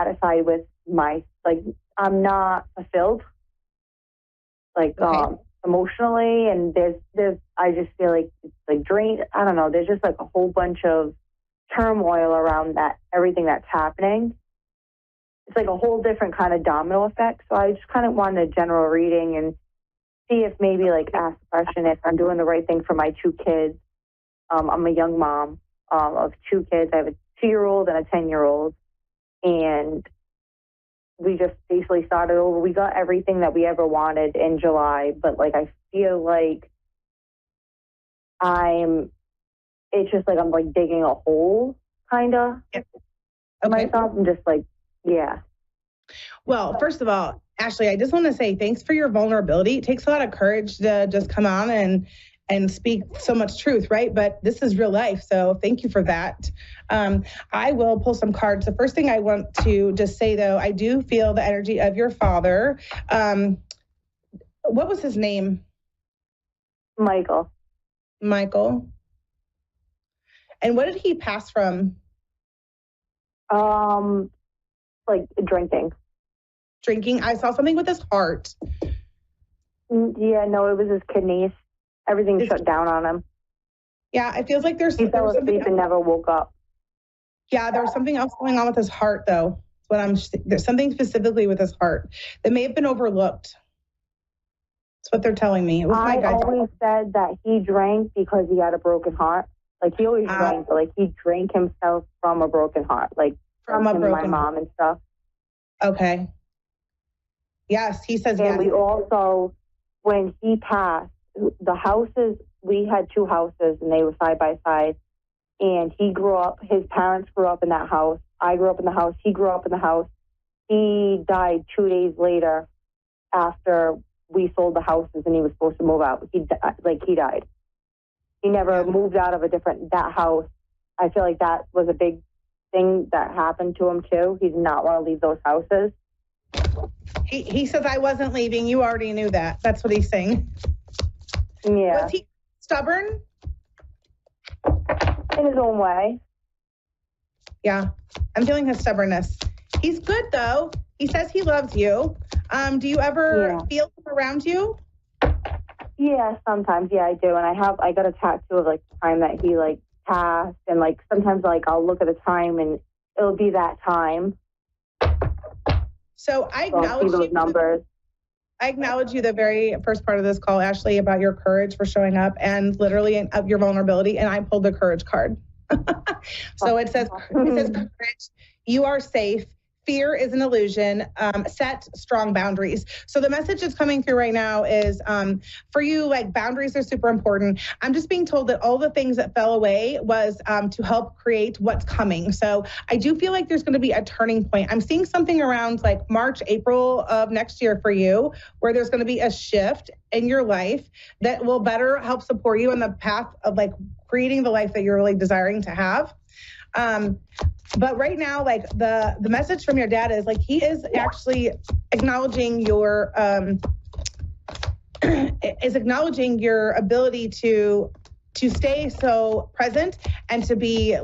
satisfied with I'm not fulfilled, emotionally, and there's I just feel like it's like drained. I don't know. There's just like a whole bunch of turmoil around everything that's happening. It's like a whole different kind of domino effect. So I just kind of wanted a general reading and see if maybe ask the question if I'm doing the right thing for my 2 kids. I'm a young mom of 2 kids. I have a 2-year-old and a 10-year-old, and we just basically started over. We got everything that we ever wanted in July, but I feel like it's just I'm digging a hole kind of myself. I'm just yeah. Well, first of all, Ashley, I just want to say thanks for your vulnerability. It takes a lot of courage to just come on and speak so much truth, right? But this is real life. So thank you for that. I will pull some cards. The first thing I want to just say, though, I do feel the energy of your father. What was his name? Michael. And what did he pass from? Drinking. Drinking? I saw something with his heart. Yeah, no, it was his kidneys. Everything shut down on him. Yeah, it feels like he fell asleep and never woke up. Yeah, there was something else going on with his heart, though. There's something specifically with his heart that may have been overlooked. That's what they're telling me. It was I always said that he drank because he had a broken heart. He always drank, but he drank himself from a broken heart, from my mom and stuff. Okay. Yes, he says and yes. We also, when he passed, the houses, we had 2 houses and they were side by side. And his parents grew up in that house. I grew up in the house. He grew up in the house. He died 2 days later after we sold the houses and he was supposed to move out. He died. He never moved out of that house. I feel like that was a big thing that happened to him too. He did not want to leave those houses. He says, I wasn't leaving. You already knew that. That's what he's saying. Yeah. Was he stubborn? In his own way. Yeah. I'm feeling his stubbornness. He's good though. He says he loves you. Do you ever feel him around you? Yeah, sometimes. Yeah, I do. And I got a tattoo of the time that he passed, and sometimes I'll look at the time and it'll be that time. So I acknowledge those numbers. I acknowledge you the very first part of this call, Ashley, about your courage for showing up and literally of your vulnerability. And I pulled the courage card. So it says courage. You are safe. Fear is an illusion. Set strong boundaries. So the message that's coming through right now is for you, boundaries are super important. I'm just being told that all the things that fell away was to help create what's coming. So I do feel like there's going to be a turning point. I'm seeing something around March, April of next year for you, where there's going to be a shift in your life that will better help support you in the path of creating the life that you're really desiring to have. But right now, the message from your dad is he is actually acknowledging your ability to stay so present and to be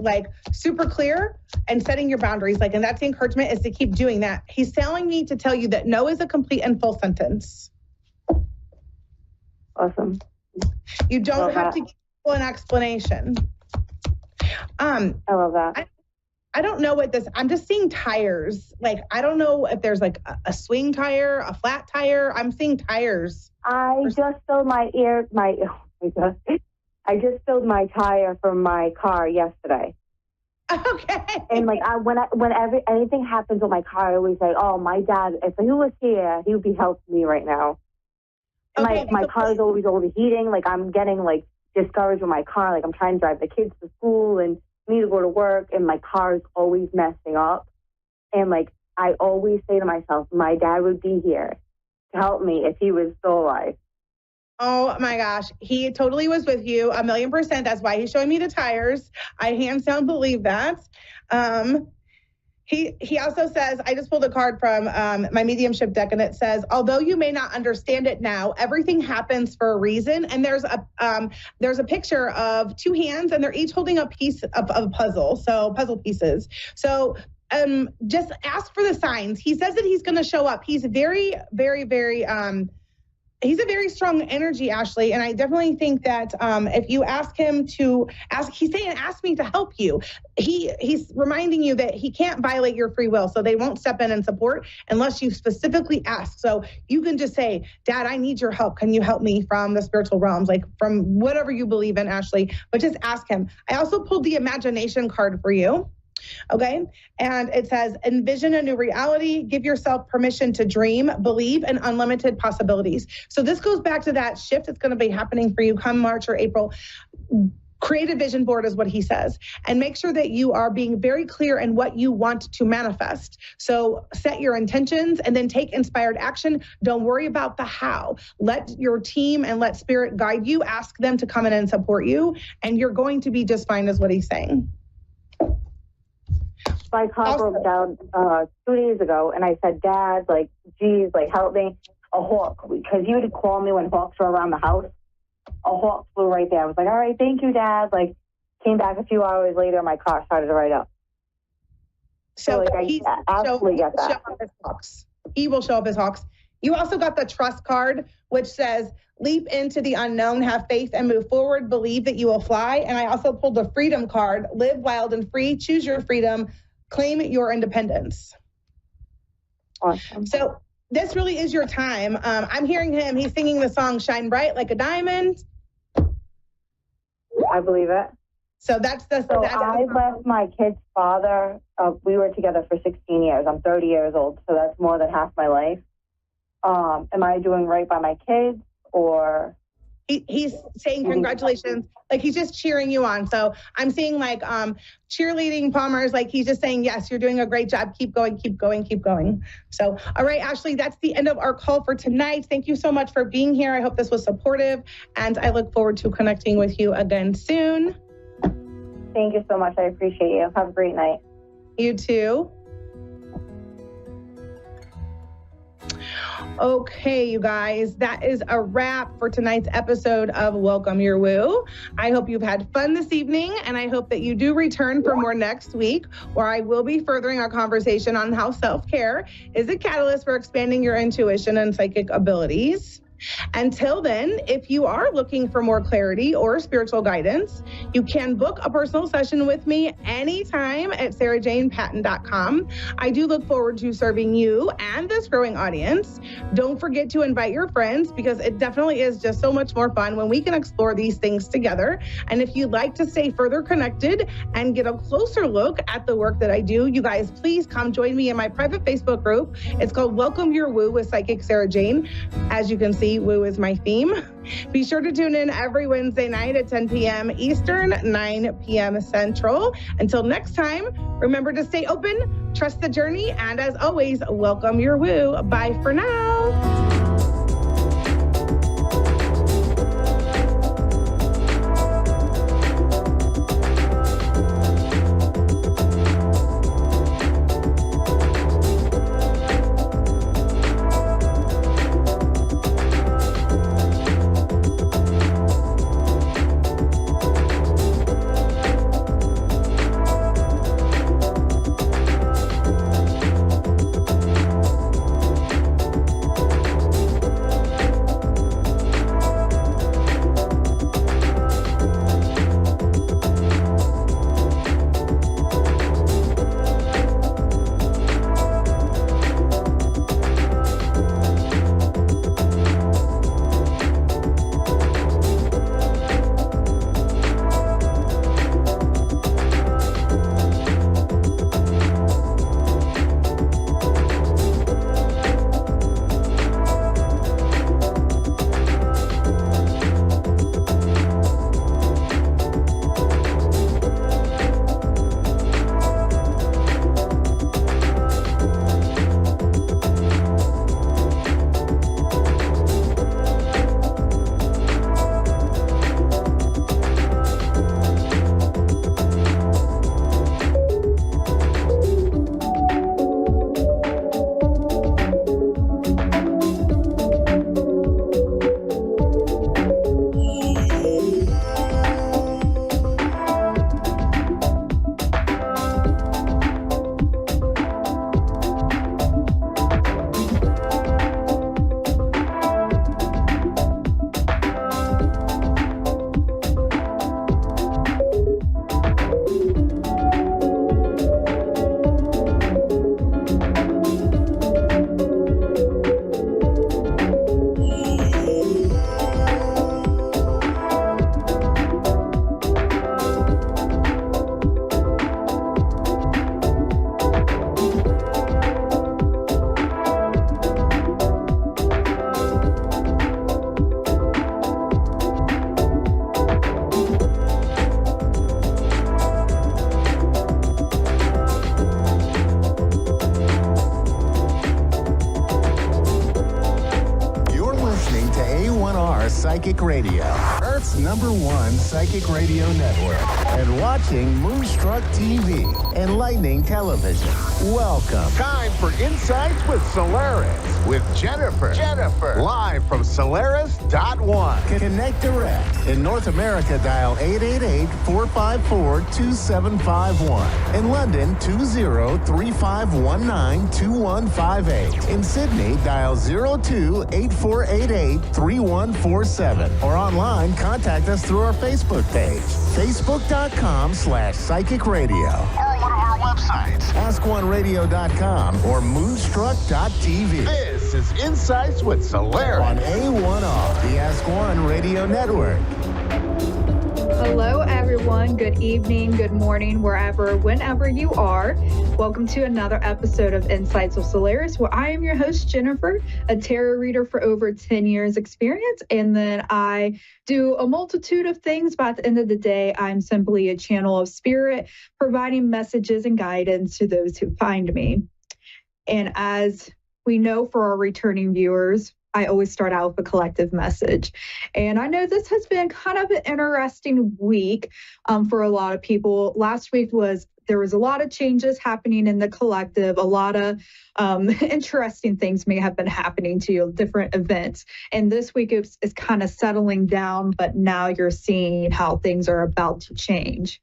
super clear and setting your boundaries. And that's the encouragement, is to keep doing that. He's telling me to tell you that no is a complete and full sentence. Awesome. You don't have to give people an explanation. I love that. I don't know what this, I'm just seeing tires. I don't know if there's a swing tire, a flat tire. I'm seeing tires. I just filled I just filled my tire from my car yesterday. Okay. And whenever anything happens with my car, I always say, oh, my dad, if he was here, he would be helping me right now. Okay, my car is always overheating. I'm getting discouraged with my car. I'm trying to drive the kids to school and need to go to work, and my car is always messing up. And I always say to myself, my dad would be here to help me if he was still alive. Oh my gosh. He totally was with you 1,000,000%. That's why he's showing me the tires. I hands down believe that. He also says, I just pulled a card from my mediumship deck, and it says, although you may not understand it now, everything happens for a reason. And there's a picture of 2 hands, and they're each holding a piece of a puzzle. So puzzle pieces. So just ask for the signs. He says that he's going to show up. He's very, very, very, he's a very strong energy, Ashley. And I definitely think that if you ask him to he's saying, ask me to help you. He's reminding you that he can't violate your free will. So they won't step in and support unless you specifically ask. So you can just say, Dad, I need your help. Can you help me from the spiritual realms? Like from whatever you believe in, Ashley, but just ask him. I also pulled the imagination card for you. Okay. And it says, envision a new reality, give yourself permission to dream, believe in unlimited possibilities. So this goes back to that shift that's going to be happening for you come March or April. Create a vision board is what he says, and make sure that you are being very clear in what you want to manifest. So set your intentions and then take inspired action. Don't worry about the how. Let your team and let spirit guide you. Ask them to come in and support you, and you're going to be just fine is what he's saying. My car broke down 2 days ago, and I said, Dad, like, geez, like, help me. A hawk, because you would call me when hawks were around the house. A hawk flew right there. I was like, all right, thank you, Dad. Like, came back a few hours later, my car started to right up. So like, I absolutely get that. He will show up as hawks. You also got the trust card, which says, leap into the unknown, have faith and move forward, believe that you will fly. And I also pulled the freedom card, live wild and free, choose your freedom, claim your independence. Awesome. So this really is your time. I'm hearing him. He's singing the song Shine Bright Like a Diamond. I believe it. So that's the... So I left my kid's father. We were together for 16 years. I'm 30 years old, so that's more than half my life. Am I doing right by my kids, or... He's saying congratulations, like he's just cheering you on. So I'm seeing like cheerleading Palmer's, like he's just saying, yes, you're doing a great job. Keep going, keep going, keep going. So, all right, Ashley, that's the end of our call for tonight. Thank you so much for being here. I hope this was supportive, and I look forward to connecting with you again soon. Thank you so much. I appreciate you. Have a great night. You too. Okay, you guys, that is a wrap for tonight's episode of Welcome Your Woo. I hope you've had fun this evening, and I hope that you do return for more next week, where I will be furthering our conversation on how self-care is a catalyst for expanding your intuition and psychic abilities. Until then, if you are looking for more clarity or spiritual guidance, you can book a personal session with me anytime at sarahjanepatton.com. I do look forward to serving you and this growing audience. Don't forget to invite your friends, because it definitely is just so much more fun when we can explore these things together. And if you'd like to stay further connected and get a closer look at the work that I do, you guys, please come join me in my private Facebook group. It's called Welcome Your Woo with Psychic Sarah Jane. As you can see, woo is my theme. Be sure to tune in every Wednesday night at 10 p.m. Eastern, 9 p.m. Central. Until next time, remember to stay open, trust the journey, and as always, welcome your woo. Bye for now. Psychic Radio, Earth's #1 psychic radio network, and watching Moonstruck TV, enlightening television. Welcome. Time for Insights with Solaris with Jennifer. Live from Solaris.1. Connect direct. In North America, dial 888-454-2751. In London, 20-3519-2158. In Sydney, dial 02-8488-3147. Or online, contact us through our Facebook page, facebook.com/psychic radio. Or one of our websites, askoneradio.com or moonstruck.tv. This is Insights with Solaris on A1R, the Ask One Radio Network. Hello, everyone. Good evening, good morning, whenever you are. Welcome to another episode of Insights with Solaris, where I am your host, Jennifer, a tarot reader for over 10 years experience. And then I do a multitude of things, but at the end of the day, I'm simply a channel of spirit, providing messages and guidance to those who find me. And as we know for our returning viewers, I always start out with a collective message. And I know this has been kind of an interesting week for a lot of people. Last week there was a lot of changes happening in the collective. A lot of interesting things may have been happening to you, different events. And this week is kind of settling down, but now you're seeing how things are about to change.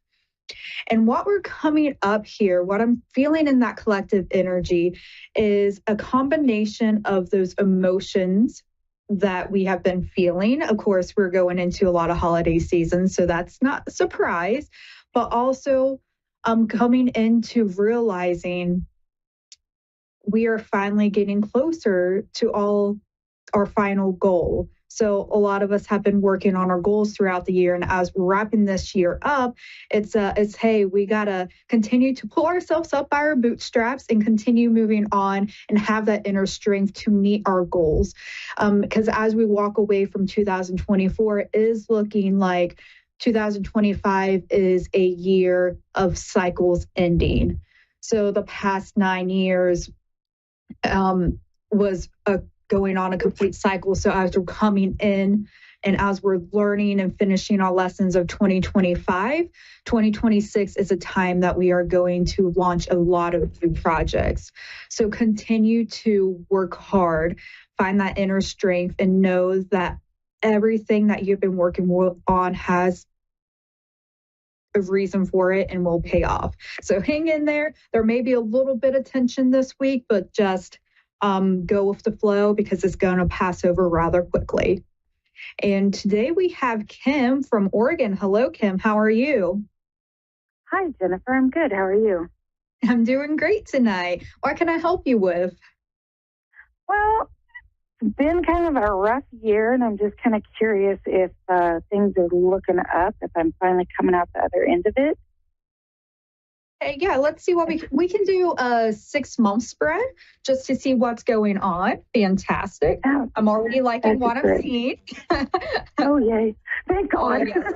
And what we're coming up here, what I'm feeling in that collective energy is a combination of those emotions that we have been feeling. Of course, we're going into a lot of holiday season, so that's not a surprise, but also coming into realizing we are finally getting closer to all our final goal. So a lot of us have been working on our goals throughout the year. And as we're wrapping this year up, it's hey, we got to continue to pull ourselves up by our bootstraps and continue moving on and have that inner strength to meet our goals. Because as we walk away from 2024, it is looking like 2025 is a year of cycles ending. So the past 9 years was going on a complete cycle. So as we're coming in and as we're learning and finishing our lessons of 2025, 2026 is a time that we are going to launch a lot of new projects. So continue to work hard, find that inner strength, and know that everything that you've been working on has a reason for it and will pay off. So hang in there. There may be a little bit of tension this week, but just go with the flow because it's going to pass over rather quickly. And today we have Kim from Oregon. Hello, Kim. How are you? Hi, Jennifer. I'm good. How are you? I'm doing great tonight. What can I help you with? Well, it's been kind of a rough year, and I'm just kind of curious if things are looking up, if I'm finally coming out the other end of it. Hey, yeah, let's see what we can do a 6-month spread just to see what's going on. Fantastic. Oh, I'm already liking what I'm seeing. Oh, yay. Thank God. Oh, yes,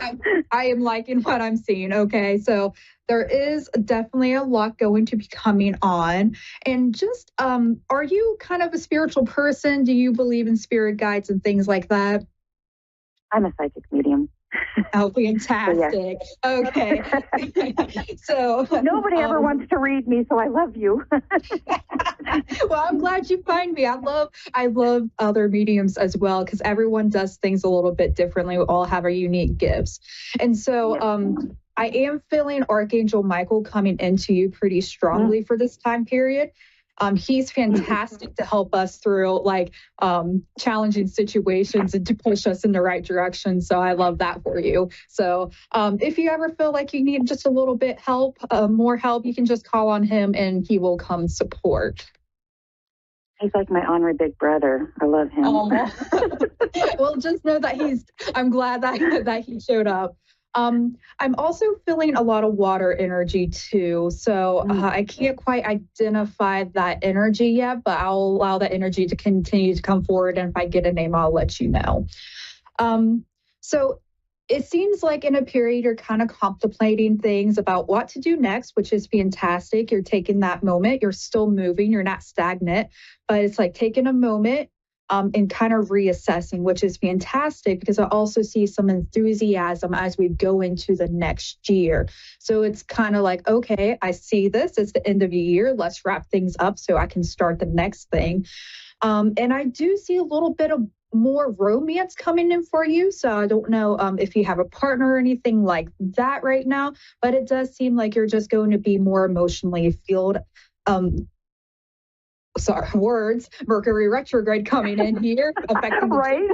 I am liking what I'm seeing. Okay, so there is definitely a lot going to be coming on. And just, are you kind of a spiritual person? Do you believe in spirit guides and things like that? I'm a psychic medium. Oh, fantastic. Okay. So nobody ever wants to read me, so I love you. Well, I'm glad you find me. I love other mediums as well because everyone does things a little bit differently. We all have our unique gifts. And so I am feeling Archangel Michael coming into you pretty strongly for this time period. He's fantastic to help us through challenging situations and to push us in the right direction. So I love that for you. So if you ever feel like you need just a little bit more help, you can just call on him and he will come support. He's like my honorary big brother. I love him. Well, just know that I'm glad that he showed up. I'm also feeling a lot of water energy too. So I can't quite identify that energy yet, but I'll allow that energy to continue to come forward. And if I get a name, I'll let you know. So it seems like in a period you're kind of contemplating things about what to do next, which is fantastic. You're taking that moment. You're still moving. You're not stagnant, but it's like taking a moment and kind of reassessing, which is fantastic because I also see some enthusiasm as we go into the next year. So it's kind of like, okay, I see this. It's the end of the year. Let's wrap things up so I can start the next thing. And I do see a little bit of more romance coming in for you. So I don't know if you have a partner or anything like that right now, but it does seem like you're just going to be more emotionally fueled. Mercury retrograde coming in here, affecting right.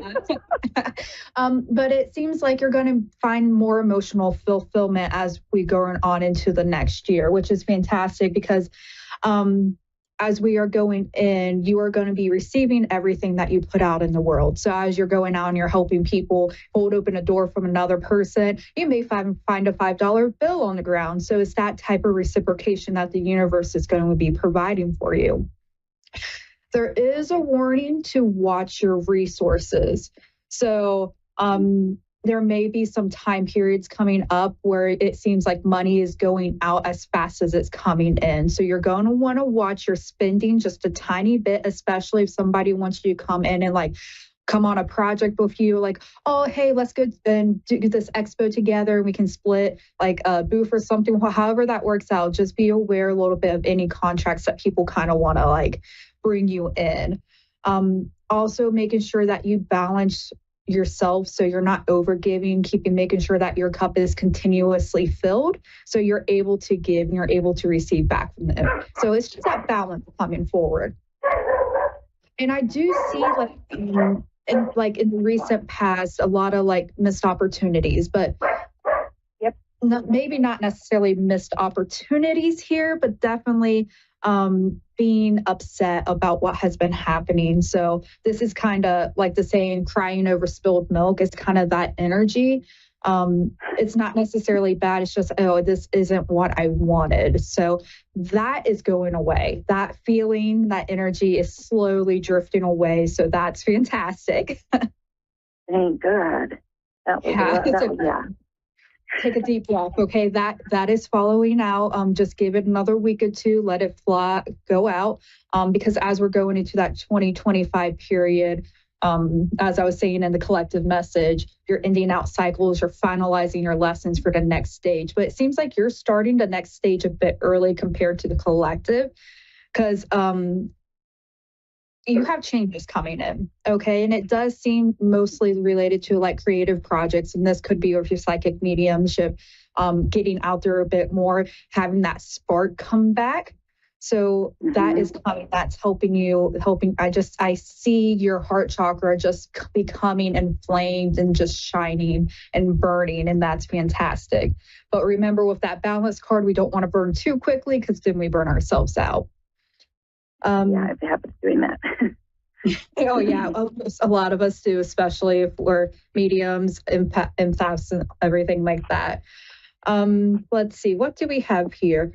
But it seems like you're going to find more emotional fulfillment as we go on into the next year, which is fantastic because as we are going in, you are going to be receiving everything that you put out in the world. So as you're going out and you're helping people hold open a door from another person, you may find a $5 bill on the ground. So it's that type of reciprocation that the universe is going to be providing for you. There is a warning to watch your resources. So there may be some time periods coming up where it seems like money is going out as fast as it's coming in. So you're going to want to watch your spending just a tiny bit, especially if somebody wants you to come in and like come on a project with you, like, oh, hey, let's go and do this expo together and we can split like a booth or something. However that works out, just be aware a little bit of any contracts that people kind of want to like bring you in. Also making sure that you balance yourself so you're not overgiving, making sure that your cup is continuously filled so you're able to give and you're able to receive back from them. So it's just that balance coming forward. And I do see like in the recent past a lot of like missed opportunities, but maybe not necessarily missed opportunities here, but definitely being upset about what has been happening. So this is kind of like the saying, crying over spilled milk is kind of that energy. It's not necessarily bad. It's just, oh, this isn't what I wanted. So that is going away. That feeling, that energy is slowly drifting away. So that's fantastic. Thank God. Take a deep breath. Okay, that is following out. Just give it another week or two. Let it go out. Because as we're going into that 2025 period, as I was saying in the collective message, you're ending out cycles. You're finalizing your lessons for the next stage. But it seems like you're starting the next stage a bit early compared to the collective, because you have changes coming in, okay? And it does seem mostly related to like creative projects. And this could be with your psychic mediumship, getting out there a bit more, having that spark come back. So that is coming, that's helping. I see your heart chakra just becoming inflamed and just shining and burning. And that's fantastic. But remember with that balance card, we don't want to burn too quickly because then we burn ourselves out. I've been doing that. Oh yeah, a lot of us do, especially if we're mediums, empaths, and everything like that. Let's see, what do we have here?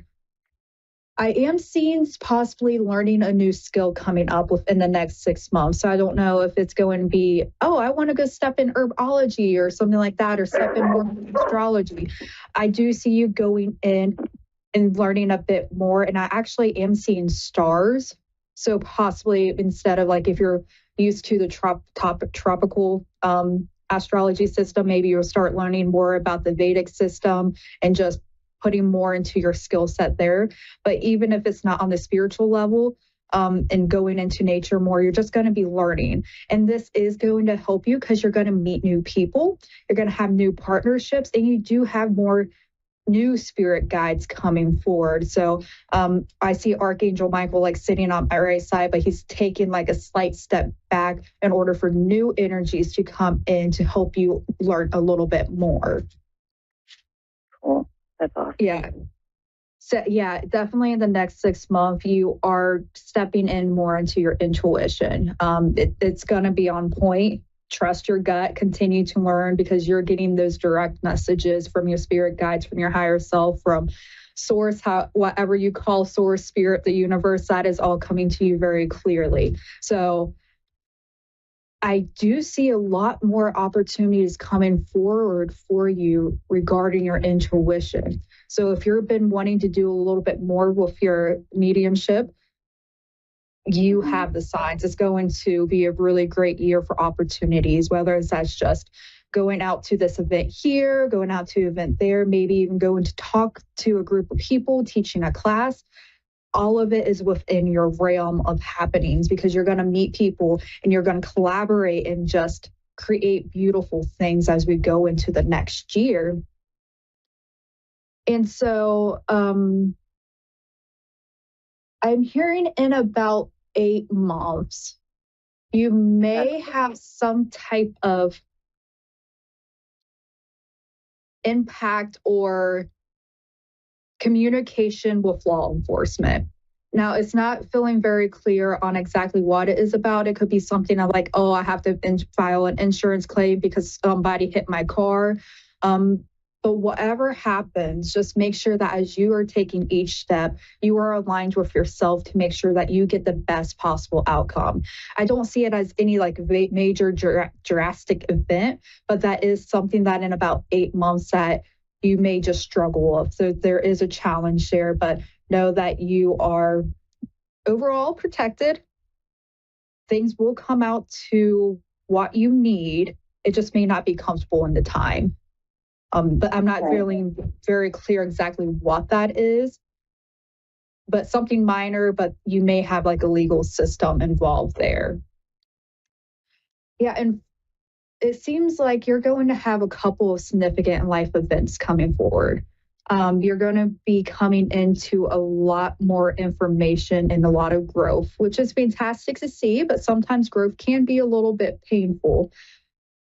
I am seeing possibly learning a new skill coming up within the next 6 months. So I don't know if it's going to be, oh, I want to go step in herbology or something like that, or step in more astrology. I do see you going in and learning a bit more. And I actually am seeing stars. So possibly instead of like, if you're used to the tropical astrology system, maybe you'll start learning more about the Vedic system and just putting more into your skill set there. But even if it's not on the spiritual level, and going into nature more, you're just going to be learning. And this is going to help you because you're going to meet new people. You're going to have new partnerships, and you do have more new spirit guides coming forward. So I see Archangel Michael like sitting on my right side, but he's taking like a slight step back in order for new energies to come in to help you learn a little bit more. Cool. That's awesome. Yeah. So yeah, definitely in the next 6 months, you are stepping in more into your intuition. It's going to be on point. Trust your gut, continue to learn, because you're getting those direct messages from your spirit guides, from your higher self, from source, whatever you call source, spirit, the universe, that is all coming to you very clearly. So I do see a lot more opportunities coming forward for you regarding your intuition. So if you've been wanting to do a little bit more with your mediumship, you have the signs. It's going to be a really great year for opportunities, whether that's just going out to this event here, going out to an event there, maybe even going to talk to a group of people, teaching a class. All of it is within your realm of happenings, because you're going to meet people and you're going to collaborate and just create beautiful things as we go into the next year. And so I'm hearing in about 8 months, you may have some type of impact or communication with law enforcement. Now, it's not feeling very clear on exactly what it is about. It could be something like, oh, I have to file an insurance claim because somebody hit my car. But whatever happens, just make sure that as you are taking each step, you are aligned with yourself to make sure that you get the best possible outcome. I don't see it as any like major drastic event, but that is something that in about 8 months that you may just struggle with. So there is a challenge there, but know that you are overall protected. Things will come out to what you need. It just may not be comfortable in the time. But I'm not feeling very clear exactly what that is, but something minor, but you may have like a legal system involved there. Yeah, and it seems like you're going to have a couple of significant life events coming forward. You're going to be coming into a lot more information and a lot of growth, which is fantastic to see, but sometimes growth can be a little bit painful.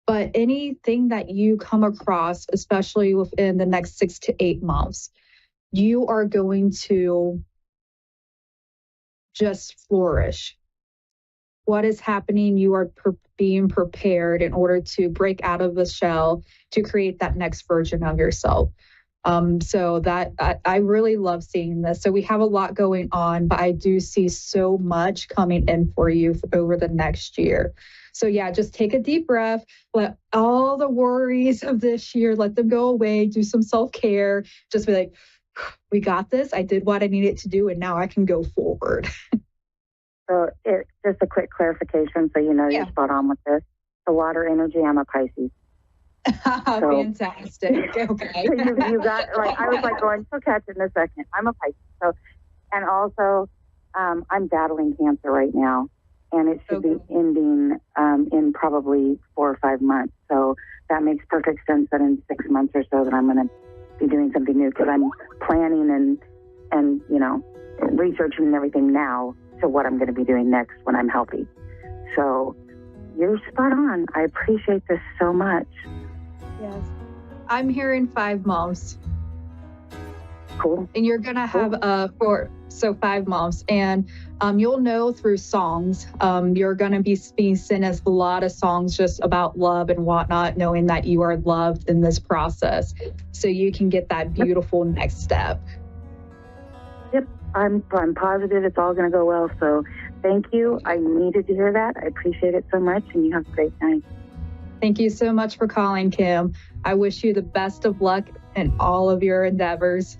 But anything that you come across, especially within the next 6 to 8 months, you are going to just flourish. What is happening, you are being prepared in order to break out of the shell to create that next version of yourself. So that I really love seeing this. So we have a lot going on, but I do see so much coming in for you over the next year. So yeah, just take a deep breath, let all the worries of this year, let them go away, do some self-care, just be like, we got this. I did what I needed to do, and now I can go forward. So just a quick clarification so you know you're spot on with this. The water energy, I'm a Pisces. Fantastic. Okay. So you got, like, I was like going, she'll catch it in a second. I'm a Pisces. So, and also, I'm battling cancer right now, and it should be ending in probably 4 or 5 months. So that makes perfect sense that in 6 months or so that I'm going to be doing something new, because I'm planning and you know, researching and everything now to what I'm going to be doing next when I'm healthy. So you're spot on. I appreciate this so much. Yes. I'm hearing 5 months. Cool. And you're going to have 5 months. And you'll know through songs. You're going to be being sent as a lot of songs just about love and whatnot, knowing that you are loved in this process. So you can get that beautiful next step. Yep. I'm positive it's all going to go well. So thank you. I needed to hear that. I appreciate it so much. And you have a great night. Thank you so much for calling, Kim. I wish you the best of luck in all of your endeavors.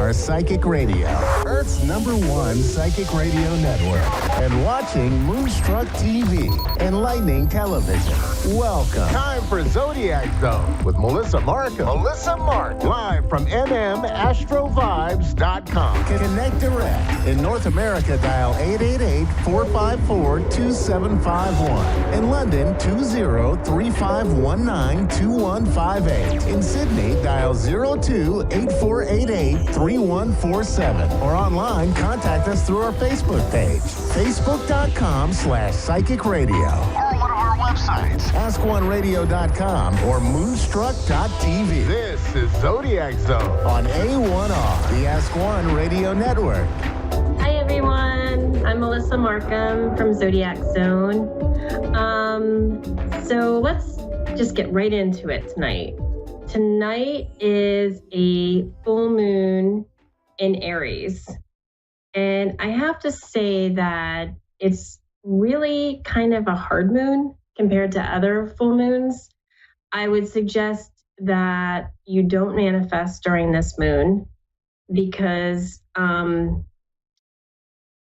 A1R Psychic Radio, Earth's #1 psychic radio network, and watching Moonstruck TV and Lightning Television. Welcome. Time for Zodiac Zone with Melissa Markham. Live from mmastrovibes.com. Connect direct. In North America, dial 888-454-2751. In London, 20-3519-2158. In Sydney, dial 02-8488-3147. Or online, contact us through our Facebook page, facebook.com/psychic radio. Or one of our websites, ask1radio.com or moonstruck.tv. This is Zodiac Zone on A1R, the Ask One Radio Network. Hi everyone, I'm Melissa Markham from Zodiac Zone. So let's just get right into it tonight. Tonight is a full moon in Aries. And I have to say that it's really kind of a hard moon compared to other full moons. I would suggest that you don't manifest during this moon because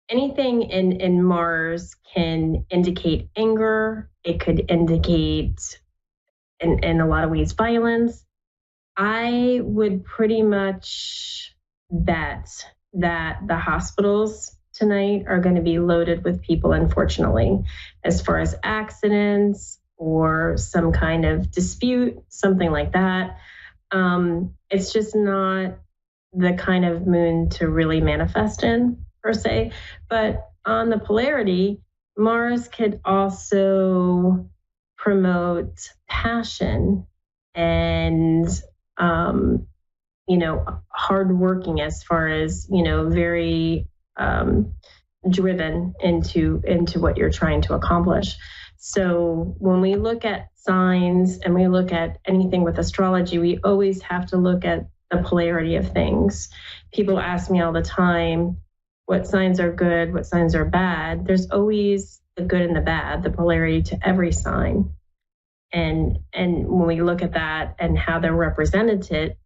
anything in Mars can indicate anger. It could indicate, in a lot of ways, violence. I would pretty much bet that the hospitals tonight are going to be loaded with people, unfortunately, as far as accidents or some kind of dispute, something like that. It's just not the kind of moon to really manifest in, per se. But on the polarity, Mars could also promote passion and hardworking, as far as, very driven into what you're trying to accomplish. So when we look at signs and we look at anything with astrology, we always have to look at the polarity of things. People ask me all the time, what signs are good, what signs are bad. There's always the good and the bad, the polarity to every sign. And when we look at that and how they're represented,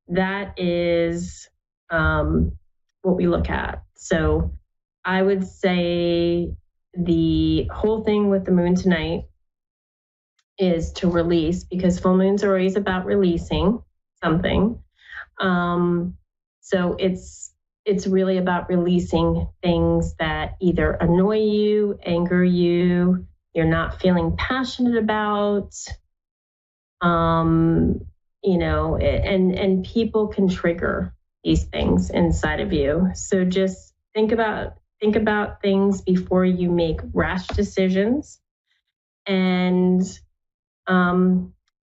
that is what we look at. So I would say the whole thing with the moon tonight is to release, because full moons are always about releasing something. So it's really about releasing things that either annoy you, anger you, you're not feeling passionate about, and people can trigger these things inside of you. So just think about things before you make rash decisions, and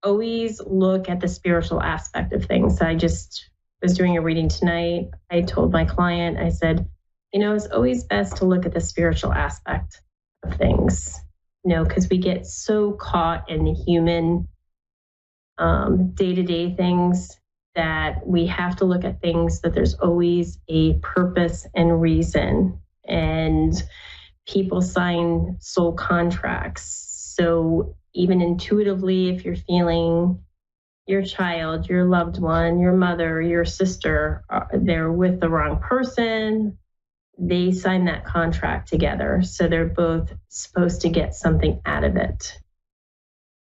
always look at the spiritual aspect of things. I just was doing a reading tonight. I told my client, I said, it's always best to look at the spiritual aspect of things, because we get so caught in the human day-to-day things that we have to look at things that there's always a purpose and reason. And people sign soul contracts. So even intuitively, if you're feeling your child, your loved one, your mother, your sister, they're with the wrong person, they sign that contract together. So they're both supposed to get something out of it.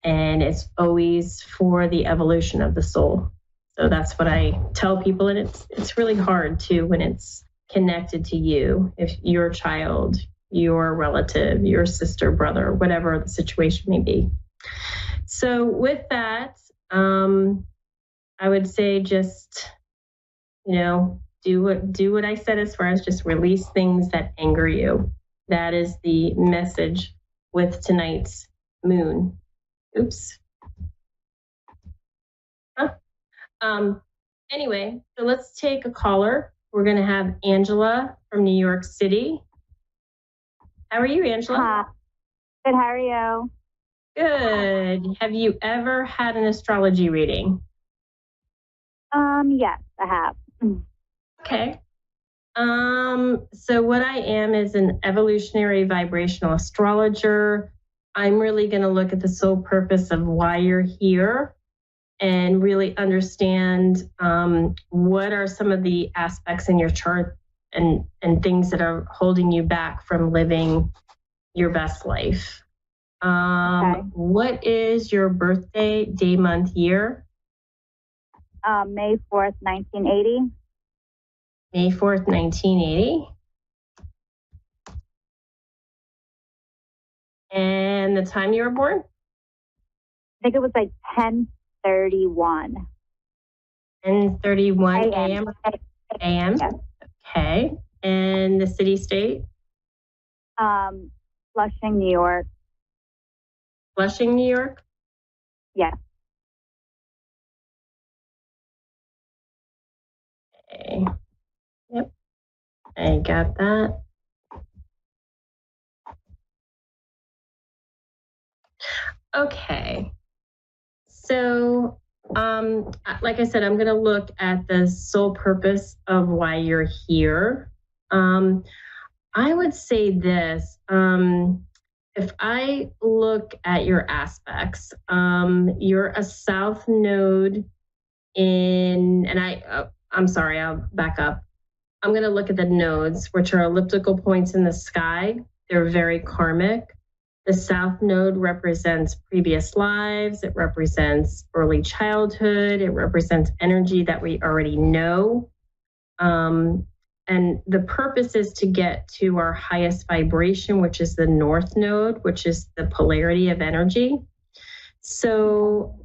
And it's always for the evolution of the soul. So that's what I tell people. And it's really hard too when it's connected to you. If your child, your relative, your sister, brother, whatever the situation may be. So with that, I would say just, do what I said, as far as just release things that anger you. That is the message with tonight's moon. Oops. Anyway, so let's take a caller. We're going to have Angela from New York City. How are you, Angela? Hi. Good. How are you? Good. Have you ever had an astrology reading? Yes, I have. Okay. So what I am is an evolutionary vibrational astrologer. I'm really going to look at the sole purpose of why you're here and really understand what are some of the aspects in your chart and things that are holding you back from living your best life. Okay. What is your birthday, day, month, year? May 4th, 1980. May 4th, 1980. And the time you were born? I think it was like 10:31. 10:31 a.m. a.m. Yes. Okay. And the city, state? Flushing, New York. Flushing, New York? Yes. Okay. Yep. I got that. Okay. So, like I said, I'm going to look at the sole purpose of why you're here. I would say this. If I look at your aspects, you're a south node in, and I'm sorry, I'll back up. I'm going to look at the nodes, which are elliptical points in the sky. They're very karmic. The south node represents previous lives. It represents early childhood. It represents energy that we already know. And the purpose is to get to our highest vibration, which is the north node, which is the polarity of energy. So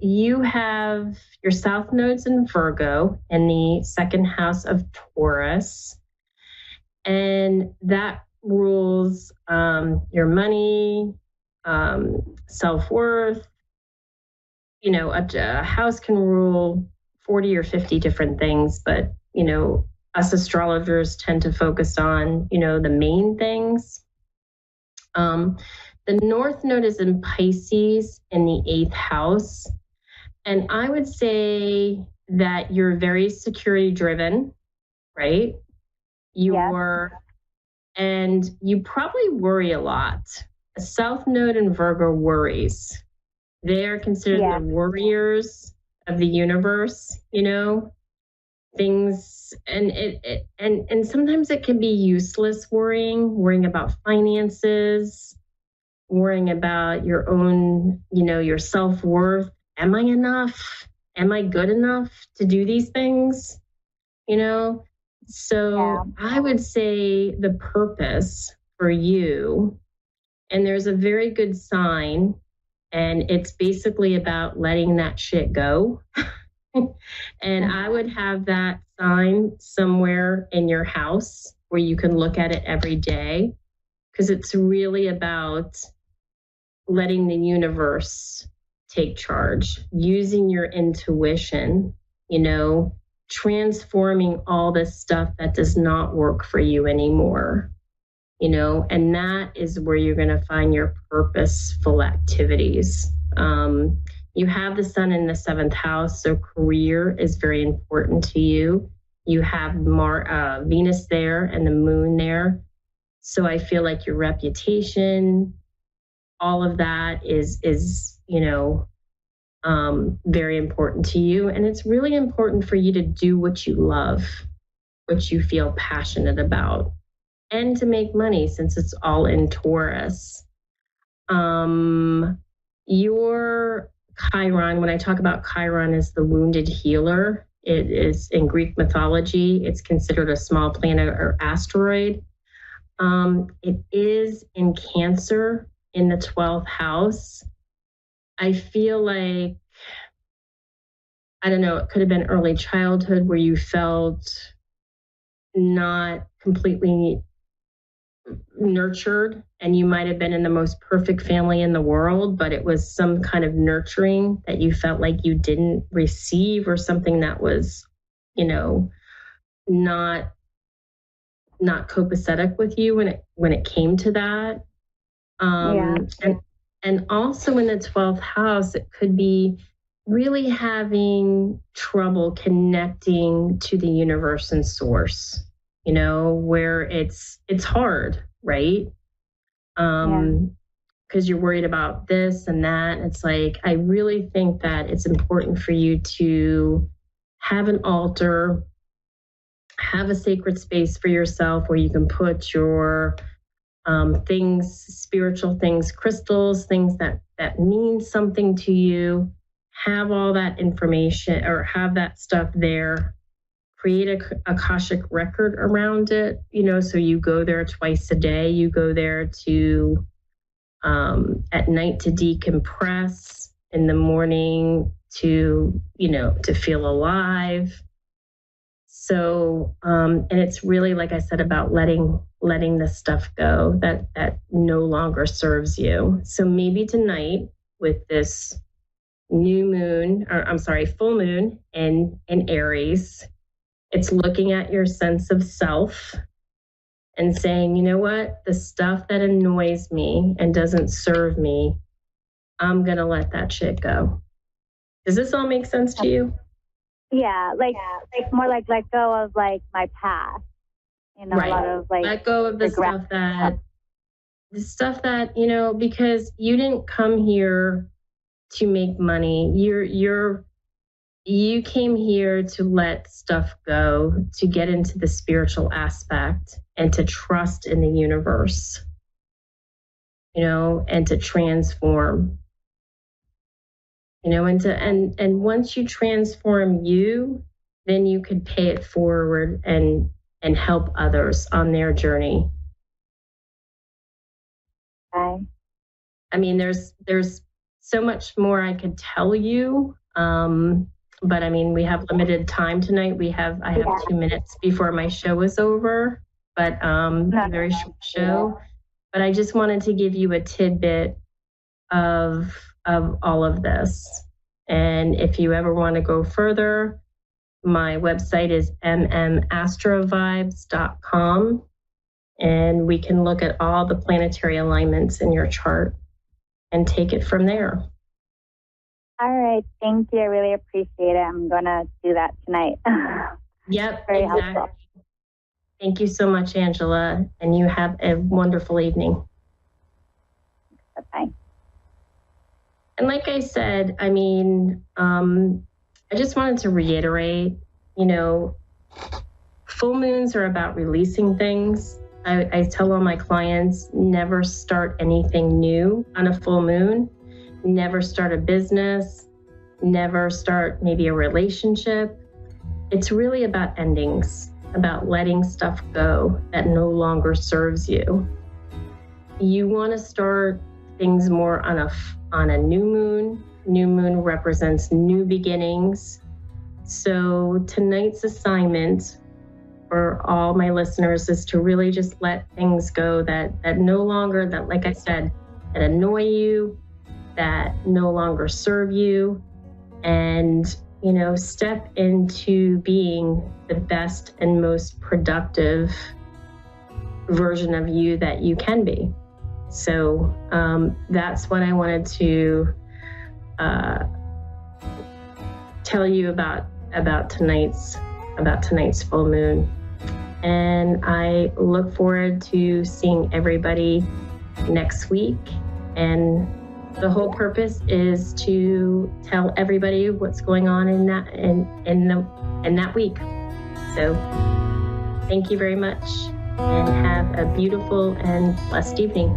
you have your south nodes in Virgo in the second house of Taurus, and that rules your money, self-worth. You know, a house can rule 40 or 50 different things, but, you know, us astrologers tend to focus on, you know, the main things. The North Node is in Pisces in the 8th house. And I would say that you're very security driven, right? And you probably worry a lot. A South Node in Virgo worries. They are considered the warriors of the universe, you know, things. And sometimes it can be useless worrying about finances, worrying about your own, you know, your self-worth. Am I enough? Am I good enough to do these things? You know? So I would say the purpose for you, and there's a very good sign, and it's basically about letting that shit go. And I would have that sign somewhere in your house where you can look at it every day, because it's really about letting the universe take charge, using your intuition, you know, transforming all this stuff that does not work for you anymore, you know, and that is where you're going to find your purposeful activities. You have the sun in the 7th house, so career is very important to you. You have Venus there and the moon there. So I feel like your reputation, all of that is, you know, very important to you. And it's really important for you to do what you love, what you feel passionate about, and to make money, since it's all in Taurus. Your Chiron, when I talk about Chiron, is the wounded healer. It is in Greek mythology. It's considered a small planet or asteroid. It is in Cancer in the 12th house. I feel like, I don't know, it could have been early childhood where you felt not completely nurtured, and you might have been in the most perfect family in the world, but it was some kind of nurturing that you felt like you didn't receive, or something that was, you know, not copacetic with you when it came to that. And also in the 12th house, it could be really having trouble connecting to the universe and source, you know, where it's hard, right? because you're worried about this and that. It's like, I really think that it's important for you to have an altar, have a sacred space for yourself where you can put your things, spiritual things, crystals, things that mean something to you. Have all that information or have that stuff there. Create a Akashic record around it, so you go there twice a day. You go there to at night to decompress, in the morning to feel alive. So, and it's really, like I said, about letting this stuff go that no longer serves you. So maybe tonight, with this full moon in Aries, it's looking at your sense of self and saying, you know what, the stuff that annoys me and doesn't serve me, I'm going to let that shit go. Does this all make sense to you? Yeah, like more like let go of like my past. Right. A lot of like let go of the stuff that because you didn't come here to make money. You came here to let stuff go, to get into the spiritual aspect and to trust in the universe, and to transform. And once you transform you, then you could pay it forward and help others on their journey. Okay. I mean, there's so much more I could tell you, but I mean, we have limited time tonight. I have 2 minutes before my show is over, but a very short show. But I just wanted to give you a tidbit of all of this. And if you ever want to go further, my website is mmastroVibes.com, and we can look at all the planetary alignments in your chart and take it from there. All right. Thank you. I really appreciate it. I'm going to do that tonight. Yep, Very exactly. helpful. Thank you so much, Angela, and you have a wonderful evening. Bye. And like I said, I mean, I just wanted to reiterate, full moons are about releasing things. I tell all my clients, never start anything new on a full moon, never start a business, never start maybe a relationship. It's really about endings, about letting stuff go that no longer serves you. You want to start things more on a new moon. New moon represents new beginnings. So tonight's assignment for all my listeners is to really just let things go that no longer, that, like I said, that annoy you, that no longer serve you, and step into being the best and most productive version of you that you can be. So that's what I wanted to tell you about tonight's full moon. And I look forward to seeing everybody next week. And the whole purpose is to tell everybody what's going on in that week. So thank you very much, and have a beautiful and blessed evening.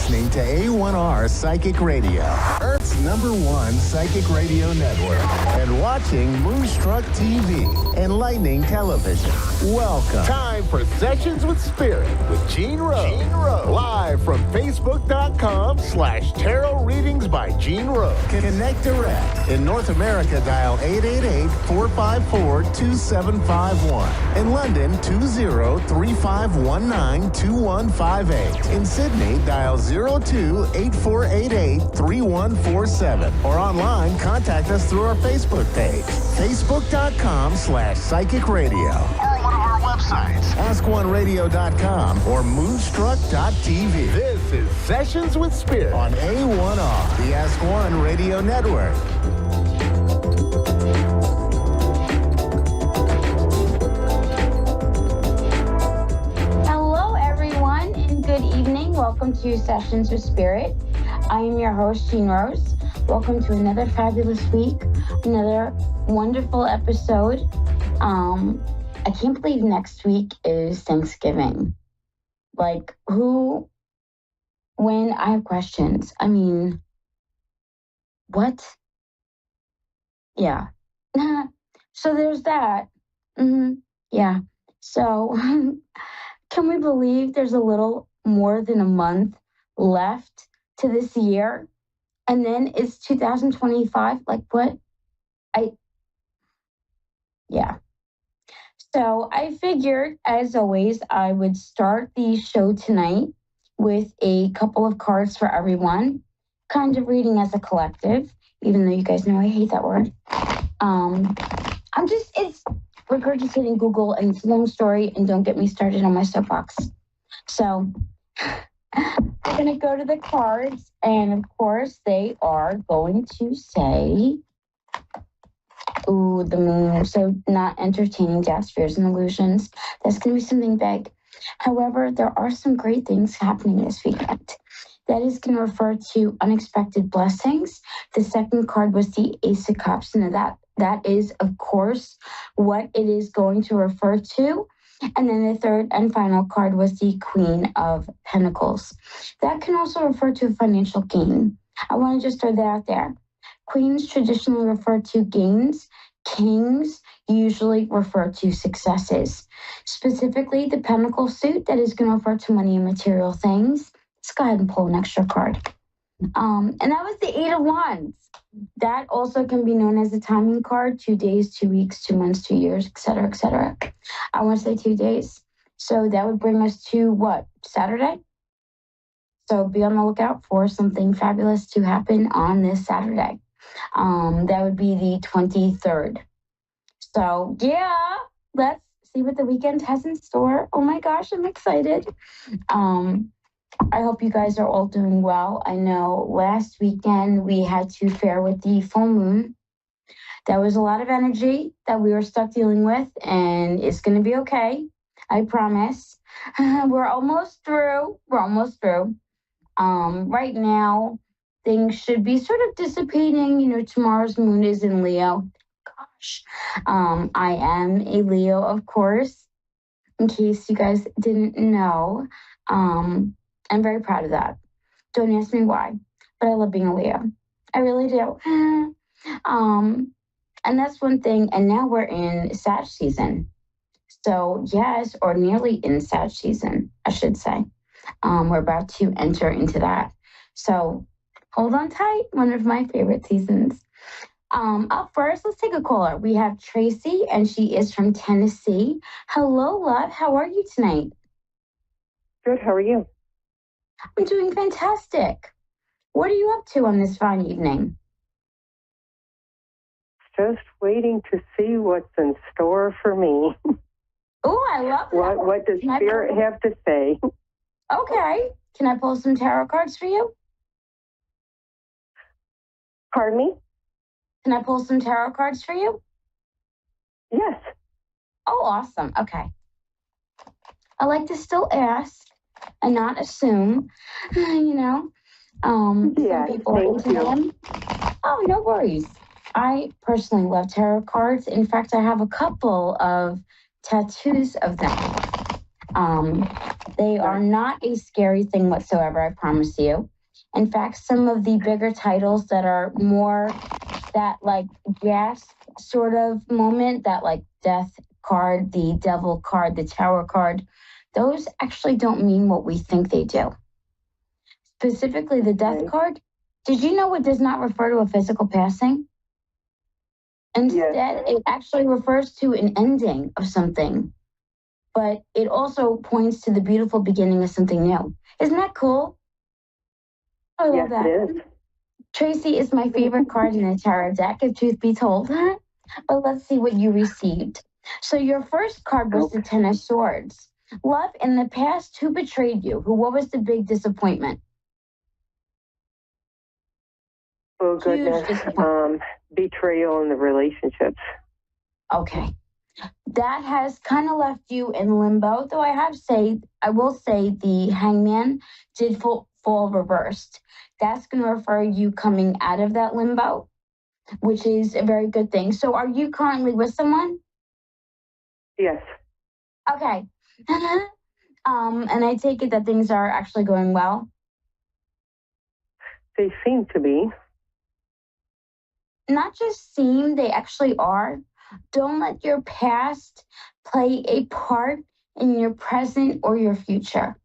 listening to A1R Psychic Radio, Earth's #1 psychic radio network, and watching Moonstruck TV and Lightning Television. Welcome. Time for Sessions with Spirit with Gene Rose. Live from Facebook.com/Tarot Readings by Gene Rose. Connect direct. In North America, dial 888-454-2751. In London, 20-3519-2158. In Sydney, dial 02-8488-3147. Or online, contact us through our Facebook page, Facebook.com/Psychic Radio. Or one of our websites, AskOneRadio.com or Moonstruck.tv. This is Sessions with Spirit on A1R, the Ask One Radio Network. Hello, everyone, and good evening. Welcome to Sessions with Spirit. I am your host, Gene Rose. Welcome to another fabulous week, another wonderful episode. I can't believe next week is Thanksgiving. Like, when I have questions, I mean, what? Yeah. So there's that. Yeah. So can we believe there's a little more than a month left to this year? And then it's 2025. Like, what? Yeah. So I figured, as always, I would start the show tonight with a couple of cards for everyone, kind of reading as a collective, even though you guys know I hate that word. It's regurgitating Google, and it's a long story, and don't get me started on my soapbox. So we're going to go to the cards, and of course, they are going to say, ooh, the moon. So not entertaining doubts, fears, and illusions. That's going to be something big. However, there are some great things happening this weekend. That is going to refer to unexpected blessings. The second card was the Ace of Cups. And that is, of course, what it is going to refer to. And then the third and final card was the Queen of Pentacles. That can also refer to financial gain. I want to just throw that out there. Queens traditionally refer to gains. Kings usually refer to successes. Specifically, the Pentacle suit, that is going to refer to money and material things. Let's go ahead and pull an extra card. And that was the Eight of Wands. That also can be known as the timing card, 2 days, 2 weeks, 2 months, 2 years, etc., etc. I want to say 2 days. So that would bring us to what? Saturday? So be on the lookout for something fabulous to happen on this Saturday. That would be the 23rd. So yeah, let's see what the weekend has in store. Oh my gosh, I'm excited. I hope you guys are all doing well. I know last weekend we had to fare with the full moon. That was a lot of energy that we were stuck dealing with, and it's going to be okay. I promise. We're almost through. Right now, things should be sort of dissipating. You know, tomorrow's moon is in Leo. Gosh. I am a Leo, of course, in case you guys didn't know. I'm very proud of that. Don't ask me why, but I love being a Leo. I really do. And that's one thing. And now we're in Sag season. So yes, or nearly in Sag season, I should say. We're about to enter into that. So hold on tight. One of my favorite seasons. Up first, let's take a caller. We have Tracy, and she is from Tennessee. Hello, love. How are you tonight? Good. How are you? I'm doing fantastic. What are you up to on this fine evening? Just waiting to see what's in store for me. Oh, I love that. What does Spirit have to say? Okay. Can I pull some tarot cards for you? Pardon me? Can I pull some tarot cards for you? Yes. Oh, awesome. Okay. I like to still ask and not assume, you know. Some people are into them. Oh, no worries. I personally love tarot cards. In fact, I have a couple of tattoos of them. They are not a scary thing whatsoever, I promise you. In fact, some of the bigger titles that are more that like gasp sort of moment, that like death card, the devil card, the tower card, those actually don't mean what we think they do. Specifically, the death card, did you know it does not refer to a physical passing? Instead, it actually refers to an ending of something, but it also points to the beautiful beginning of something new. Isn't that cool? I love that. It is. Tracy is my favorite card in the tarot deck, if truth be told. But let's see what you received. So your first card was the Ten of Swords. Love, in the past, who betrayed you? What was the big disappointment? Oh, goodness. Betrayal in the relationships. Okay. That has kind of left you in limbo, though I will say the Hangman did fall reversed. That's going to refer you coming out of that limbo, which is a very good thing. So are you currently with someone? Yes. Okay. And I take it that things are actually going well? They seem to be. Not just seem, they actually are. Don't let your past play a part in your present or your future.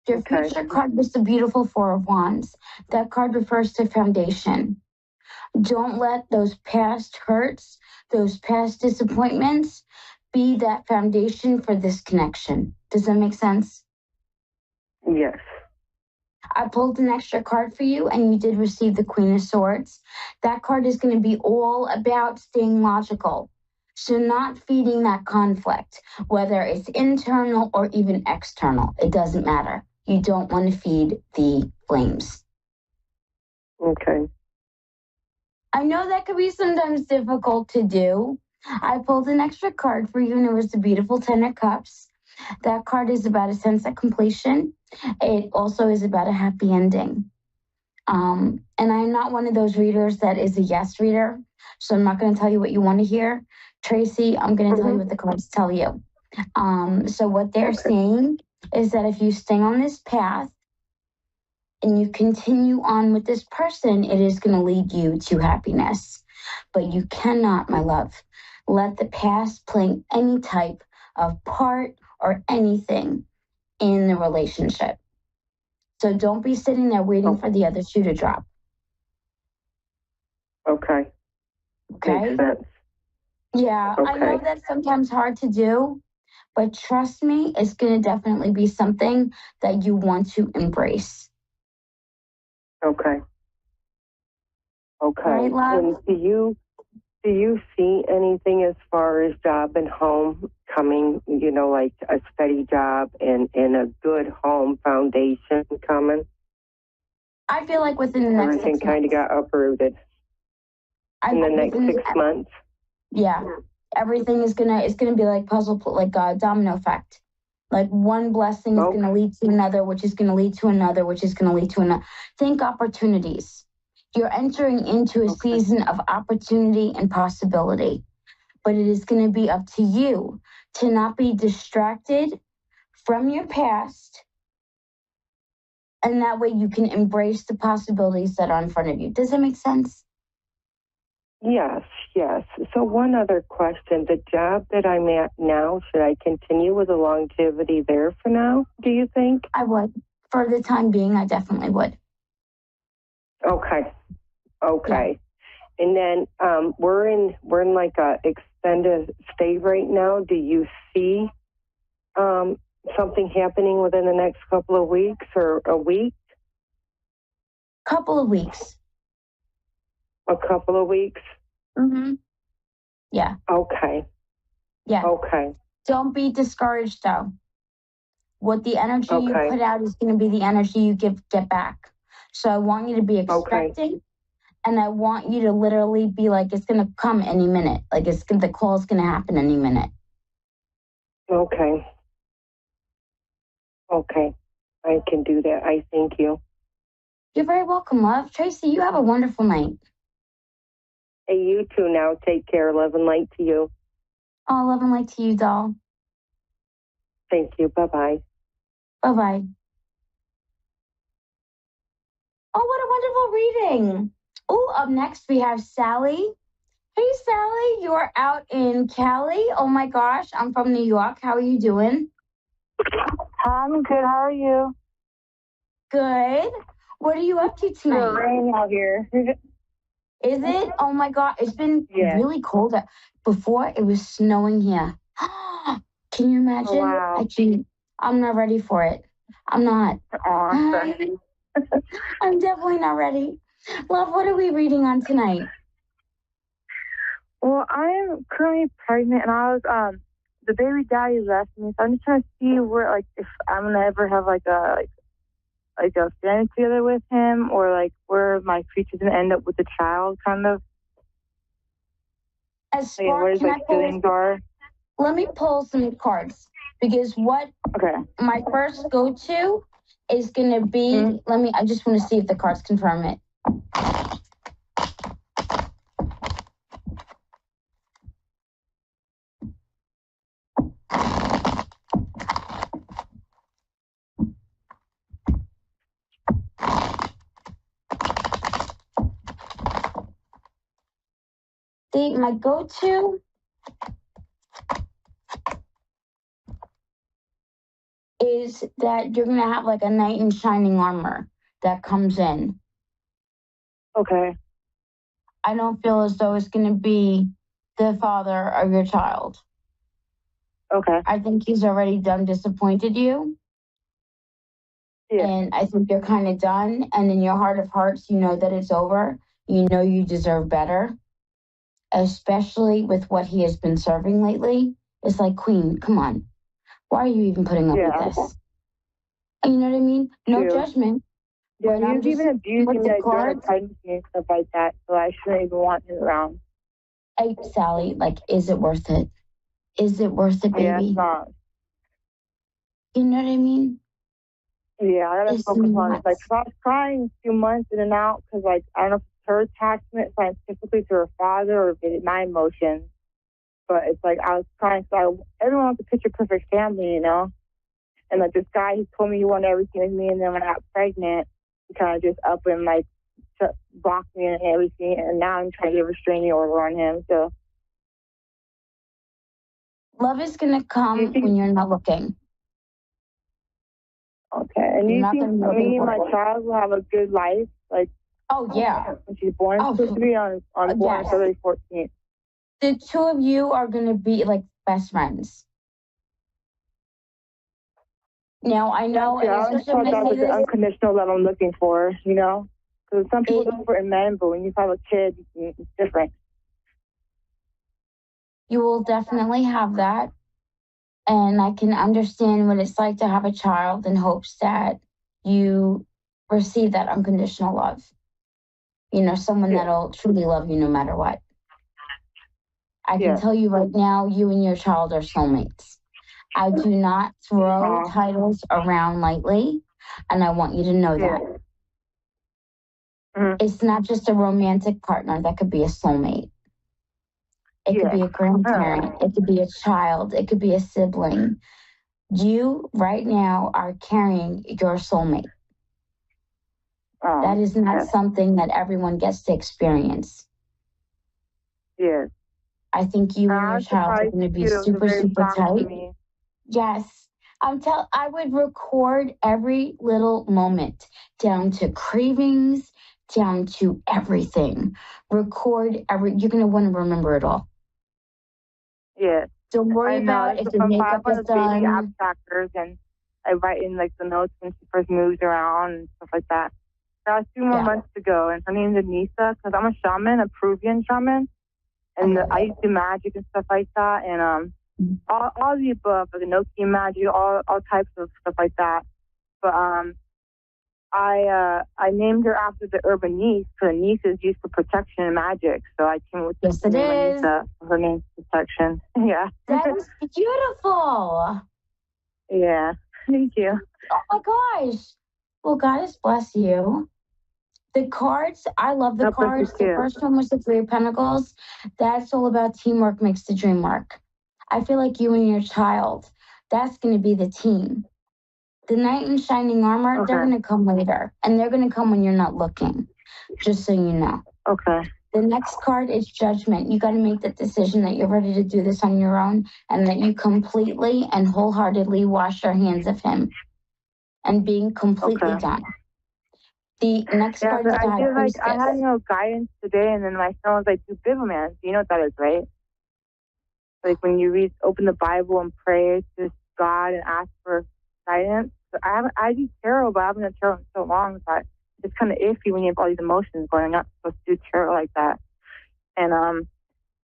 Your future card was the beautiful Four of Wands. That card refers to foundation. Don't let those past hurts, those past disappointments be that foundation for this connection. Does that make sense? Yes. I pulled an extra card for you, and you did receive the Queen of Swords. That card is going to be all about staying logical. So not feeding that conflict, whether it's internal or even external. It doesn't matter. You don't want to feed the flames. Okay. I know that could be sometimes difficult to do. I pulled an extra card for you, and it was the beautiful Ten of Cups. That card is about a sense of completion. It also is about a happy ending. And I'm not one of those readers that is a yes reader, so I'm not going to tell you what you want to hear. Tracy, I'm going to tell you what the cards tell you. So what they're saying is that if you stay on this path and you continue on with this person, it is going to lead you to happiness. But you cannot, my love, let the past play any type of part or anything in the relationship. So don't be sitting there waiting for the other shoe to drop. Okay. Okay? Makes sense. Yeah, I know that's sometimes hard to do, but trust me, it's going to definitely be something that you want to embrace. Okay. Okay. Right, love? And do you see anything as far as job and home coming, like a steady job and a good home foundation coming? I feel like within the next 6 months. kind of got uprooted in the next 6 months. Yeah. Everything is gonna be like like a domino effect. Like one blessing is gonna lead to another, which is gonna lead to another, which is gonna lead to another. Think opportunities. You're entering into a season of opportunity and possibility. But it is going to be up to you to not be distracted from your past. And that way you can embrace the possibilities that are in front of you. Does that make sense? Yes. So one other question. The job that I'm at now, should I continue with the longevity there for now, do you think? I would. For the time being, I definitely would. Okay. And then we're in like a extended stay right now. Do you see something happening within the next couple of weeks or a week? Couple of weeks. A couple of weeks? Mm-hmm. Yeah. Okay. Yeah. Okay. Don't be discouraged though. What the energy you put out is going to be the energy you get back. So I want you to be expecting. And I want you to literally be like, it's going to come any minute. Like the call is going to happen any minute. Okay. I can do that. I thank you. You're very welcome, love. Tracy, you have a wonderful night. Hey, you too now. Take care. Love and light to you. Oh, love and light to you, doll. Thank you. Bye-bye. Bye-bye. Oh, what a wonderful reading. Oh, up next we have Sally. Hey, Sally, you're out in Cali. Oh my gosh, I'm from New York. How are you doing? I'm good. How are you? Good. What are you up to tonight? It's raining out here. Is it? Oh my God, it's been really cold. Before it was snowing here. Can you imagine? Oh, wow. I can't. I'm not ready for it. I'm not. Sorry. I'm definitely not ready. Love, what are we reading on tonight? Well, I'm currently pregnant, and I was the baby daddy left me, so I'm just trying to see where, like, if I'm gonna ever have like a family together with him, or like where my future's gonna end up with the child, kind of. As far as like feelings are. Let me pull some cards, because what my first go-to is gonna be. I just want to see if the cards confirm it. My go-to is that you're going to have like a knight in shining armor that comes in. Okay. I don't feel as though it's going to be the father of your child. Okay. I think he's already done disappointed you. Yeah. And I think you're kind of done. And in your heart of hearts, you know that it's over. You know you deserve better. Especially with what he has been serving lately. It's like, Queen, come on. Why are you even putting up with this? You know what I mean? No judgment. Yeah, he was even abusing me like during pregnancy and stuff like that, so I shouldn't even want him around. Hey, Sally, like, is it worth it? Is it worth it, baby? Yeah, it's not. You know what I mean? Yeah, I gotta focus on it. Like, I was crying a few months in and out because, like, I don't know if it's her attachment scientifically to her father or if it's my emotions. But it's like I was crying because everyone wants a picture perfect family, you know? And like this guy, he told me he wanted everything with me, and then when I got pregnant, he kind of just up and like blocked me and everything. And now I'm trying to get a restraining order on him. So love is gonna come when you're not looking. Okay, and you think me and my child will have a good life? Like, oh yeah, when she's born, she's supposed to be on born February 14th. The two of you are gonna be like best friends. Now, I know, I was told that was the unconditional love I'm looking for, you know? Because some people look for it in men, but when you have a kid, it's different. You will definitely have that. And I can understand what it's like to have a child in hopes that you receive that unconditional love. You know, someone that'll truly love you no matter what. I can tell you right now, you and your child are soulmates. I do not throw titles around lightly, and I want you to know that. It's not just a romantic partner that could be a soulmate. It could be a grandparent. It could be a child. It could be a sibling. You, right now, are carrying your soulmate. That is not something that everyone gets to experience. Yes. I think you and your child are going to be super, super tight. Yes. I would record every little moment, down to cravings, down to everything. You're going to want to remember it all. Yeah. Don't worry about if the makeup is done. Baby app trackers, and I write in like the notes when she first moves around and stuff like that. So I have 2 more months to go, and her name's Anissa, because I'm a shaman, a Peruvian shaman, and I used to do magic and stuff like that, and all the above, like Enochian magic, all types of stuff like that. But I named her after the herb anise, because anise is used for protection and magic. So I came with the name Anissa. Her name's protection. Yeah. That's beautiful. Yeah. Thank you. Oh my gosh. Well, God has blessed you. The cards, I love the cards. The first one was the 3 of Pentacles. That's all about teamwork makes the dream work. I feel like you and your child, That's going to be the team. The knight in shining armor, they're going to come later. And they're going to come when you're not looking, just so you know. Okay. The next card is judgment. You got to make that decision that you're ready to do this on your own and that you completely and wholeheartedly wash your hands of him and being completely done. The next card is the high priestess. I had no guidance today, and then my son was like, do Bibleman. You know what that is, right? Like when you open the Bible and pray to God and ask for guidance. I do tarot, but I haven't done tarot in so long, so it's kind of iffy when you have all these emotions going. I'm not supposed to do tarot like that. And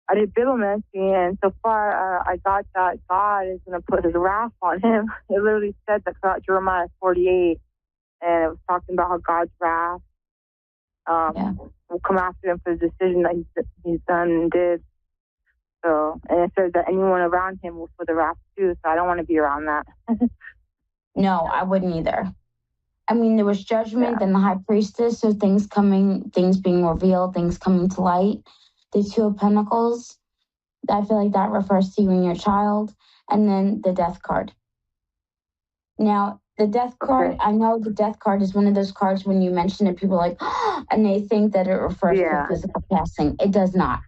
I did Biblemancy, and so far I got that God is going to put his wrath on him. It literally said that throughout Jeremiah 48, and it was talking about how God's wrath will come after him for the decision that he's done and did. So, and it says that anyone around him will feel the wrath too, so I don't want to be around that. No, I wouldn't either. I mean, there was judgment, then the high priestess, so things being revealed, things coming to light. The Two of Pentacles, I feel like that refers to you and your child. And then the Death card. Now, the Death card, I know the Death card is one of those cards when you mention it, people are like, oh, and they think that it refers to physical passing. It does not.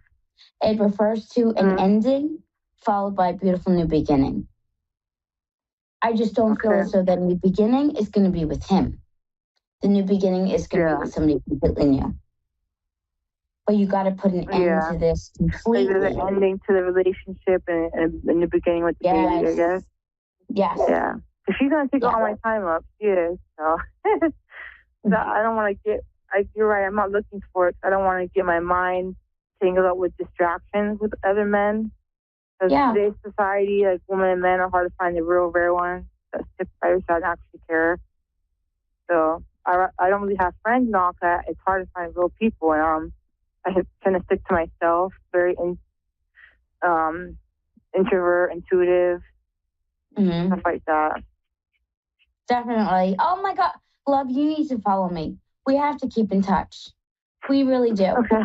It refers to an ending followed by a beautiful new beginning. I just don't feel as though that new beginning is going to be with him. The new beginning is going to be with somebody completely new. But you got to put an end to this completely. Like there's an ending to the relationship and a new beginning with the baby, I guess. Yes. Yeah. Because she's going to take all my time up. She is. So, so I don't want to you're right, I'm not looking for it. I don't want to get my mind tangled up with distractions with other men. Because today's society, like women and men are hard to find the real rare ones that stick by your side and actually care. So I don't really have friends and all that. It's hard to find real people, and I tend to stick to myself. Very introvert, intuitive, stuff like that. Definitely. Oh my God, love, you need to follow me. We have to keep in touch. We really do. Okay.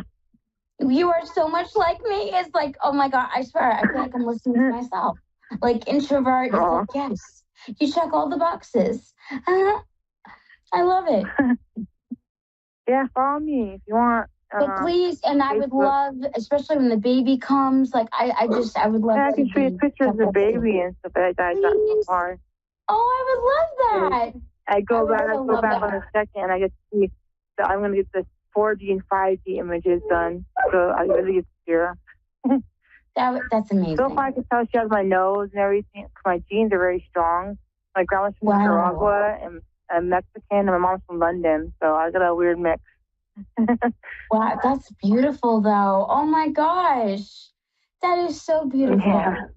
You are so much like me. It's like, oh my God, I swear, I feel like I'm listening to myself. Like introvert, it's like, yes, you check all the boxes. I love it. Yeah, follow me if you want. But please, and I would love, especially when the baby comes, like I would love I can show you pictures of the baby and stuff like that. Oh, I would love that. I go back on the second, and I get to see that I'm going to get the 4D and 5D images done. So I really get to see her. That's amazing. So far, I can tell she has my nose and everything. My genes are very strong. My grandma's from Nicaragua and Mexican, and my mom's from London. So I got a weird mix. Wow, that's beautiful, though. Oh my gosh, that is so beautiful. Yeah.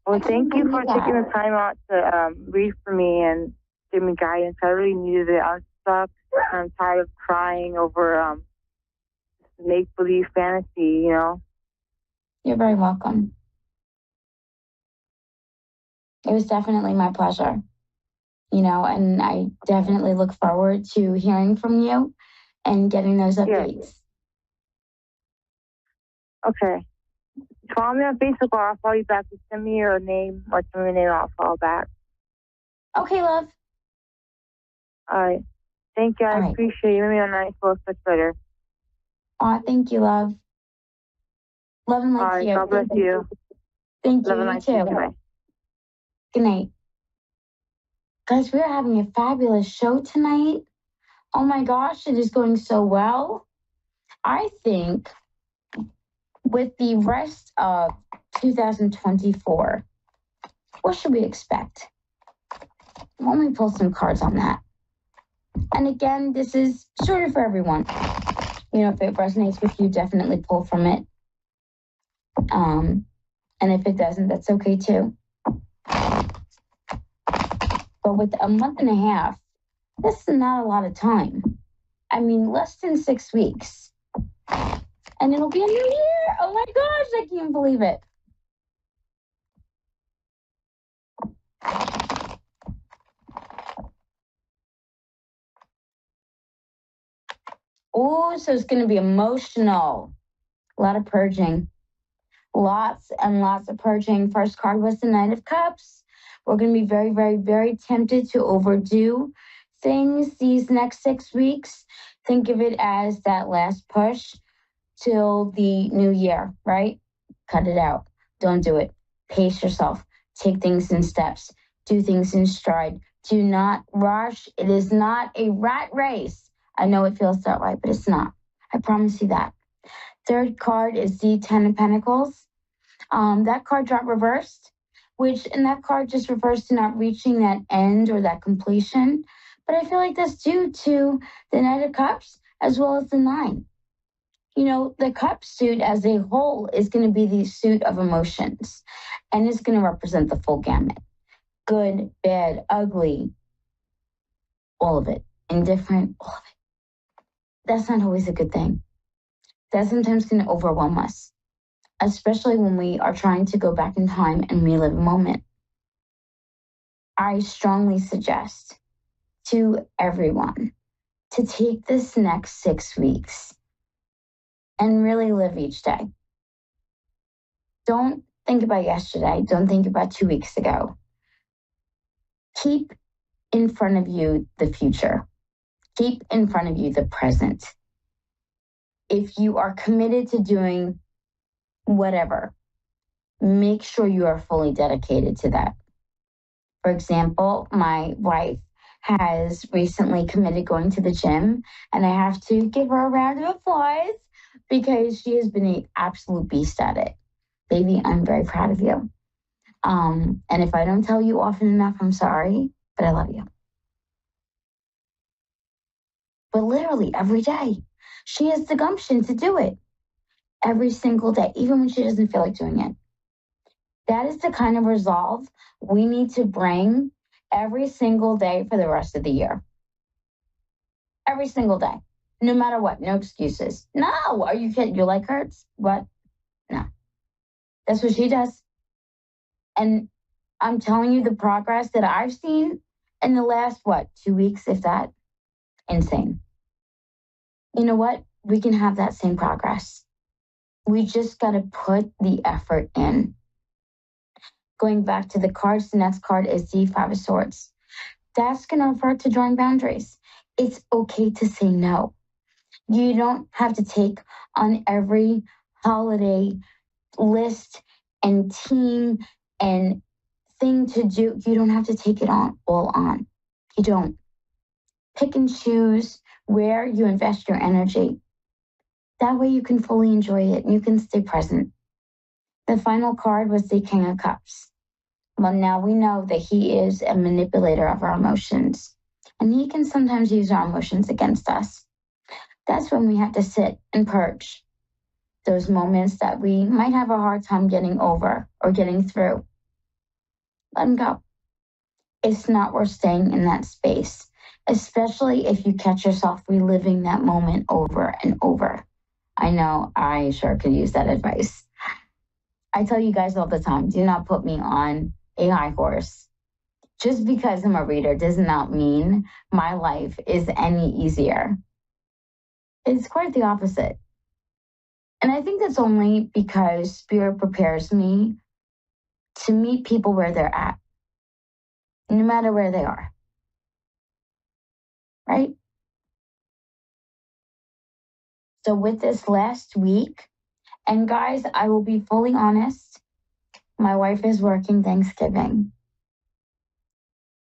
Well, thank you for taking the time out to read for me and give me guidance. I really needed it. I was stuck. I'm tired of crying over make-believe fantasy, you know. You're very welcome. It was definitely my pleasure, you know, and I definitely look forward to hearing from you and getting those updates. Yes. Okay. Follow me on Facebook or I'll follow you back. Just send me your name or send me your name and I'll follow back. Okay, love. All right. Thank you. I appreciate you. Maybe on night feels much better. Oh, thank you, love. Love and light to you. God bless you. Thank you. Love and light too. to you. Good night. Good night. Guys, we are having a fabulous show tonight. Oh my gosh, it is going so well. I think with the rest of 2024, what should we expect? Let me pull some cards on that. And again, this is sort of for everyone. You know, if it resonates with you, definitely pull from it. And if it doesn't, that's okay too. But with a month and a half, this is not a lot of time. I mean, less than 6 weeks. And it'll be a new year. Oh my gosh, I can't believe it. Oh, so it's going to be emotional. A lot of purging. Lots and lots of purging. First card was the Knight of Cups. We're going to be very, very, very tempted to overdo things these next 6 weeks. Think of it as that last push till the new year, right? Cut it out. Don't do it. Pace yourself. Take things in steps. Do things in stride. Do not rush. It is not a rat race. I know it feels that way, but it's not. I promise you that. Third card is the Ten of Pentacles. That card dropped reversed, and that card just refers to not reaching that end or that completion. But I feel like that's due to the Knight of Cups as well as the Nine. The cup suit as a whole is going to be the suit of emotions, and it's going to represent the full gamut. Good, bad, ugly, all of it. Indifferent, all of it. That's not always a good thing. That's sometimes going to overwhelm us, especially when we are trying to go back in time and relive a moment. I strongly suggest to everyone to take this next 6 weeks and really live each day. Don't think about yesterday. Don't think about 2 weeks ago. Keep in front of you the future. Keep in front of you the present. If you are committed to doing whatever, make sure you are fully dedicated to that. For example, my wife has recently committed going to the gym, and I have to give her a round of applause because she has been an absolute beast at it. Baby, I'm very proud of you. And if I don't tell you often enough, I'm sorry, but I love you. But literally every day, she has the gumption to do it. Every single day, even when she doesn't feel like doing it. That is the kind of resolve we need to bring every single day for the rest of the year. Every single day. No matter what, no excuses. No, are you kidding? Your leg hurts? What? No. That's what she does. And I'm telling you the progress that I've seen in the last, 2 weeks, if that? Insane. You know what? We can have that same progress. We just got to put the effort in. Going back to the cards, the next card is the Five of Swords. That's going to refer to drawing boundaries. It's okay to say no. You don't have to take on every holiday list and team and thing to do. You don't have to take it all on. You don't. Pick and choose where you invest your energy. That way you can fully enjoy it and you can stay present. The final card was the King of Cups. Well, now we know that he is a manipulator of our emotions, and he can sometimes use our emotions against us. That's when we have to sit and purge those moments that we might have a hard time getting over or getting through. Let them go. It's not worth staying in that space, especially if you catch yourself reliving that moment over and over. I know I sure could use that advice. I tell you guys all the time, do not put me on a high horse. Just because I'm a reader does not mean my life is any easier. It's quite the opposite. And I think that's only because Spirit prepares me to meet people where they're at, no matter where they are. Right? So with this last week, and guys, I will be fully honest, my wife is working Thanksgiving.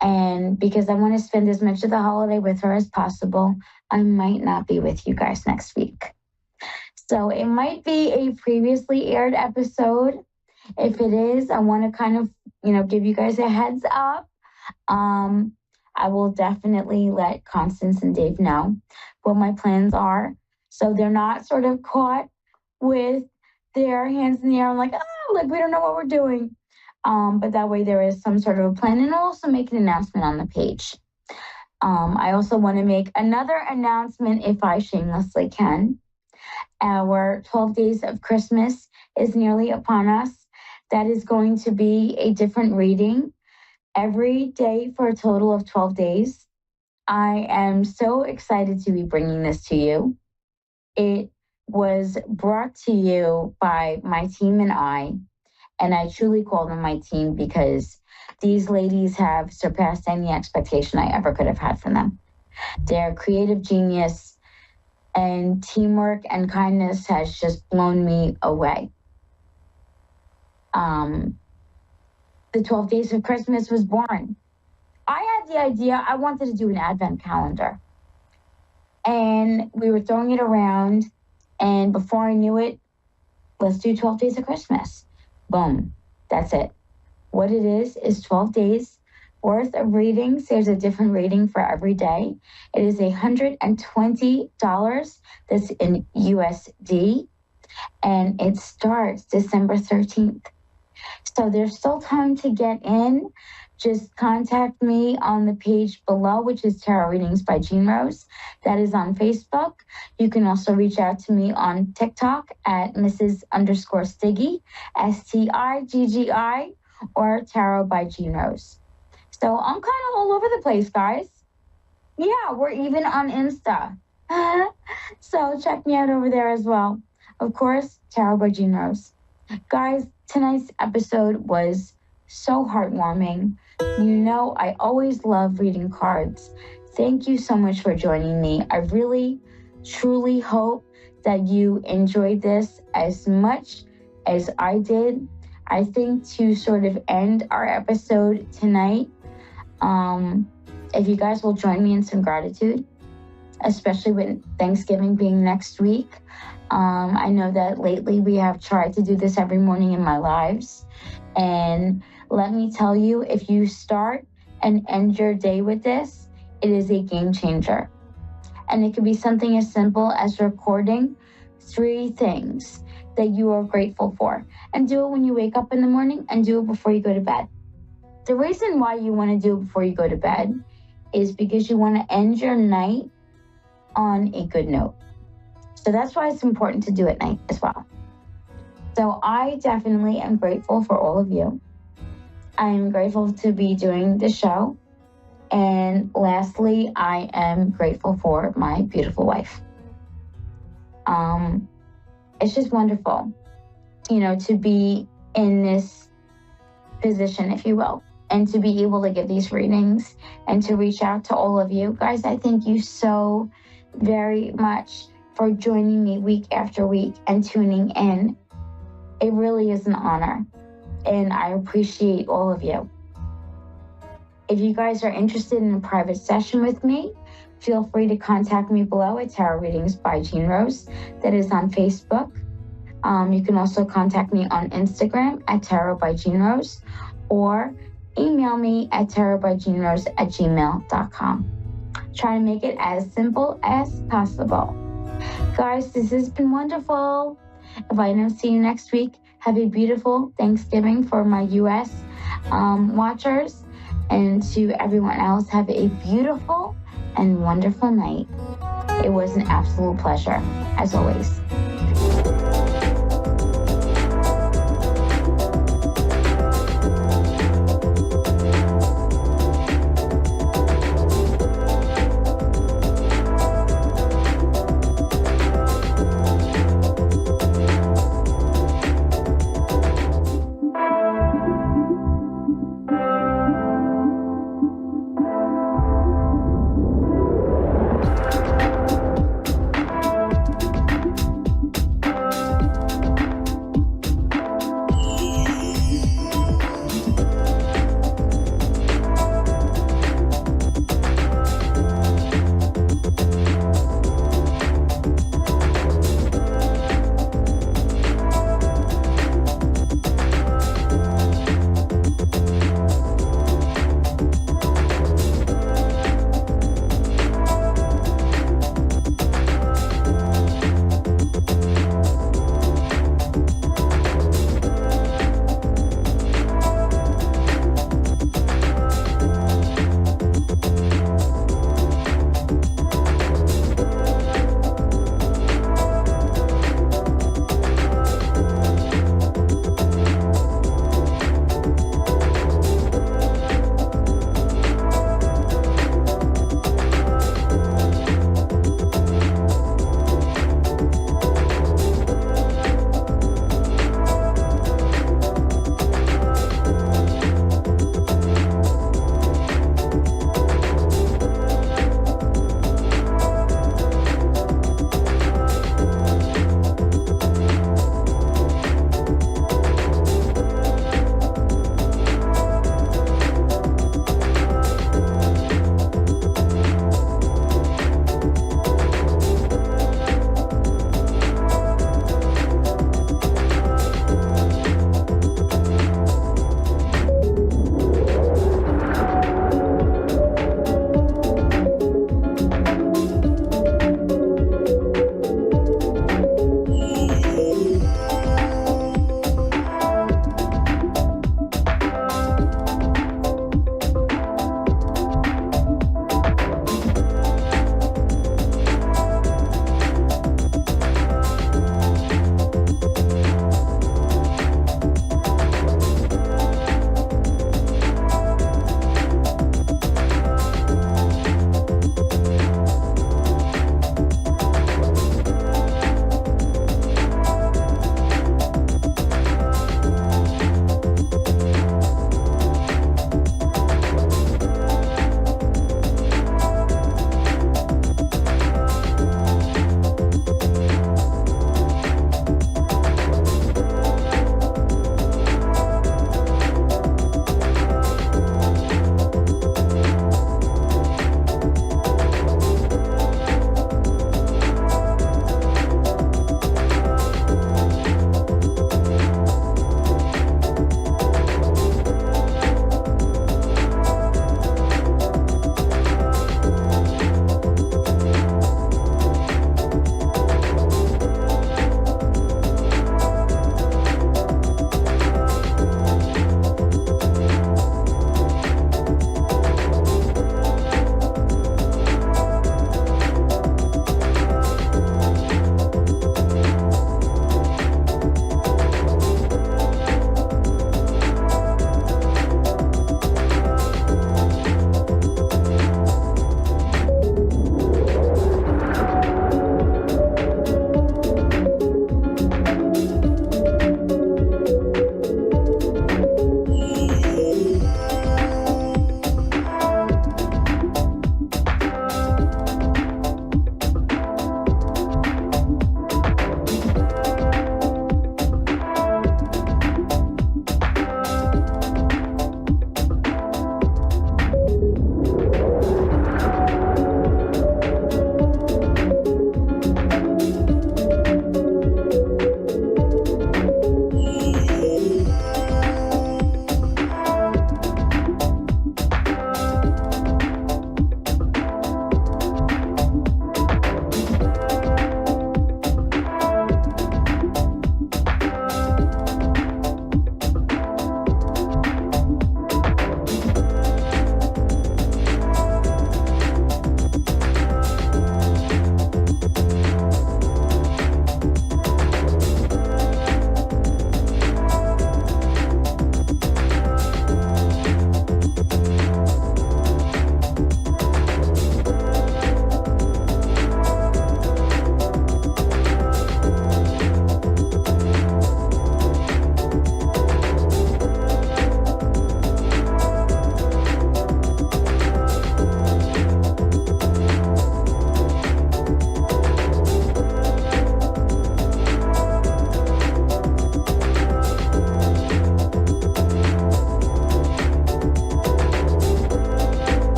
And because I want to spend as much of the holiday with her as possible, I might not be with you guys next week. So it might be a previously aired episode. If it is, I want to kind of, give you guys a heads up. I will definitely let Constance and Dave know what my plans are, so they're not sort of caught with their hands in the air. I'm like, we don't know what we're doing. But that way there is some sort of a plan, and I'll also make an announcement on the page. I also want to make another announcement if I shamelessly can. Our 12 days of Christmas is nearly upon us. That is going to be a different reading every day for a total of 12 days. I am so excited to be bringing this to you. It was brought to you by my team and I truly call them my team because these ladies have surpassed any expectation I ever could have had from them. Their creative genius and teamwork and kindness has just blown me away. The 12 Days of Christmas was born. I had the idea, I wanted to do an advent calendar. And we were throwing it around, and before I knew it, let's do 12 Days of Christmas. Boom, that's it. What it is 12 days worth of readings. There's a different reading for every day. It is $120. That's in USD. And it starts December 13th. So there's still time to get in. Just contact me on the page below, which is Tarot Readings by Jean Rose. That is on Facebook. You can also reach out to me on TikTok at Mrs._Stiggy, STIGGI, or Tarot by Jean Rose. So I'm kind of all over the place, guys. Yeah, we're even on Insta. So check me out over there as well. Of course, Tarot by Jean Rose. Guys, tonight's episode was so heartwarming. You know, I always love reading cards. Thank you so much for joining me. I really, truly hope that you enjoyed this as much as I did. I think to sort of end our episode tonight, if you guys will join me in some gratitude, especially with Thanksgiving being next week. I know that lately we have tried to do this every morning in my lives. And let me tell you, if you start and end your day with this, it is a game changer. And it could be something as simple as recording 3 things that you are grateful for. And do it when you wake up in the morning and do it before you go to bed. The reason why you want to do it before you go to bed is because you want to end your night on a good note. So that's why it's important to do at night as well. So I definitely am grateful for all of you. I am grateful to be doing the show. And lastly, I am grateful for my beautiful wife. It's just wonderful, you know, to be in this position, if you will, and to be able to give these readings and to reach out to all of you. Guys, I thank you so very much for joining me week after week and tuning in. It really is an honor, and I appreciate all of you. If you guys are interested in a private session with me, feel free to contact me below at Tarot Readings by Jean Rose. That is on Facebook. You can also contact me on Instagram at Tarot by Jean Rose, or email me at tarotbyjeanrose@gmail.com. Try to make it as simple as possible. Guys, this has been wonderful. If I don't see you next week, have a beautiful Thanksgiving for my U.S. watchers. And to everyone else, have a beautiful and wonderful night. It was an absolute pleasure, as always.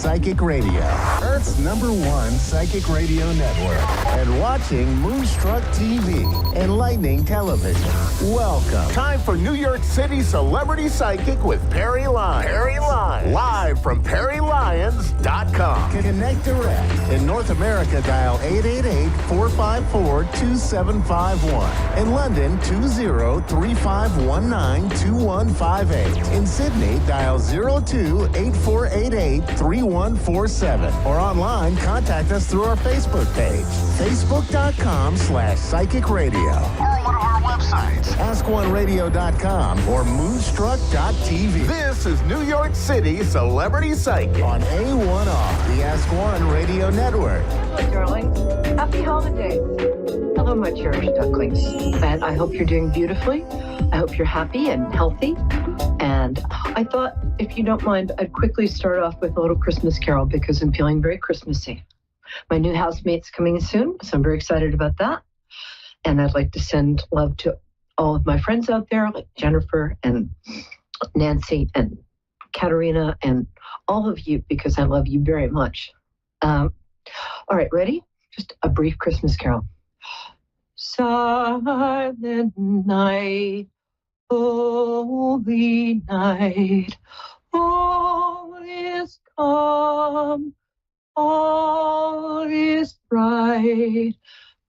Psychic Radio, Earth's #1 psychic radio network, and watching Moonstruck TV, enlightening television. Welcome. Time for New York City Celebrity Psychic with Perry Lyons. Perry Lyons. Live from PerryLyons.com. Connect direct. In North America, dial 888-454-2751. In London, 20-3519-2158. In Sydney, dial 02-8488-3147. Or online, contact us through our Facebook page, facebook.com/psychic radio. Or one of our websites, askoneradio.com or moonstruck.tv. This is New York City Celebrity Psychic on A1R, the Ask One Radio Network. Hello, darlings. Happy holidays. Hello, my cherished ducklings. And I hope you're doing beautifully. I hope you're happy and healthy. And I thought, if you don't mind, I'd quickly start off with a little Christmas carol because I'm feeling very Christmassy. My new housemate's coming soon, so I'm very excited about that. And I'd like to send love to all of my friends out there, like Jennifer and Nancy and Katerina and all of you, because I love you very much. All right, ready? Just a brief Christmas carol. Silent night, holy night, all is calm, all is bright,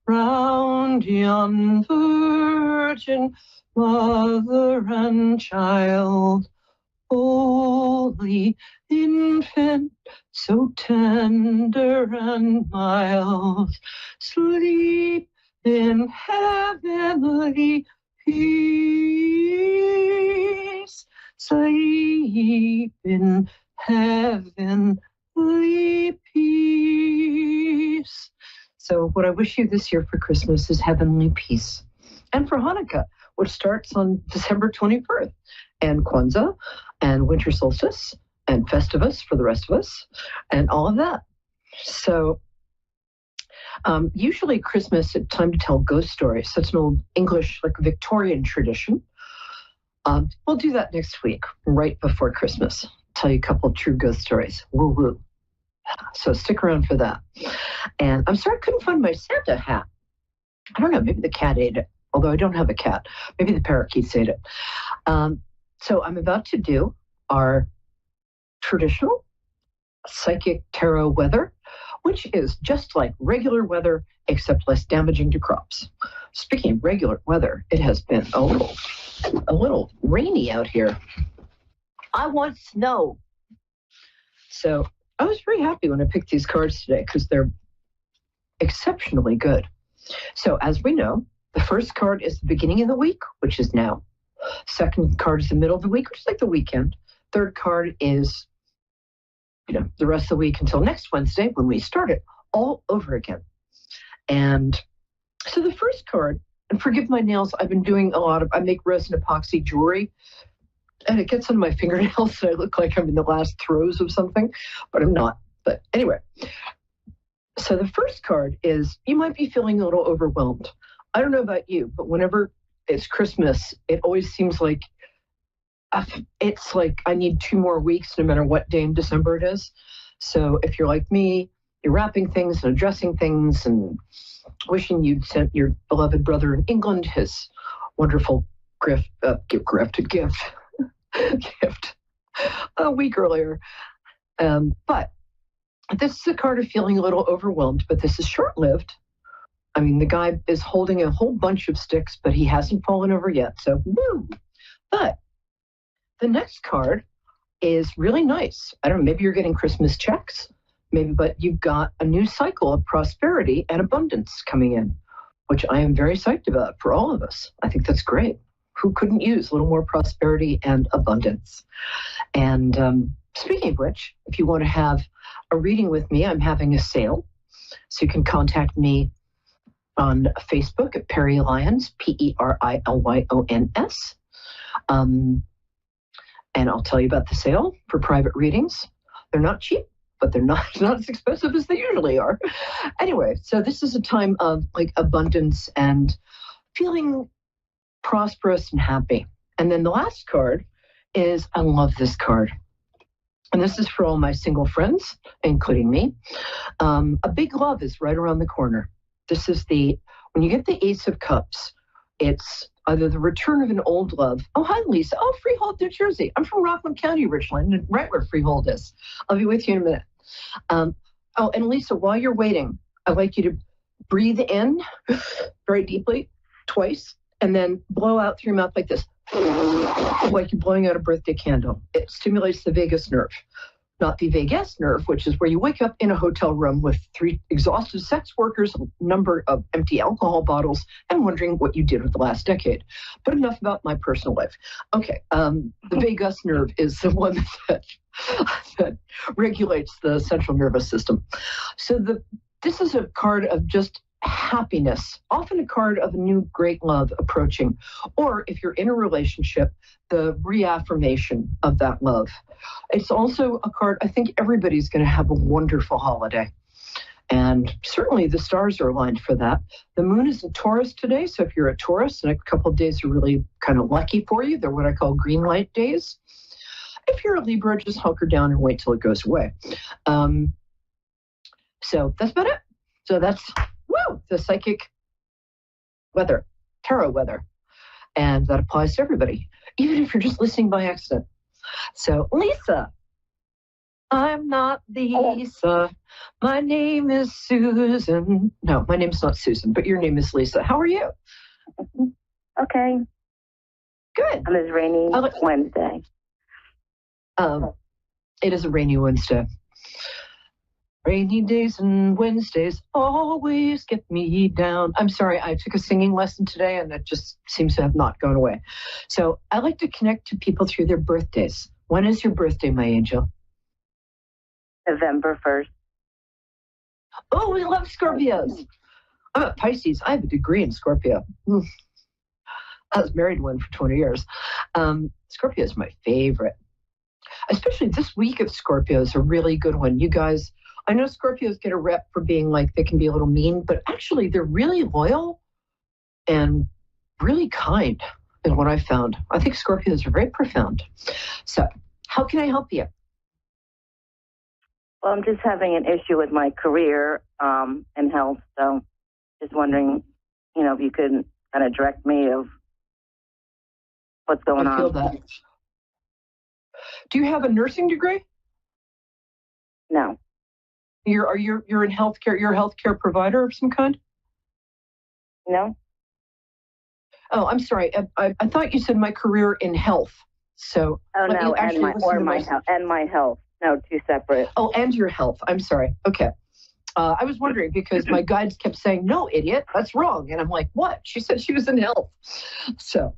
round yon virgin mother and child, holy infant, so tender and mild, sleep in heavenly peace, sleep in heavenly peace. So what I wish you this year for Christmas is heavenly peace. And for Hanukkah, which starts on December 21st, and Kwanzaa, and winter solstice, and Festivus for the rest of us, and all of that. So usually Christmas, it's time to tell ghost stories. That's an old English, like Victorian tradition. We'll do that next week, right before Christmas. Tell you a couple of true ghost stories. Woo woo. So stick around for that. And I'm sorry I couldn't find my Santa hat. I don't know, maybe the cat ate it. Although I don't have a cat. Maybe the parakeets ate it. So I'm about to do our traditional psychic tarot weather, which is just like regular weather, except less damaging to crops. Speaking of regular weather, it has been a little rainy out here. I want snow. So I was very happy when I picked these cards today because they're exceptionally good. So as we know, the first card is the beginning of the week, which is now. Second card is the middle of the week, which is like the weekend. Third card is, the rest of the week until next Wednesday when we start it all over again. And so the first card, and forgive my nails, I've been doing I make resin epoxy jewelry, and it gets on my fingernails and I look like I'm in the last throes of something, but I'm not. But anyway, so the first card is, you might be feeling a little overwhelmed. I don't know about you, but whenever it's Christmas, it always seems like it's like I need 2 more weeks no matter what day in December it is. So if you're like me, you're wrapping things and addressing things and wishing you'd sent your beloved brother in England his wonderful gift a week earlier. But this is a card of feeling a little overwhelmed, but this is short-lived. I mean, the guy is holding a whole bunch of sticks, but he hasn't fallen over yet. So, woo! But the next card is really nice. I don't know, maybe you're getting Christmas checks, but you've got a new cycle of prosperity and abundance coming in, which I am very psyched about for all of us. I think that's great. Who couldn't use a little more prosperity and abundance? And speaking of which, if you want to have a reading with me, I'm having a sale. So you can contact me on Facebook at Perry Lyons, PERILYONS. And I'll tell you about the sale for private readings. They're not cheap, but they're not as expensive as they usually are. Anyway, so this is a time of like abundance and feeling prosperous and happy. And then the last card is, I love this card. and this is for all my single friends, including me, a big love is right around the corner. This is when you get the Ace of Cups, it's either the return of an old love. Oh, hi, Lisa. Oh, Freehold, New Jersey. I'm from Rockland County, Richland, right where Freehold is. I'll be with you in a minute. Oh, and Lisa, while you're waiting, I'd like you to breathe in very deeply twice, and then blow out through your mouth like this, like you're blowing out a birthday candle. It stimulates the vagus nerve, not the vagus nerve, which is where you wake up in a hotel room with 3 exhausted sex workers, a number of empty alcohol bottles, and wondering what you did with the last decade. But enough about my personal life. Okay, the vagus nerve is the one that regulates the central nervous system. So this is a card of just happiness, often a card of a new great love approaching, or if you're in a relationship, the reaffirmation of that love. It's also a card, I think everybody's going to have a wonderful holiday. And certainly the stars are aligned for that. The moon is in Taurus today, so if you're a Taurus, the next couple of days are really kind of lucky for you. They're what I call green light days. If you're a Libra, just hunker down and wait till it goes away. So that's about it. So that's the psychic weather, tarot weather. And that applies to everybody, even if you're just listening by accident. So, Lisa, I'm not Lisa. My name is Susan. No, my name's not Susan, but your name is Lisa. How are you? Okay. Good. On this rainy Wednesday. It is a rainy Wednesday. Rainy days and Wednesdays always get me down. I'm sorry, I took a singing lesson today and it just seems to have not gone away. So I like to connect to people through their birthdays. When is your birthday, my angel? November 1st. Oh, we love Scorpios. I'm a Pisces. I have a degree in Scorpio. I was married to one for 20 years. Scorpio is my favorite. Especially this week of Scorpio is a really good one. You guys, I know Scorpios get a rep for being like they can be a little mean, but actually they're really loyal and really kind is what I found. I think Scorpios are very profound. So how can I help you? Well, I'm just having an issue with my career and health. So just wondering, if you could kind of direct me of what's going on. I feel that. Do you have a nursing degree? No. You're in healthcare. You're a healthcare provider of some kind? No. Oh, I'm sorry. I thought you said my career in health. So. Oh no, and my health. No, two separate. Oh, and your health. I'm sorry. Okay. I was wondering because my guides kept saying, "No, idiot, that's wrong," and I'm like, "What?" She said she was in health. So,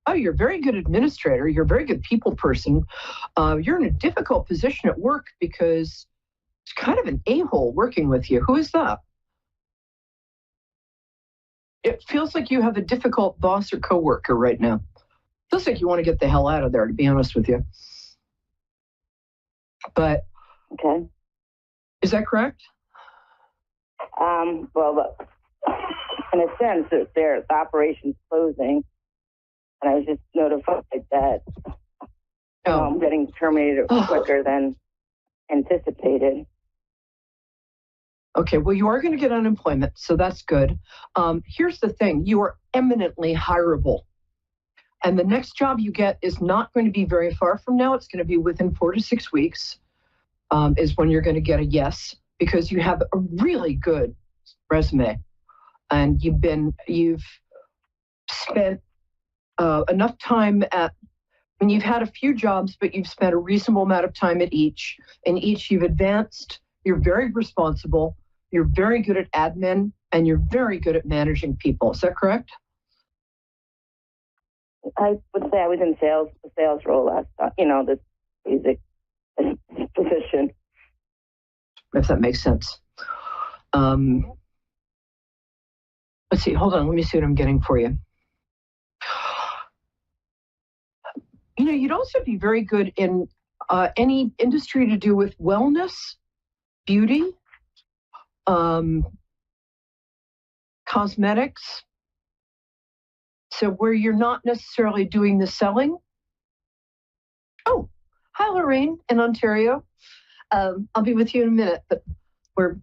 Oh, you're a very good administrator. You're a very good people person. You're in a difficult position at work because it's kind of an a-hole working with you. Who is that? It feels like you have a difficult boss or coworker right now. Feels like you want to get the hell out of there, to be honest with you. But okay, is that correct? Well, in a sense, the operation's closing. And I was just notified that I'm getting terminated quicker than anticipated. Okay, well, you are going to get unemployment, so that's good. Here's the thing. You are eminently hireable. And the next job you get is not going to be very far from now. It's going to be within 4 to 6 weeks is when you're going to get a yes, because you have a really good resume. And you've spent enough time you've had a few jobs, but you've spent a reasonable amount of time at each. In each, you've advanced. You're very responsible. You're very good at admin, and you're very good at managing people. Is that correct? I would say I was in the sales role last time, the basic position. If that makes sense. Let's see. Hold on. Let me see what I'm getting for you. You'd also be very good in any industry to do with wellness, beauty, cosmetics. So where you're not necessarily doing the selling. Oh, Hi, Lorraine in Ontario. I'll be with you in a minute, but we're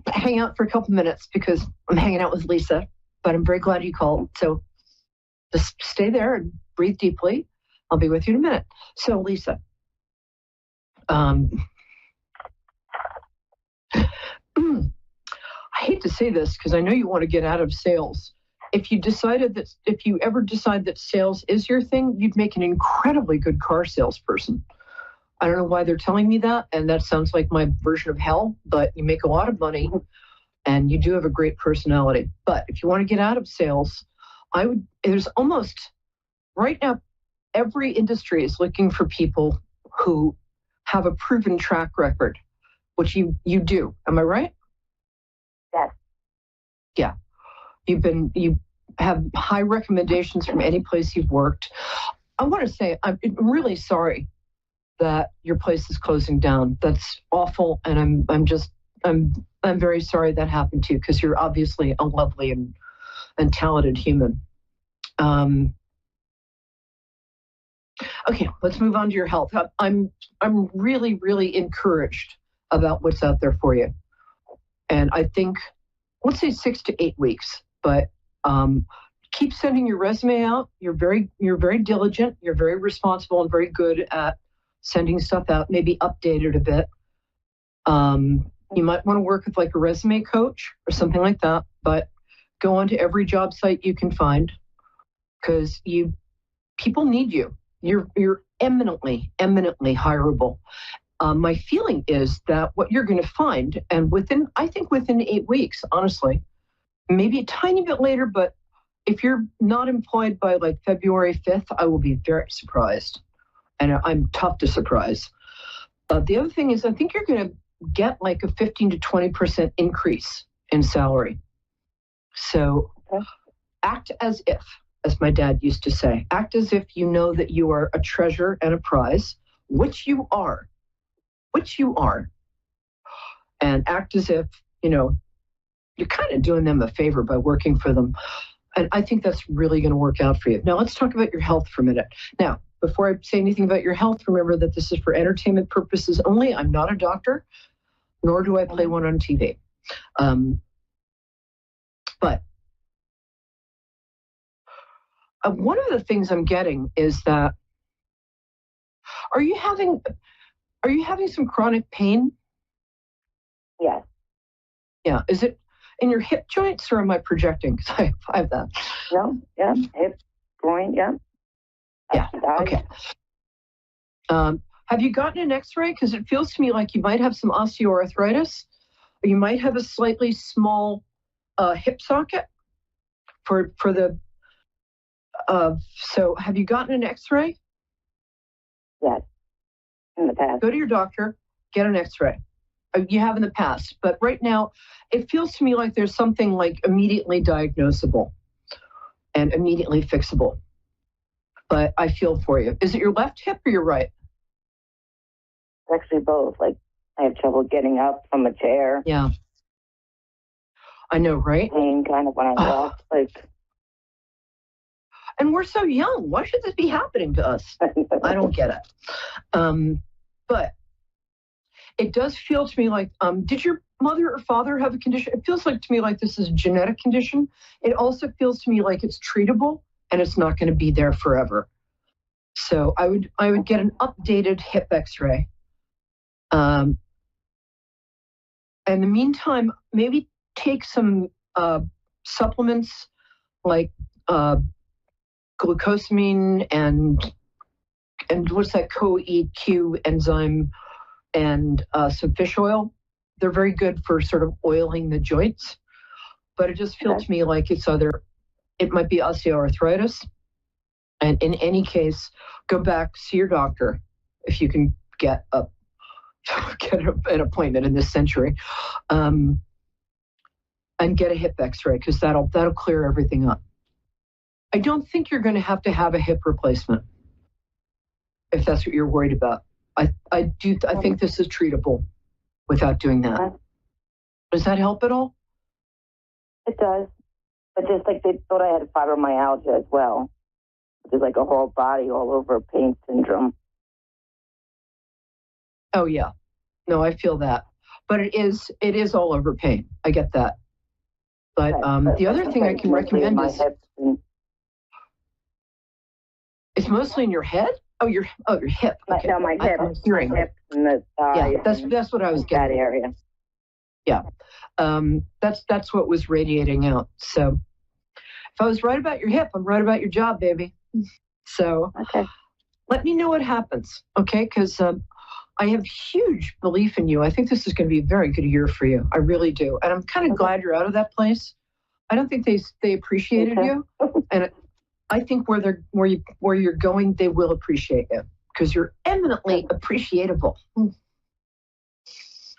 hanging out for a couple minutes because I'm hanging out with Lisa, but I'm very glad you called. So just stay there and breathe deeply. I'll be with you in a minute. So, Lisa, I hate to say this because I know you want to get out of sales. If you ever decide that sales is your thing, you'd make an incredibly good car salesperson. I don't know why they're telling me that, and that sounds like my version of hell, but you make a lot of money and you do have a great personality. But if you want to get out of sales, there's almost, right now, every industry is looking for people who have a proven track record, which you do. Am I right? Yes. Yeah. You have high recommendations from any place you've worked. I want to say I'm really sorry that your place is closing down. That's awful, and I'm very sorry that happened to you because you're obviously a lovely and talented human. Okay, let's move on to your health. I'm really, really encouraged about what's out there for you, and I think let's say 6 to 8 weeks. But keep sending your resume out. You're very diligent. You're very responsible and very good at sending stuff out. Maybe update it a bit. You might want to work with like a resume coach or something like that. But go onto every job site you can find because people need you. You're eminently hireable. My feeling is that what you're going to find, and within 8 weeks, honestly, maybe a tiny bit later, but if you're not employed by like February 5th, I will be very surprised. And I'm tough to surprise. The other thing is I think you're going to get like a 15 to 20% increase in salary. So act as if, as my dad used to say, act as if you know that you are a treasure and a prize, which you are. And act as if, you're kind of doing them a favor by working for them. And I think that's really going to work out for you. Now, let's talk about your health for a minute. Now, before I say anything about your health, remember that this is for entertainment purposes only. I'm not a doctor, nor do I play one on TV. But one of the things I'm getting is that, are you having some chronic pain? Yes. Yeah. Is it in your hip joints, or am I projecting? Because I have that. No, yeah, hip, groin, yeah. Yeah, okay. Have you gotten an x-ray? Because it feels to me like you might have some osteoarthritis, or you might have a slightly small hip socket for the, so have you gotten an x-ray? Yes, in the past. Go to your doctor, get an x-ray. You have in the past, but right now it feels to me like there's something like immediately diagnosable and immediately fixable. But I feel for you. Is it your left hip or your right? Actually both. Like I have trouble getting up from a chair. Yeah. I know, right? Pain kind of when I walk, And we're so young. Why should this be happening to us? I don't get it. But it does feel to me like, did your mother or father have a condition? It feels like to me like this is a genetic condition. It also feels to me like it's treatable and it's not going to be there forever. So I would get an updated hip x-ray. In the meantime, maybe take some supplements like glucosamine and what's that CoEQ enzyme and some fish oil. They're very good for sort of oiling the joints, but it just feels to me like it might be osteoarthritis. And in any case, go back, see your doctor if you can get an appointment in this century, and get a hip x-ray because that'll clear everything up. I don't think you're going to have a hip replacement if that's what you're worried about. I think this is treatable without doing that. Does that help at all? It does. But just like they thought I had fibromyalgia as well, which is like a whole body all over pain syndrome. Oh, yeah. No, I feel that. But it is all over pain. I get that. But the other thing I can recommend is it's mostly in your head. Oh, your hip. Okay. No, my hip. Hearing. My hip and the thigh. Yeah, that's what I was getting. That area. Yeah. That's what was radiating out. So if I was right about your hip, I'm right about your job, baby. So let me know what happens, okay? Because I have huge belief in you. I think this is going to be a very good year for you. I really do. And I'm kind of glad you're out of that place. I don't think they appreciated you. And I think where you're going, they will appreciate you because you're eminently appreciable. All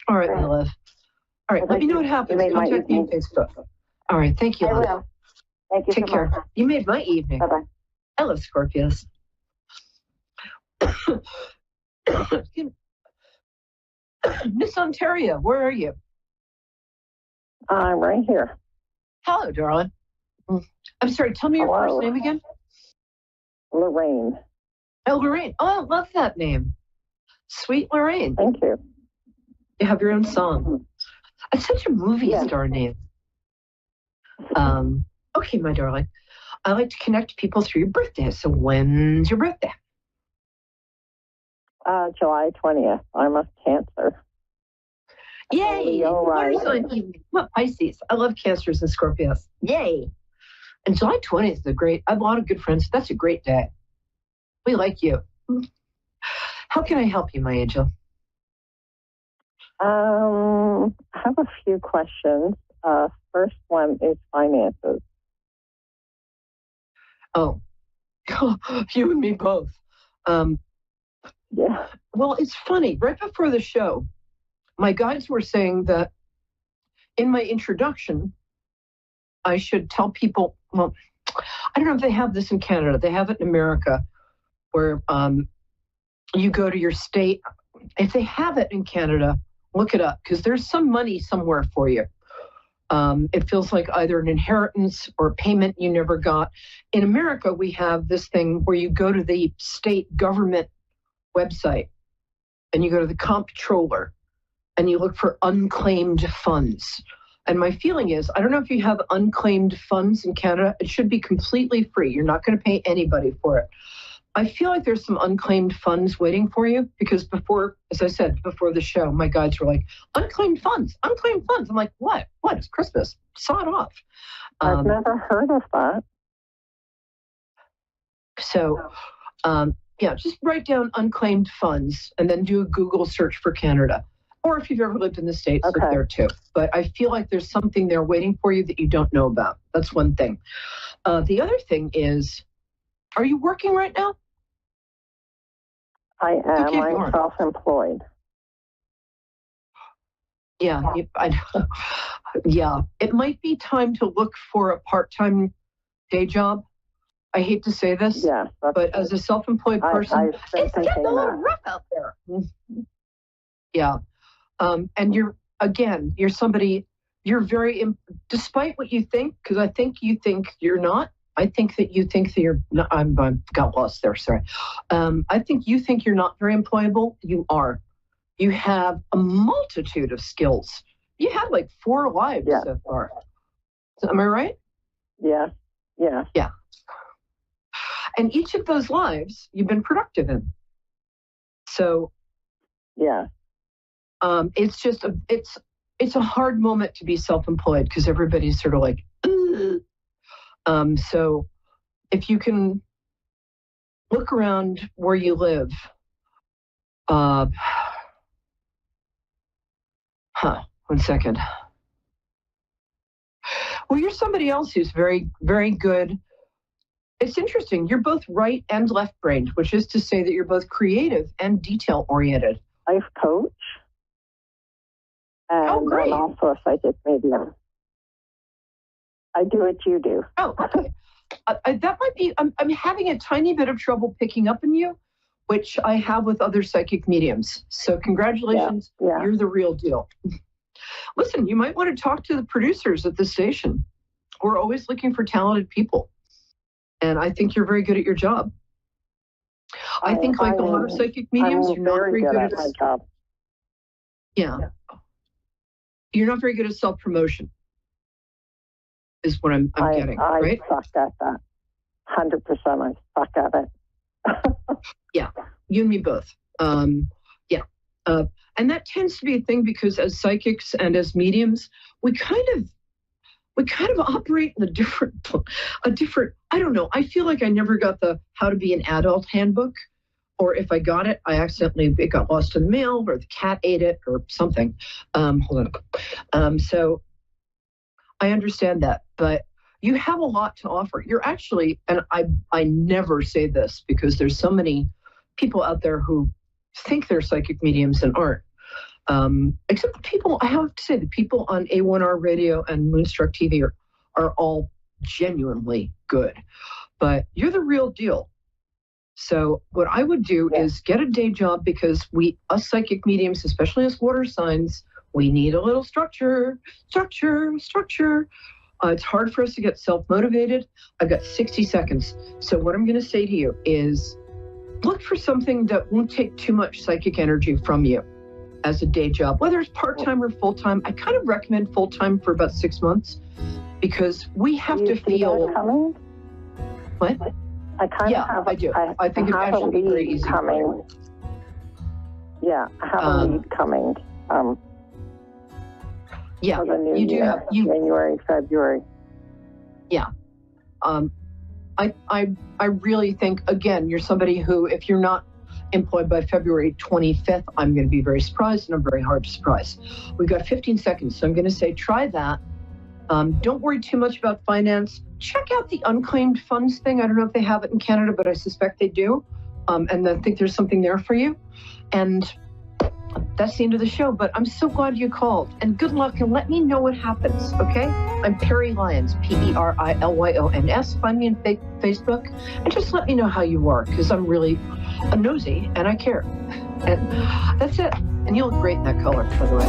right, my love. All right, let me know what happens. Contact me on Facebook. All right, thank you. I will. Thank you. Take care. You made my evening. Bye-bye. I love Scorpios. Miss Ontario, where are you? I'm right here. Hello, darling. I'm sorry, tell me your first name again. Lorraine. Oh, Lorraine. Oh, I love that name. Sweet Lorraine. Thank you. You have your own song. It's such a movie star name. Okay, my darling. I like to connect people through your birthday. So when's your birthday? July 20th. I'm a Cancer. Yay! What Pisces? I love Cancers and Scorpios. Yay! And July 20th is I have a lot of good friends. That's a great day. We like you. How can I help you, my angel? I have a few questions. First one is finances. Oh, you and me both. Yeah. Well, it's funny. Right before the show, my guides were saying that in my introduction, I should tell people, well, I don't know if they have this in Canada. They have it in America where you go to your state. If they have it in Canada, look it up because there's some money somewhere for you. It feels like either an inheritance or a payment you never got. In America, we have this thing where you go to the state government website and you go to the comptroller and you look for unclaimed funds. And my feeling is, I don't know if you have unclaimed funds in Canada. It should be completely free. You're not going to pay anybody for it. I feel like there's some unclaimed funds waiting for you because before, as I said, before the show, my guides were like, unclaimed funds, unclaimed funds. I'm like, what? What? It's Christmas. Saw it off. I've never heard of that. So, yeah, just write down unclaimed funds and then do a Google search for Canada. Or if you've ever lived in the States, look there too. But I feel like there's something there waiting for you that you don't know about. That's one thing. The other thing is, are you working right now? I am. Okay, I'm self-employed. Yeah, yeah. It might be time to look for a part-time day job. I hate to say this, but as a self-employed person, it's getting a little rough out there. Yeah. And you're somebody, you're very, despite what you think, because I think you think you're not. I think that you think that you're not, I got lost there, sorry. I think you think you're not very employable. You are. You have a multitude of skills. You have like 4 lives so far. So, am I right? Yeah. Yeah. Yeah. And each of those lives you've been productive in. So, yeah. It's just it's a hard moment to be self-employed because everybody's sort of like, ugh. So if you can look around where you live, one second. Well, you're somebody else who's very, very good. It's interesting. You're both right and left-brained, which is to say that you're both creative and detail-oriented. Life coach. And great. I'm also a psychic medium. I do what you do. Oh, okay. That might be, I'm having a tiny bit of trouble picking up on you, which I have with other psychic mediums. So congratulations. Yeah. You're the real deal. Listen, you might want to talk to the producers at the station. We're always looking for talented people. And I think you're very good at your job. I think like a lot of psychic mediums, you're not very good at my job. Yeah. You're not very good at self-promotion, is what I'm getting, right? I suck at that. 100% I suck at it. Yeah, you and me both. And that tends to be a thing because as psychics and as mediums, we kind of operate in a different, I don't know. I feel like I never got the How to Be an Adult handbook, or if I got it, it got lost in the mail, or the cat ate it, or something. Hold on. So I understand that, but you have a lot to offer. You're actually, and I never say this because there's so many people out there who think they're psychic mediums and aren't. Except the people, I have to say, the people on A1R radio and Moonstruck TV are all genuinely good. But you're the real deal. So what I would do is get a day job, because us psychic mediums, especially as water signs, we need a little structure. It's hard for us to get self-motivated. I've got 60 seconds. So what I'm going to say to you is look for something that won't take too much psychic energy from you as a day job, whether it's part-time or full-time. I kind of recommend full-time for about 6 months, because we have to feel... What? I do. I think it actually be very easy. Coming. Yeah, I have a lead coming. Yeah, for the new you do. Year, January, February. Yeah. I really think, again, you're somebody who, if you're not employed by February 25th, I'm going to be very surprised, and I'm very hard to surprise. We've got 15 seconds, so I'm going to say try that. Don't worry too much about finance. Check out the unclaimed funds thing. I don't know if they have it in Canada, but I suspect they do. And I think there's something there for you. And that's the end of the show, but I'm so glad you called. And good luck, and let me know what happens, okay? I'm Perry Lyons, Perilyons. Find me on Facebook, and just let me know how you are, because I'm nosy, and I care. And that's it. And you look great in that color, by the way.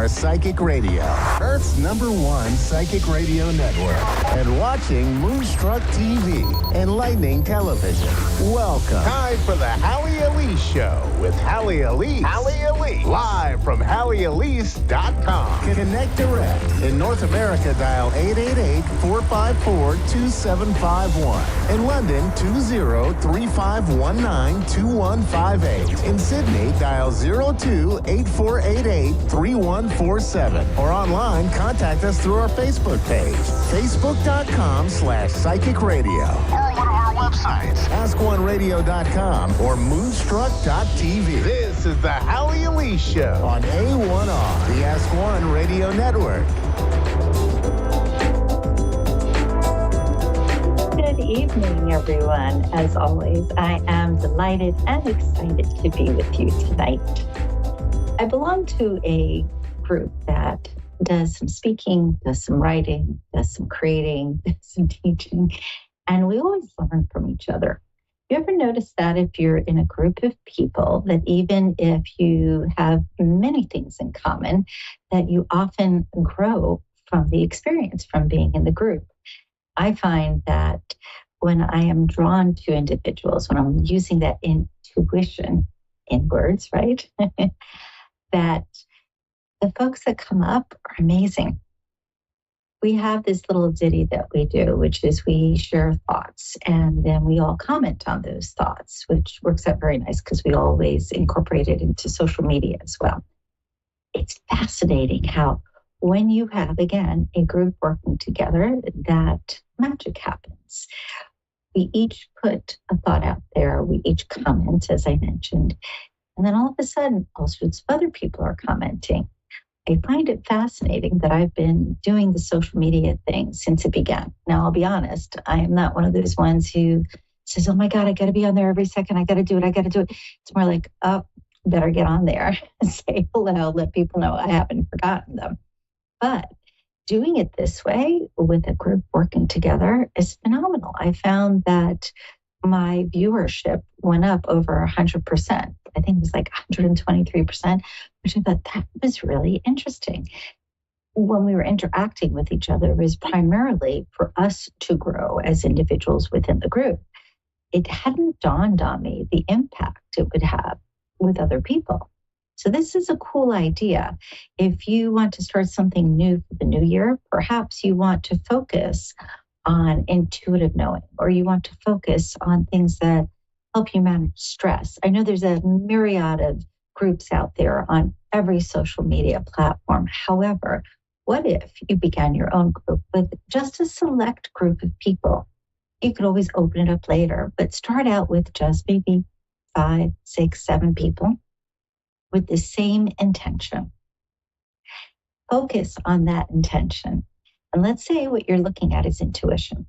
Psychic Radio, Earth's #1 psychic radio network, and watching Moonstruck TV and Lightning Television. Welcome. Time for the Hallie Elise Show with Hallie Elise. Hallie Elise. Live from HallieElise.com. Connect direct. In North America, dial 888-454-2751. In London, 20-3519-2158. In Sydney, dial 02-8488-3147. Or online, contact us through our Facebook page, facebook.com/psychic radio. Or one of our websites, askoneradio.com or moonstruck.tv. This is the Hallie Elise Show on A1R, the Ask One Radio Network. Good evening, everyone. As always, I am delighted and excited to be with you tonight. I belong to a group that does some speaking, does some writing, does some creating, does some teaching, And we always learn from each other. You ever notice that if you're in a group of people, that even if you have many things in common, that you often grow from the experience from being in the group? I find that when I am drawn to individuals, when I'm using that intuition in words, right, that the folks that come up are amazing. We have this little ditty that we do, which is we share thoughts and then we all comment on those thoughts, which works out very nice because we always incorporate it into social media as well. It's fascinating how when you have, again, a group working together, that magic happens. We each put a thought out there. We each comment, as I mentioned. And then all of a sudden, all sorts of other people are commenting. I find it fascinating that I've been doing the social media thing since it began. Now, I'll be honest, I am not one of those ones who says, oh my God, I got to be on there every second. I got to do it. It's more like, oh, better get on there and say hello, let people know I haven't forgotten them. But doing it this way with a group working together is phenomenal. I found that my viewership went up over 100%. I think it was like 123%, which I thought that was really interesting. When we were interacting with each other, it was primarily for us to grow as individuals within the group. It hadn't dawned on me the impact it would have with other people. So this is a cool idea. If you want to start something new for the new year, perhaps you want to focus on intuitive knowing, or you want to focus on things that help you manage stress. I know there's a myriad of groups out there on every social media platform. However, what if you began your own group with just a select group of people? You could always open it up later, but start out with just maybe 5, 6, 7 people with the same intention. Focus on that intention. And let's say what you're looking at is intuition.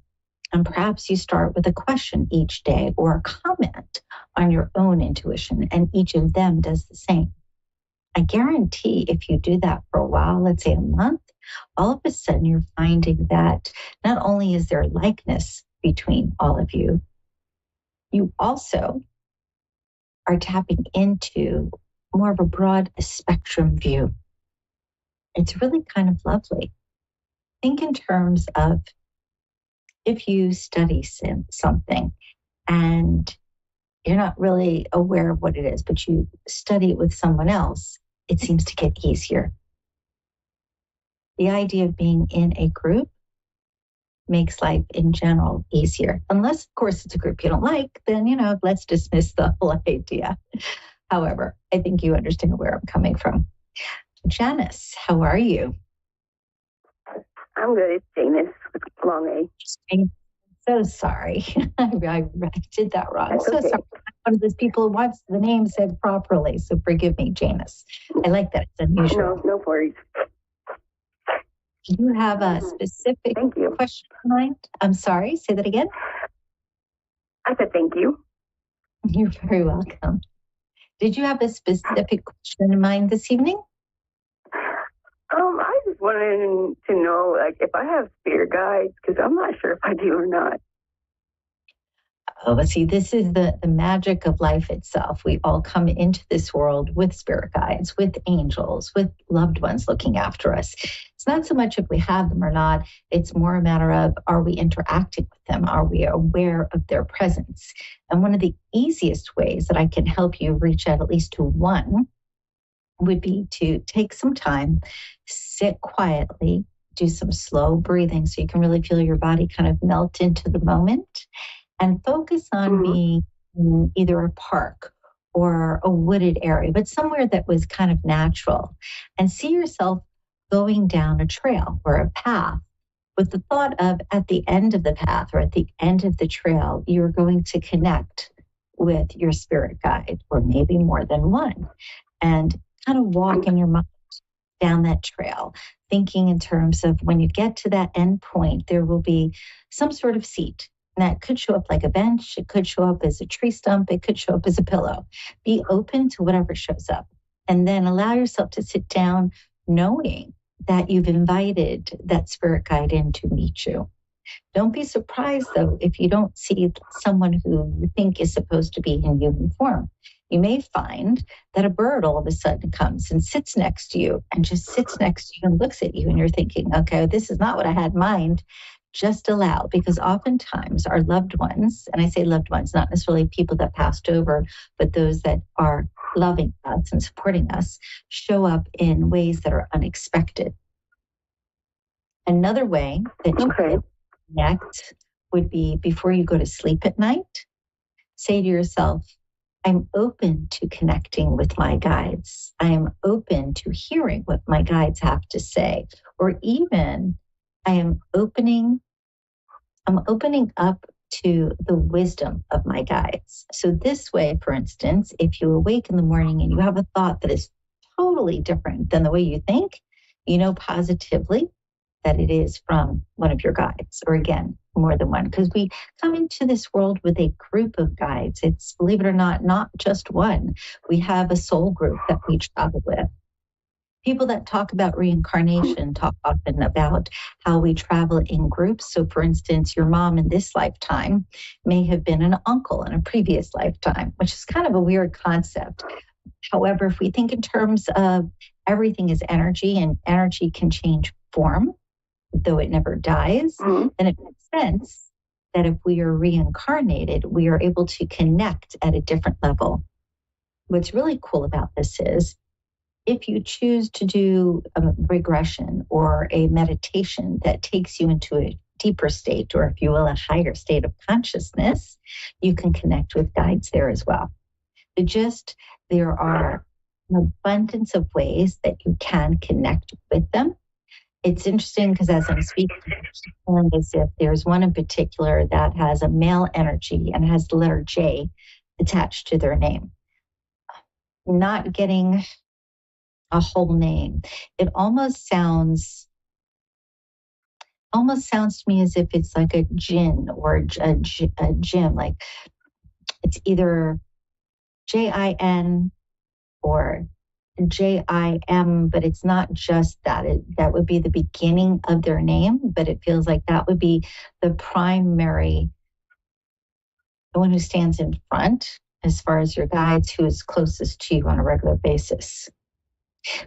And perhaps you start with a question each day or a comment on your own intuition, and each of them does the same. I guarantee if you do that for a while, let's say a month, all of a sudden you're finding that not only is there likeness between all of you, you also are tapping into more of a broad spectrum view. It's really kind of lovely. Think in terms of if you study something and you're not really aware of what it is, but you study it with someone else, it seems to get easier. The idea of being in a group makes life in general easier. Unless, of course, it's a group you don't like, then, let's dismiss the whole idea. However, I think you understand where I'm coming from. Janice, how are you? I'm good. It's Janice with long A. I'm so sorry. I did that wrong. That's so okay. sorry. I'm one of those people who wants the name said properly, so forgive me, Janice. I like that. It's unusual. No worries. Do you have a specific question in mind? I'm sorry, say that again. I said thank you. You're very welcome. Did you have a specific question in mind this evening? I just wanted to know, if I have spirit guides, because I'm not sure if I do or not. Oh, but see, this is the magic of life itself. We all come into this world with spirit guides, with angels, with loved ones looking after us. It's not so much if we have them or not. It's more a matter of, are we interacting with them? Are we aware of their presence? And one of the easiest ways that I can help you reach out at least to one would be to take some time, sit quietly, do some slow breathing so you can really feel your body kind of melt into the moment, and focus on being in either a park or a wooded area, but somewhere that was kind of natural. And see yourself going down a trail or a path with the thought of at the end of the path or at the end of the trail, you're going to connect with your spirit guide, or maybe more than one, and kind of walk in your mind down that trail, thinking in terms of when you get to that end point, there will be some sort of seat. And that could show up like a bench. It could show up as a tree stump. It could show up as a pillow. Be open to whatever shows up. And then allow yourself to sit down knowing that you've invited that spirit guide in to meet you. Don't be surprised, though, if you don't see someone who you think is supposed to be in human form. You may find that a bird all of a sudden comes and sits next to you and just sits next to you and looks at you, and you're thinking, okay, this is not what I had in mind. Just allow, because oftentimes our loved ones, and I say loved ones, not necessarily people that passed over, but those that are loving us and supporting us, show up in ways that are unexpected. Another way that you can connect would be before you go to sleep at night, say to yourself, I'm open to connecting with my guides. I am open to hearing what my guides have to say. Or even I'm opening up to the wisdom of my guides. So this way, for instance, if you awake in the morning and you have a thought that is totally different than the way you think, you know positively that it is from one of your guides, or again, more than one, because we come into this world with a group of guides. It's, believe it or not just one. We have a soul group that we travel with. People that talk about reincarnation talk often about how we travel in groups. So for instance, your mom in this lifetime may have been an uncle in a previous lifetime, which is kind of a weird concept. However, if we think in terms of everything is energy and energy can change form, though it never dies, then it makes sense that if we are reincarnated, we are able to connect at a different level. What's really cool about this is if you choose to do a regression or a meditation that takes you into a deeper state, or if you will, a higher state of consciousness, you can connect with guides there as well. There are an abundance of ways that you can connect with them. It's interesting because as I'm speaking, as if there's one in particular that has a male energy and has the letter J attached to their name. Not getting a whole name. It almost sounds to me as if it's like a jinn or a gym. Like it's either JIN or JIM, but it's not just that. That would be the beginning of their name, but it feels like that would be the primary, the one who stands in front as far as your guides, who is closest to you on a regular basis.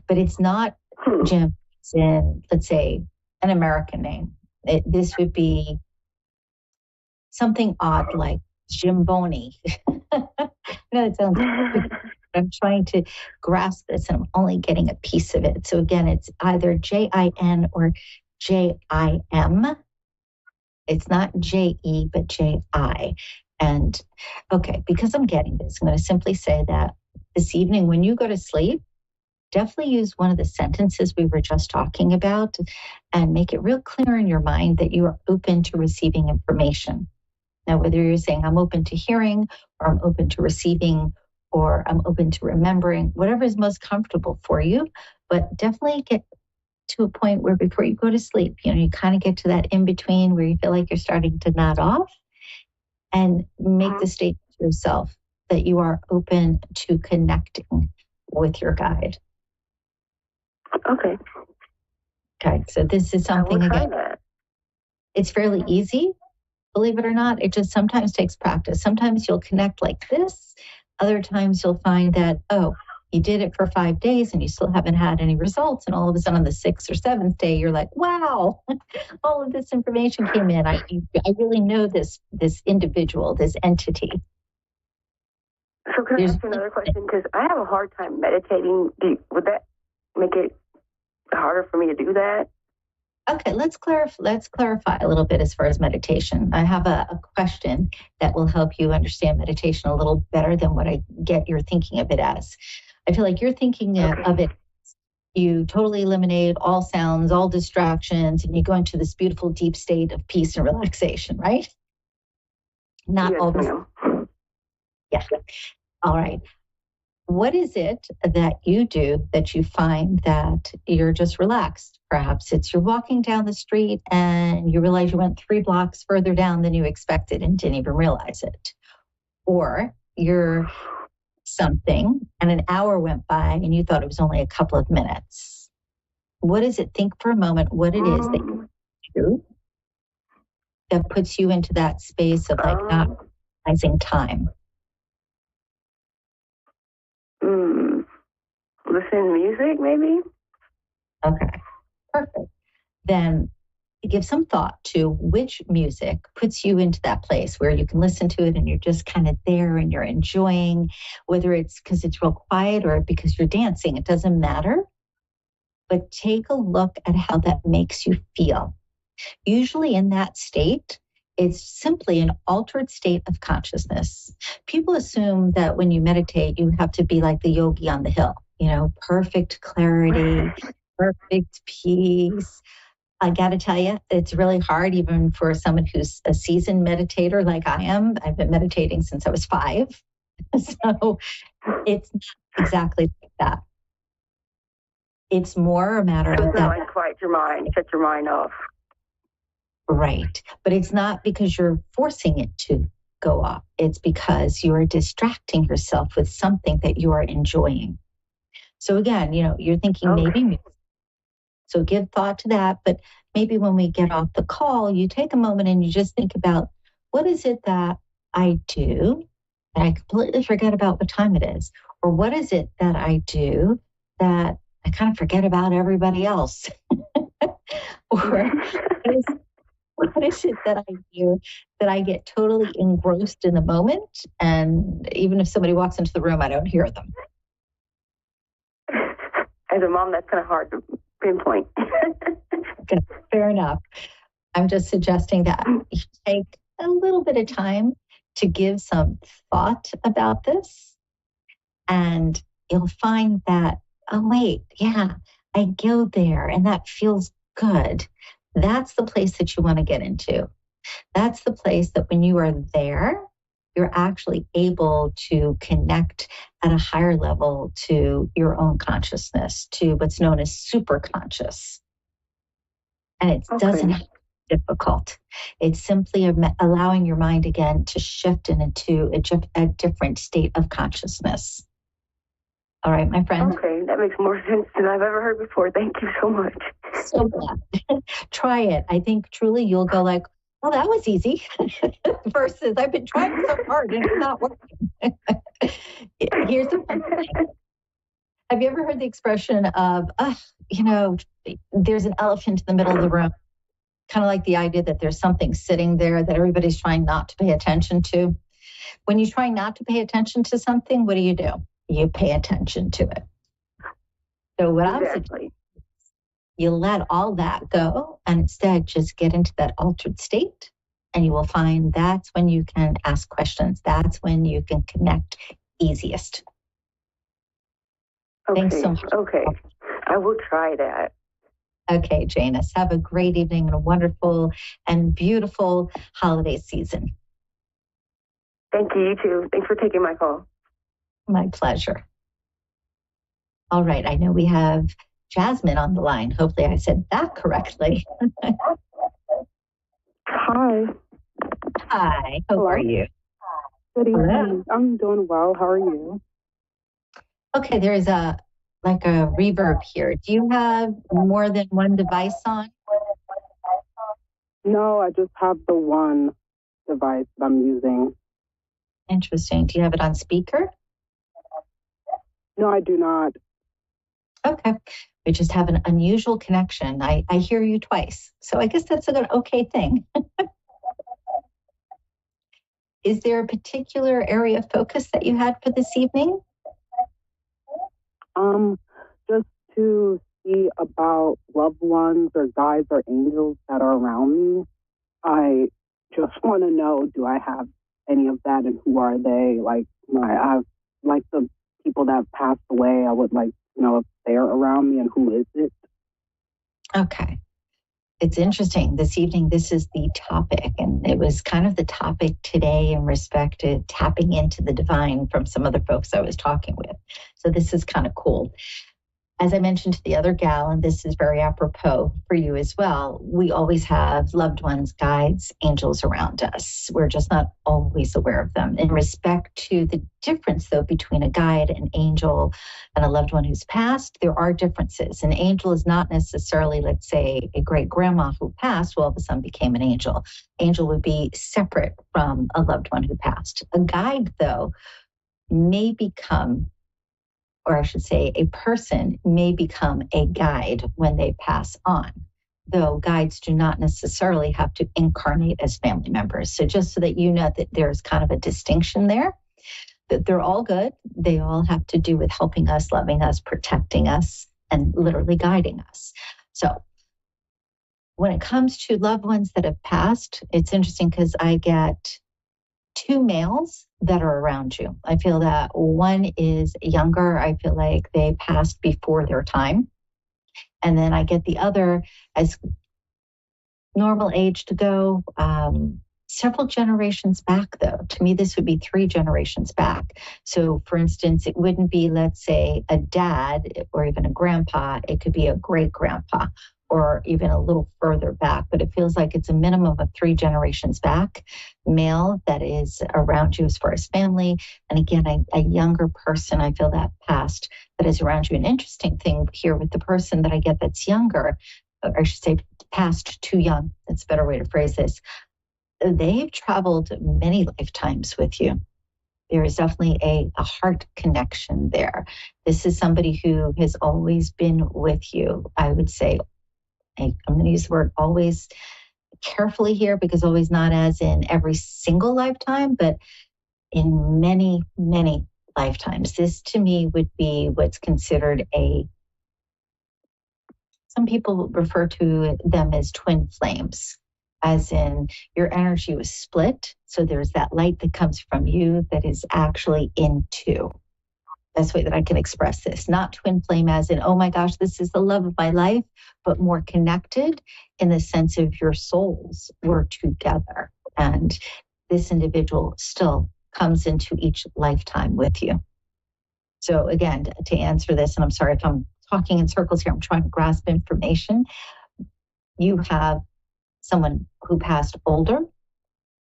But it's not Jim, it's in, let's say, an American name. This would be something odd like Jimboni. It sounds weird. I'm trying to grasp this and I'm only getting a piece of it. So again, it's either JIN or JIM. It's not JE, but JI. And okay, because I'm getting this, I'm going to simply say that this evening when you go to sleep, definitely use one of the sentences we were just talking about and make it real clear in your mind that you are open to receiving information. Now, whether you're saying I'm open to hearing or I'm open to receiving or I'm open to remembering, whatever is most comfortable for you, but definitely get to a point where before you go to sleep, you kind of get to that in between where you feel like you're starting to nod off and make the statement to yourself that you are open to connecting with your guide. Okay. Okay, so this is something, again, it's fairly easy, believe it or not. It just sometimes takes practice. Sometimes you'll connect like this. Other times you'll find that, you did it for 5 days and you still haven't had any results. And all of a sudden on the 6th or 7th day, you're like, wow, all of this information came in. I really know this individual, this entity. So can I ask you another question? Because I have a hard time meditating. Would that make it harder for me to do that? Okay, let's clarify a little bit as far as meditation. I have a question that will help you understand meditation a little better than what I get you're thinking of it as. I feel like you're thinking of it, you totally eliminate all sounds, all distractions, and you go into this beautiful deep state of peace and relaxation, right? Not yes, all this. ma'am. Yeah. All right. What is it that you do that you find that you're just relaxed? Perhaps it's you're walking down the street and you realize you went 3 blocks further down than you expected and didn't even realize it. Or you're something and an hour went by and you thought it was only a couple of minutes. What is it? Think for a moment what it is that you do that puts you into that space of like not realizing time? Listen to music, maybe. Okay, perfect. Then give some thought to which music puts you into that place where you can listen to it and you're just kind of there and you're enjoying, whether it's because it's real quiet or because you're dancing, it doesn't matter. But take a look at how that makes you feel. Usually in that state, it's simply an altered state of consciousness. People assume that when you meditate, you have to be like the yogi on the hill, perfect clarity, perfect peace. I got to tell you, it's really hard, even for someone who's a seasoned meditator like I am. I've been meditating since I was 5. So it's not exactly like that. It's more a matter of that. Like quiet your mind, shut your mind off. Right. But it's not because you're forcing it to go off. It's because you're distracting yourself with something that you are enjoying. So again, you're thinking maybe music. So give thought to that. But maybe when we get off the call, you take a moment and you just think about, what is it that I do that I completely forget about what time it is? Or what is it that I do that I kind of forget about everybody else? Or what is it that I do that I get totally engrossed in the moment? And even if somebody walks into the room, I don't hear them. As a mom, that's kind of hard to pinpoint. Okay, fair enough. I'm just suggesting that you take a little bit of time to give some thought about this. And you'll find that, oh, wait, yeah, I go there and that feels good. That's the place that you want to get into. That's the place that when you are there, you're actually able to connect at a higher level to your own consciousness, to what's known as superconscious. And it doesn't have to be difficult. It's simply allowing your mind again to shift into a different state of consciousness. All right, my friend. Okay, that makes more sense than I've ever heard before. Thank you so much. So glad. Try it. I think truly you'll go like, oh, that was easy. Versus I've been trying so hard and it's not working. Here's the fun thing. Have you ever heard the expression of, there's an elephant in the middle of the room? Kind of like the idea that there's something sitting there that everybody's trying not to pay attention to. When you try not to pay attention to something, what do? You pay attention to it. So what I'm suggesting, you let all that go and instead just get into that altered state, and you will find that's when you can ask questions. That's when you can connect easiest. Okay. Thanks so much. Okay, I will try that. Okay, Janice, have a great evening and a wonderful and beautiful holiday season. Thank you, you too. Thanks for taking my call. My pleasure. All right, I know we have Jasmine on the line. Hopefully I said that correctly. Hi. Hi, how are you? Good evening. I'm doing well. How are you? Okay, there is a reverb here. Do you have more than one device on? No, I just have the one device that I'm using. Interesting. Do you have it on speaker? No, I do not. Okay. We just have an unusual connection. I hear you twice. So I guess that's an okay thing. Is there a particular area of focus that you had for this evening? Just to see about loved ones or guides or angels that are around me. I just want to know, do I have any of that and who are they? I have the people that have passed away. I would like to know if they're around me and who is it. Okay. It's interesting. This evening, this is the topic, and it was kind of the topic today in respect to tapping into the divine from some other folks I was talking with. So this is kind of cool. as I mentioned to the other gal, and this is very apropos for you as well, we always have loved ones, guides, angels around us. We're just not always aware of them. In respect to the difference, though, between a guide, an angel, and a loved one who's passed, there are differences. An angel is not necessarily, let's say, a great grandma who passed, who all of a sudden became an angel. Angel would be separate from a loved one who passed. A guide, though, may become, or I should say, a person may become a guide when they pass on, though guides do not necessarily have to incarnate as family members. So just so that you know that there's kind of a distinction there, that they're all good. They all have to do with helping us, loving us, protecting us, and literally guiding us. So when it comes to loved ones that have passed, it's interesting because I get two males that are around you. I feel that one is younger. I feel like they passed before their time. And then I get the other as normal age to go, several generations back, though. To me, this would be 3 generations back. So, for instance, it wouldn't be, let's say, a dad or even a grandpa. It could be a great grandpa or even a little further back. But it feels like it's a minimum of 3 generations back, male that is around you as far as family. And again, a younger person, I feel that passed, that is around you. An interesting thing here with the person that I get that's younger, or I should say passed too young, that's a better way to phrase this. They've traveled many lifetimes with you. There is definitely a heart connection there. This is somebody who has always been with you. I would say, I'm going to use the word always carefully here, because always not as in every single lifetime, but in many, many lifetimes. This to me would be what's considered some people refer to them as twin flames, as in your energy was split. So there's that light that comes from you that is actually in 2. Best way that I can express this. Not twin flame as in, oh my gosh, this is the love of my life, but more connected in the sense of your souls were together. And this individual still comes into each lifetime with you. So again, to answer this, and I'm sorry if I'm talking in circles here, I'm trying to grasp information. You have someone who passed older.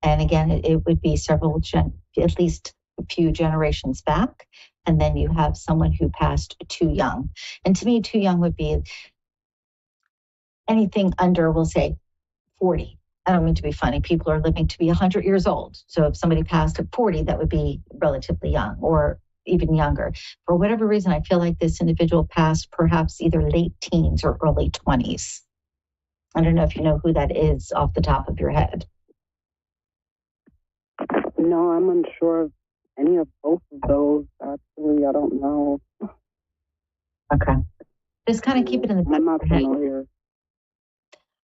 And again, it would be at least a few generations back. And then you have someone who passed too young. And to me, too young would be anything under, we'll say, 40. I don't mean to be funny. People are living to be 100 years old. So if somebody passed at 40, that would be relatively young or even younger. For whatever reason, I feel like this individual passed perhaps either late teens or early 20s. I don't know if you know who that is off the top of your head. No, I'm unsure of any of both of those. Actually, I don't know. Okay. Just kind of keep it in the back I'm not of your head. familiar.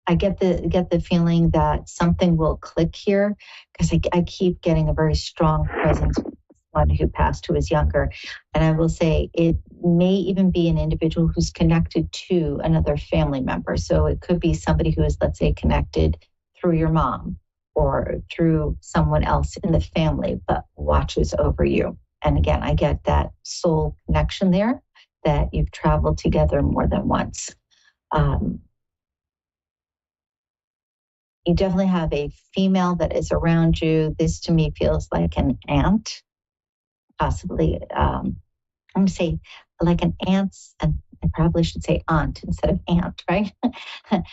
I get the feeling that something will click here, because I keep getting a very strong presence with one who passed, who is younger. And I will say it may even be an individual who's connected to another family member. So it could be somebody who is, let's say, connected through your mom or through someone else in the family, but watches over you. And again, I get that soul connection there, that you've traveled together more than once. You definitely have a female that is around you. This to me feels like an aunt, possibly, I'm going to say like an aunt's, and I probably should say aunt instead of aunt, right?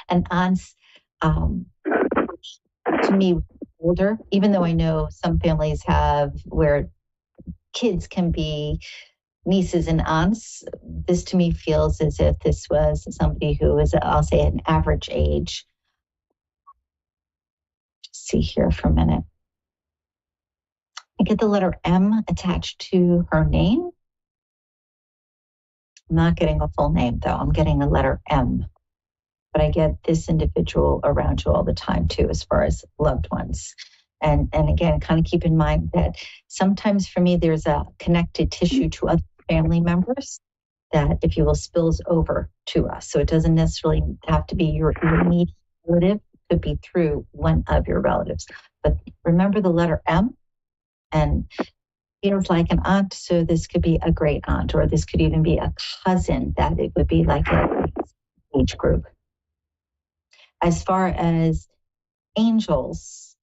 An aunt's, to me, older, even though I know some families have where kids can be nieces and aunts. This to me feels as if this was somebody who is, I'll say, an average age. See here for a minute. I get the letter M attached to her name. I'm not getting a full name though. I'm getting a letter M. But I get this individual around you all the time too, as far as loved ones. And again, kind of keep in mind that sometimes for me, there's a connected tissue to other family members that, if you will, spills over to us. So it doesn't necessarily have to be your immediate relative. It could be through one of your relatives. But remember the letter M, and feels like an aunt, so this could be a great aunt, or this could even be a cousin that it would be like an age group. As far as angels,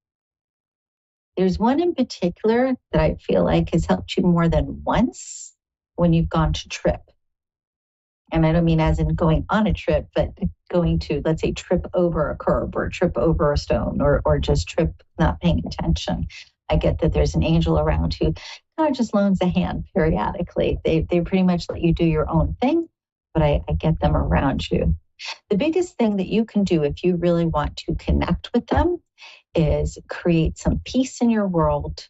there's one in particular that I feel like has helped you more than once when you've gone to trip. And I don't mean as in going on a trip, but going to, let's say, trip over a curb or trip over a stone or just trip not paying attention. I get that there's an angel around who kind of just loans a hand periodically. They pretty much let you do your own thing, but I get them around you. The biggest thing that you can do if you really want to connect with them is create some peace in your world,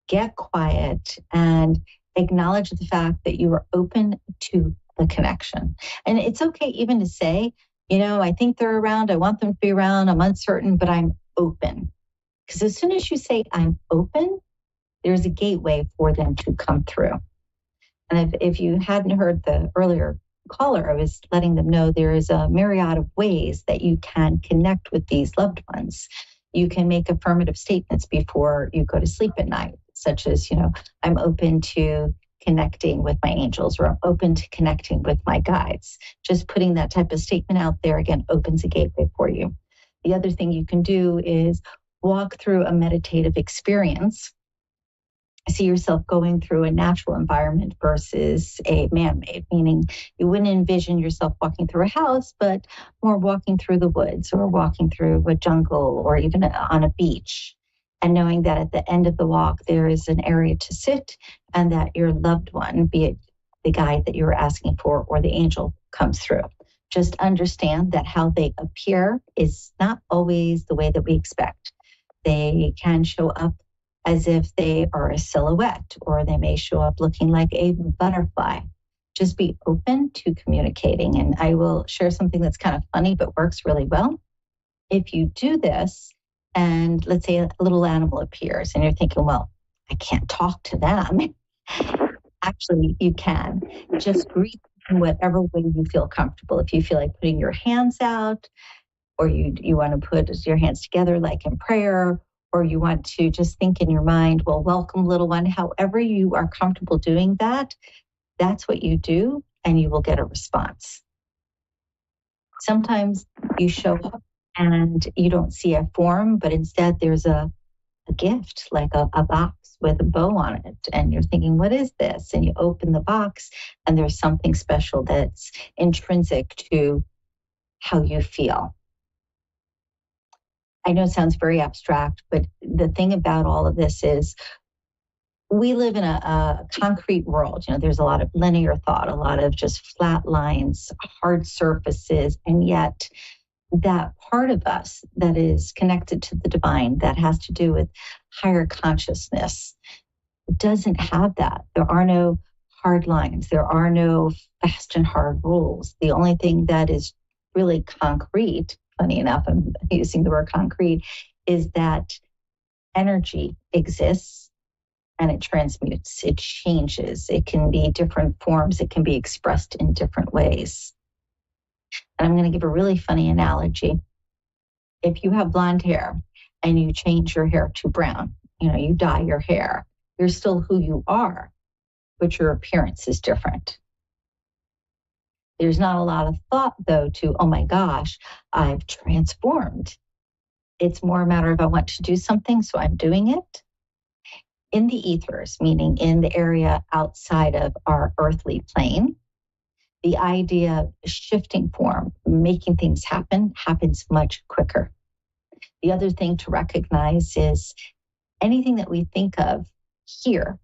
get quiet, and acknowledge the fact that you are open to the connection. And it's okay even to say, I think they're around, I want them to be around, I'm uncertain, but I'm open. Because as soon as you say I'm open, there's a gateway for them to come through. And if you hadn't heard the earlier caller, I was letting them know there is a myriad of ways that you can connect with these loved ones. You can make affirmative statements before you go to sleep at night, such as, I'm open to connecting with my angels, or I'm open to connecting with my guides. Just putting that type of statement out there, again, opens a gateway for you. The other thing you can do is walk through a meditative experience. See yourself going through a natural environment versus a man-made, meaning you wouldn't envision yourself walking through a house, but more walking through the woods or walking through a jungle or even on a beach. And knowing that at the end of the walk, there is an area to sit and that your loved one, be it the guide that you were asking for or the angel, comes through. Just understand that how they appear is not always the way that we expect. They can show up as if they are a silhouette, or they may show up looking like a butterfly. Just be open to communicating. And I will share something that's kind of funny, but works really well. If you do this, and let's say a little animal appears and you're thinking, well, I can't talk to them. Actually, you can. Just greet in whatever way you feel comfortable. If you feel like putting your hands out, or you want to put your hands together like in prayer, or you want to just think in your mind, well, welcome, little one. However you are comfortable doing that, that's what you do, and you will get a response. Sometimes you show up and you don't see a form, but instead there's a gift, like a box with a bow on it. And you're thinking, what is this? And you open the box and there's something special that's intrinsic to how you feel. I know it sounds very abstract, but the thing about all of this is we live in a concrete world. There's a lot of linear thought, a lot of just flat lines, hard surfaces, and yet that part of us that is connected to the divine, that has to do with higher consciousness, doesn't have that. There are no hard lines. There are no fast and hard rules. The only thing that is really concrete, funny enough, I'm using the word concrete, is that energy exists and it transmutes, it changes. It can be different forms. It can be expressed in different ways. And I'm going to give a really funny analogy. If you have blonde hair and you change your hair to brown, you dye your hair, you're still who you are, but your appearance is different. There's not a lot of thought, though, to, oh my gosh, I've transformed. It's more a matter of I want to do something, so I'm doing it. In the ethers, meaning in the area outside of our earthly plane, the idea of shifting form, making things happen, happens much quicker. The other thing to recognize is anything that we think of here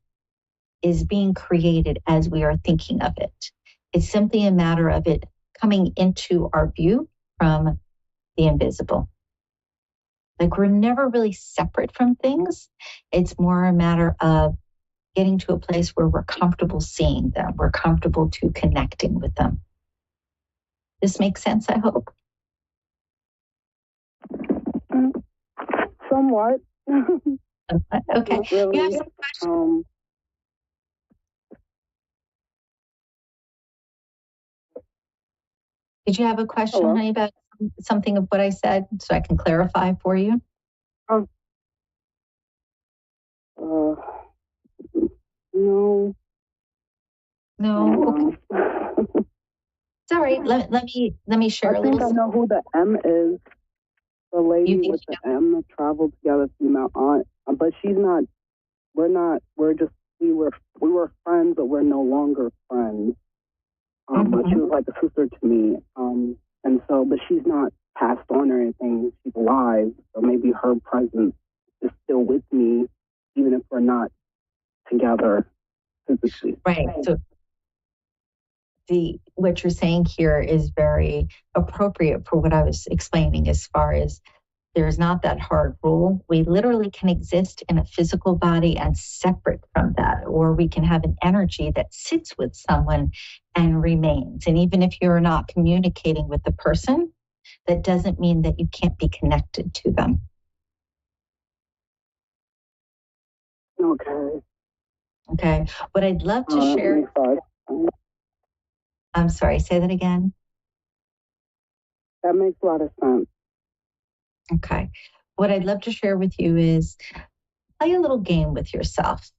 is being created as we are thinking of it. It's simply a matter of it coming into our view from the invisible. Like we're never really separate from things. It's more a matter of getting to a place where we're comfortable seeing them. We're comfortable to connecting with them. This makes sense, I hope. Somewhat. Okay. Really, you have some questions? Did you have a question, honey, about something of what I said so I can clarify for you? No. No. Okay. It's all right. Let me share I a little. think I know who the M is. The lady with the M that traveled together, female aunt. But she's not. We're not. We were friends, but we're no longer friends. But she was like a sister to me. And so, but she's not passed on or anything. She's alive. So maybe her presence is still with me, even if we're not together physically. Right. So what you're saying here is very appropriate for what I was explaining, as far as there's not that hard rule. We literally can exist in a physical body and separate from that, or we can have an energy that sits with someone and remains. And even if you're not communicating with the person, that doesn't mean that you can't be connected to them. Okay. What I'd love to share. I'm sorry, say that again. That makes a lot of sense. Okay. What I'd love to share with you is play a little game with yourself.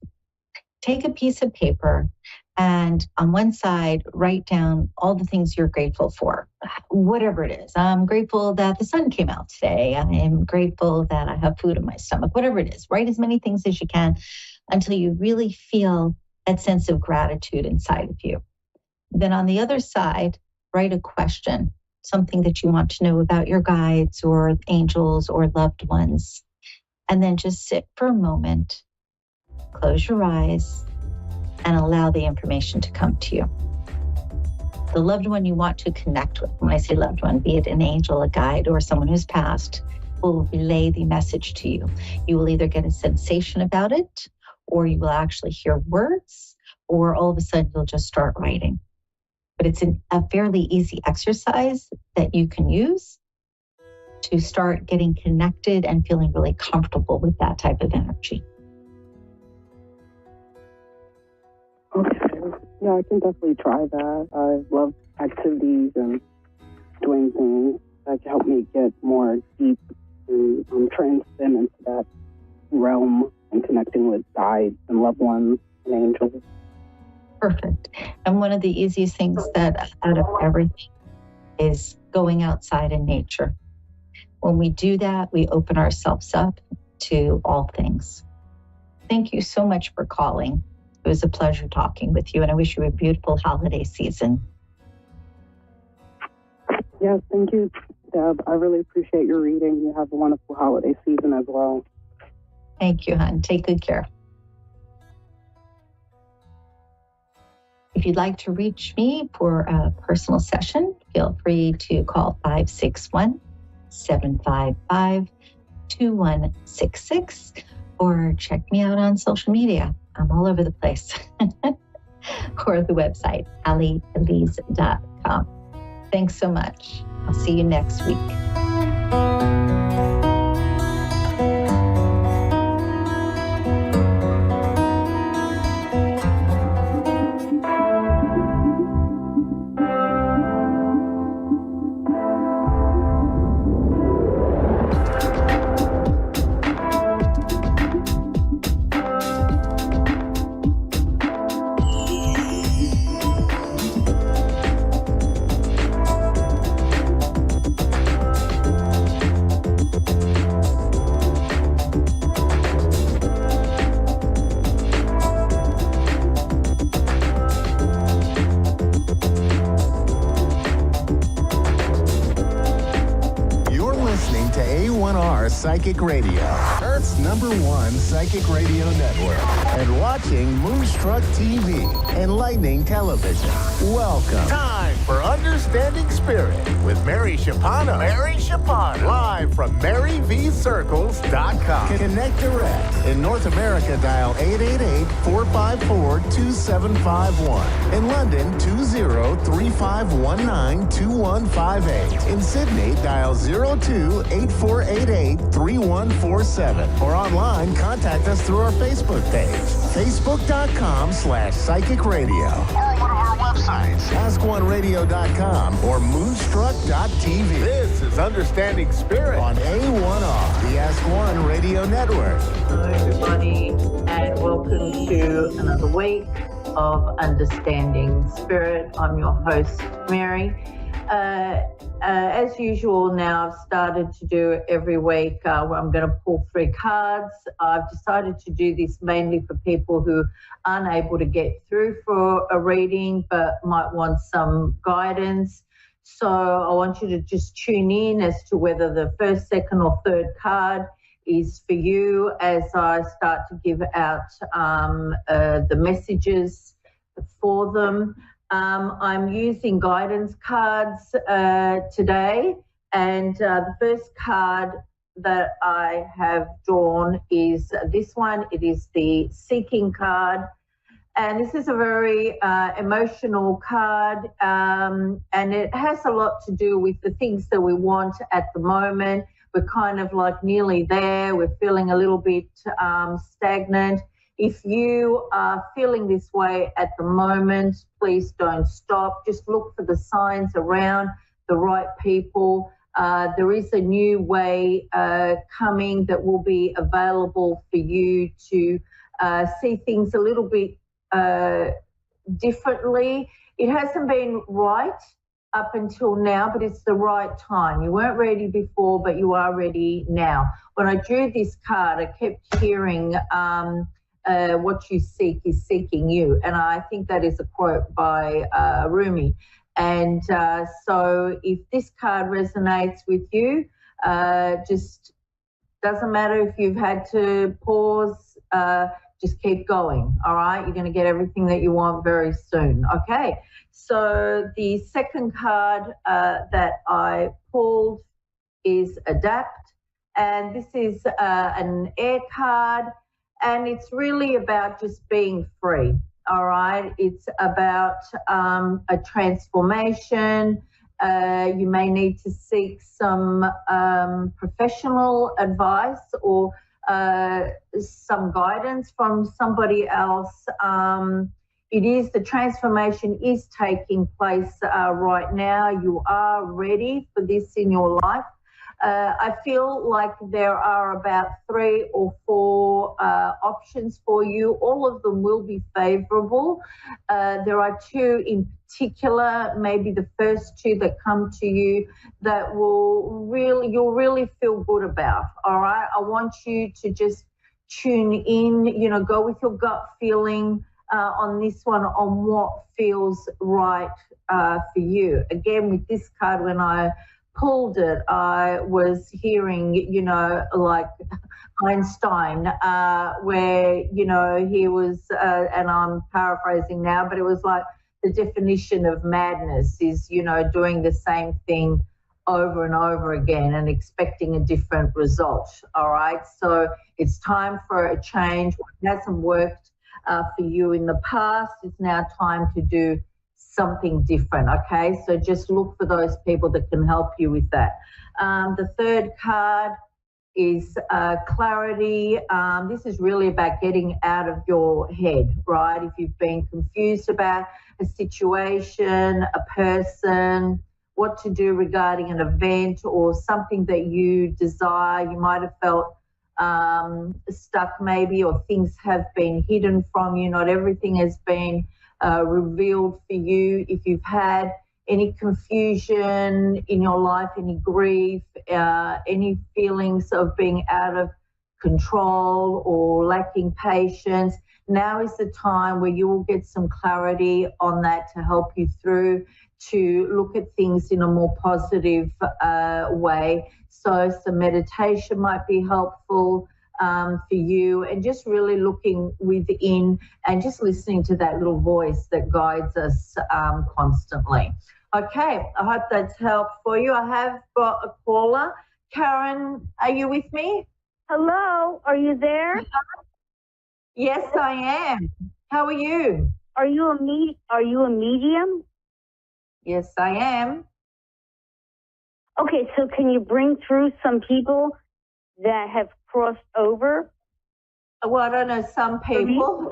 Take a piece of paper and on one side, write down all the things you're grateful for, whatever it is. I'm grateful that the sun came out today. I am grateful that I have food in my stomach, whatever it is. Write as many things as you can until you really feel that sense of gratitude inside of you. Then on the other side, write a question, something that you want to know about your guides or angels or loved ones. And then just sit for a moment, close your eyes, and allow the information to come to you. The loved one you want to connect with, when I say loved one, be it an angel, a guide, or someone who's passed, will relay the message to you. You will either get a sensation about it, or you will actually hear words, or all of a sudden you'll just start writing. But it's a fairly easy exercise that you can use to start getting connected and feeling really comfortable with that type of energy. Okay. Yeah, I can definitely try that. I love activities and doing things that can help me get more deep and transcend into that realm and connecting with guides and loved ones and angels. Perfect. And one of the easiest things that out of everything is going outside in nature. When we do that, we open ourselves up to all things. Thank you so much for calling. It was a pleasure talking with you, and I wish you a beautiful holiday season. Yes, thank you, Deb. I really appreciate your reading. You have a wonderful holiday season as well. Thank you, hon. Take good care. If you'd like to reach me for a personal session, feel free to call 561-755-2166 or check me out on social media. I'm all over the place. Or the website, AllieElise.com. Thanks so much. I'll see you next week. A1R Psychic Radio, Earth's #1 psychic radio network, and watching Moonstruck TV and Lightning Television. Welcome. Time for Understanding Spirit with Mary Shapano. Live from MaryVCircles.com. Connect direct. In North America, dial 888-454-2751. In London, 20-3519-2158. In Sydney, dial 02-8488-3147. Or online, contact us through our Facebook page, facebook.com/psychic radio. Or one of our websites. websites, AskOneRadio.com or Moonstruck.tv. This is Understanding Spirit on A1R, the Ask One Radio Network. Hello, everybody, and welcome to another week of Understanding Spirit. I'm your host, Mary. As usual, now I've started to do every week where I'm going to pull 3 cards. I've decided to do this mainly for people who aren't able to get through for a reading but might want some guidance. So I want you to just tune in as to whether the first, second or third card is for you as I start to give out the messages for them. I'm using guidance cards today, and the first card that I have drawn is this one. It is the Seeking card, and this is a very emotional card, and it has a lot to do with the things that we want at the moment. We're kind of like nearly there. We're feeling a little bit stagnant. If you are feeling this way at the moment, please don't stop. Just look for the signs around the right people. There is a new way coming that will be available for you to see things a little bit differently. It hasn't been right up until now, but it's the right time. You weren't ready before, but you are ready now. When I drew this card, I kept hearing what you seek is seeking you. And I think that is a quote by Rumi. And so if this card resonates with you, just doesn't matter if you've had to pause, just keep going, all right? You're going to get everything that you want very soon, okay? So the second card that I pulled is Adapt. And this is an air card. And it's really about just being free, all right? It's about a transformation. You may need to seek some professional advice or some guidance from somebody else. The transformation is taking place right now. You are ready for this in your life. I feel like there are about 3 or 4 options for you. All of them will be favorable. There are 2 in particular, maybe the first 2 that come to you that you'll really feel good about, all right? I want you to just tune in, go with your gut feeling on this one, on what feels right for you. Again, with this card, when I pulled it, I was hearing, like Einstein, where, he was, and I'm paraphrasing now, but it was like the definition of madness is, doing the same thing over and over again and expecting a different result, all right? So it's time for a change. What hasn't worked for you in the past, it's now time to do something different, okay? So just look for those people that can help you with that. The third card is clarity. This is really about getting out of your head, right? If you've been confused about a situation, a person, what to do regarding an event or something that you desire, you might have felt stuck maybe, or things have been hidden from you. Not everything has been revealed for you. If you've had any confusion in your life, any grief, any feelings of being out of control or lacking patience, now is the time where you will get some clarity on that to help you through to look at things in a more positive way. So some meditation might be helpful for you, and just really looking within and just listening to that little voice that guides us constantly. Okay, I hope that's helped for you. I have got a caller. Karen, are you with me? Hello, are you there? Yes, I am. How are you? Are you a medium? Yes, I am. Okay, so can you bring through some people that have crossed over? Well, I don't know some people.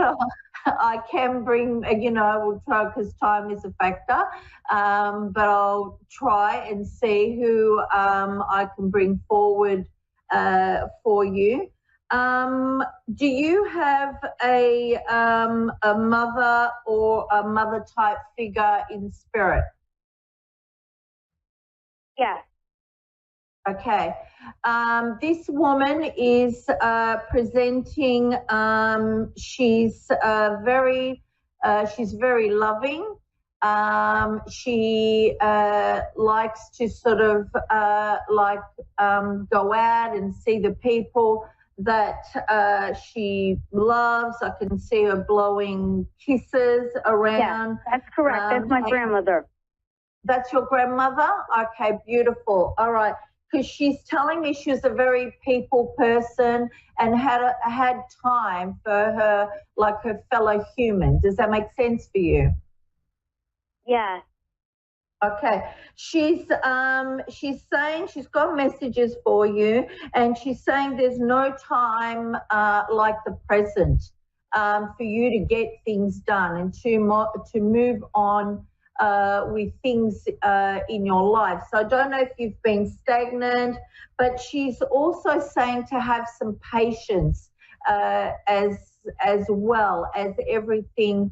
I can bring, we'll try because time is a factor, but I'll try and see who I can bring forward for you. Do you have a mother or a mother type figure in spirit? Yes. Okay. This woman is presenting. She's very loving. She likes to sort of go out and see the people that she loves. I can see her blowing kisses around. Yes, that's correct. That's my grandmother. That's your grandmother? Okay, beautiful. All right. Because she's telling me she was a very people person and had time for her, like her fellow human. Does that make sense for you? Yeah. Okay. She's saying she's got messages for you, and she's saying there's no time like the present for you to get things done and to move on with things in your life. So I don't know if you've been stagnant, but she's also saying to have some patience as well as everything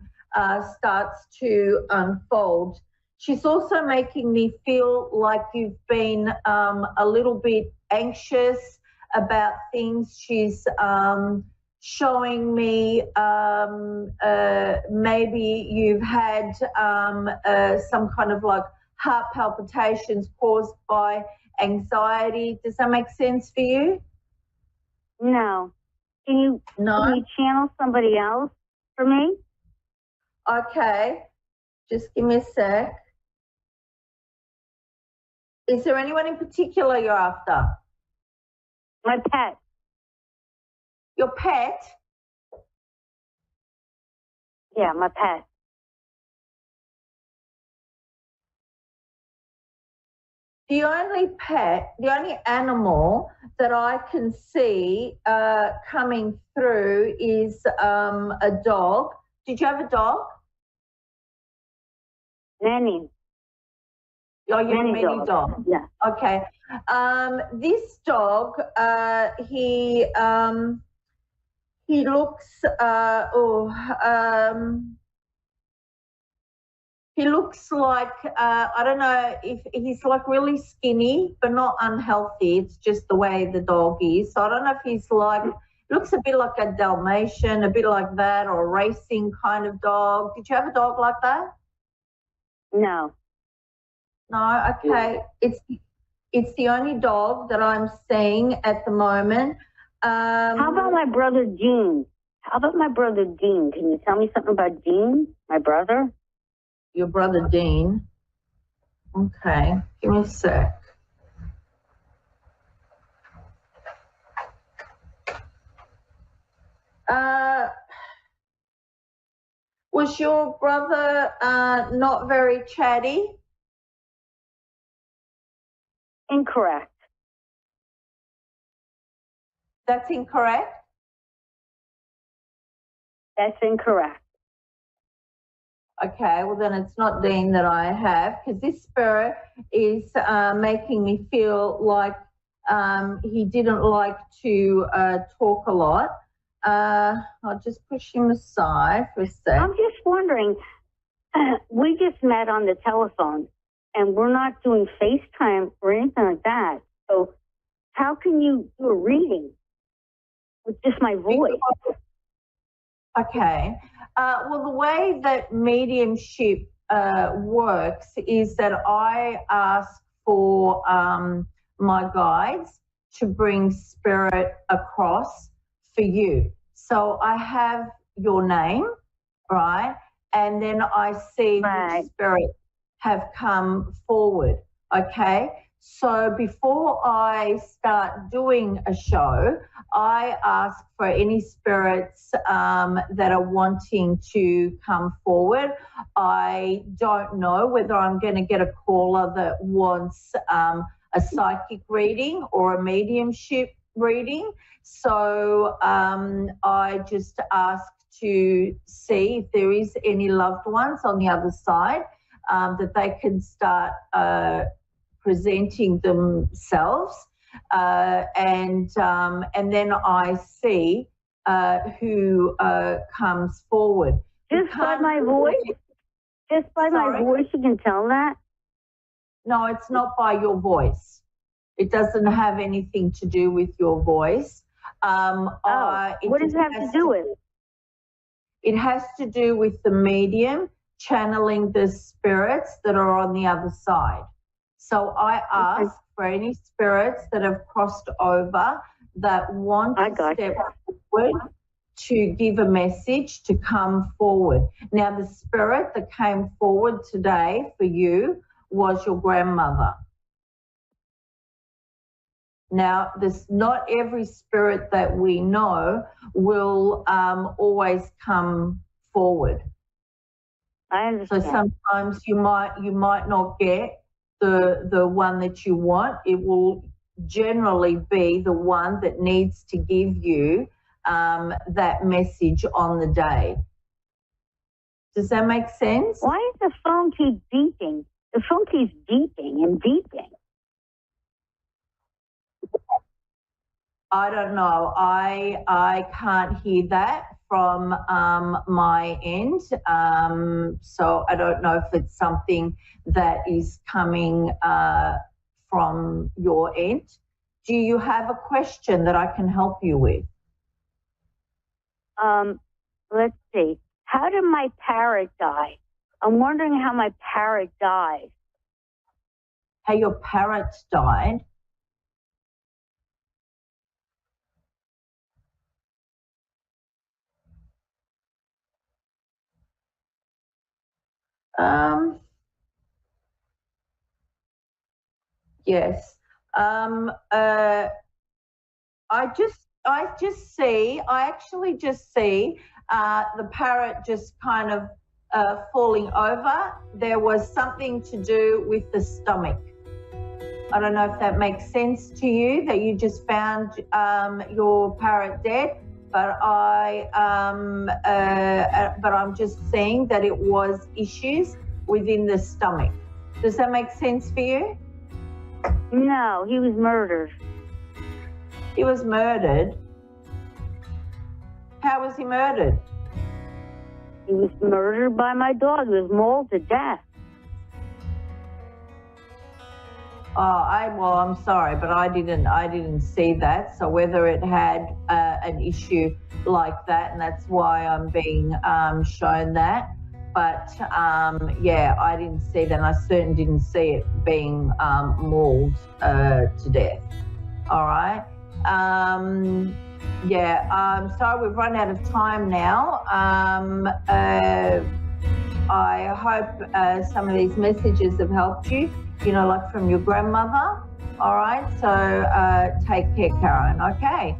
starts to unfold. She's also making me feel like you've been a little bit anxious about things. She's showing me maybe you've had some kind of like heart palpitations caused by anxiety. Does that make sense for you? No. Can you channel somebody else for me? Okay. Just give me a sec. Is there anyone in particular you're after? My pet. Your pet? Yeah, my pet. The only animal that I can see coming through is a dog. Did you have a dog? Many. Oh, you have many dogs. Yeah. Okay. This dog, he looks he looks like I don't know if he's like really skinny but not unhealthy. It's just the way the dog is. So I don't know if he's like, looks a bit like a Dalmatian, a bit like that, or a racing kind of dog. Did you have a dog like that? No. No, okay. It's the only dog that I'm seeing at the moment. How about my brother Dean? Can you tell me something about Dean, my brother? Your brother Dean. Okay, give me a sec. Was your brother not very chatty? Incorrect. That's incorrect? That's incorrect. Okay, well then it's not Dean that I have, because this spirit is making me feel like he didn't like to talk a lot. I'll just push him aside for a sec. I'm just wondering, we just met on the telephone and we're not doing FaceTime or anything like that. So how can you do a reading with just my voice? Okay. Well, the way that mediumship works is that I ask for my guides to bring spirit across for you. So I have your name, right? And then I see the spirit have come forward, okay? So before I start doing a show, I ask for any spirits that are wanting to come forward. I don't know whether I'm going to get a caller that wants a psychic reading or a mediumship reading. So I just ask to see if there is any loved ones on the other side, that they can start presenting themselves, and then I see who comes forward. Just by my voice? Just by my voice, you can tell that? No, it's not by your voice. It doesn't have anything to do with your voice. What does it have to do with? It has to do with the medium channeling the spirits that are on the other side. So I ask for any spirits that have crossed over that want to step forward to give a message to come forward. Now, the spirit that came forward today for you was your grandmother. Now, not every spirit that we know will always come forward. I understand. So sometimes you might not get the one that you want. It will generally be the one that needs to give you that message on the day. Does that make sense? Why does the phone keep beeping? The phone keeps beeping and beeping. I don't know. I can't hear that from my end. So I don't know if it's something that is coming from your end. Do you have a question that I can help you with? Let's see. How did my parrot die? I'm wondering how my parrot died. How your parrot died? Yes. I actually just see the parrot just kind of falling over. There was something to do with the stomach. I don't know if that makes sense to you, that you just found your parrot dead, but I'm just seeing that it was issues within the stomach. Does that make sense for you? No, he was murdered. He was murdered? How was he murdered? He was murdered by my dog. He was mauled to death. Well, I'm sorry, but I didn't see that. So whether it had an issue like that, and that's why I'm being shown that. But yeah, I didn't see that, and I certainly didn't see it being mauled to death. All right. Yeah. Sorry, we've run out of time now. I hope some of these messages have helped you. You know, like from your grandmother. All right. So take care, Karen. Okay.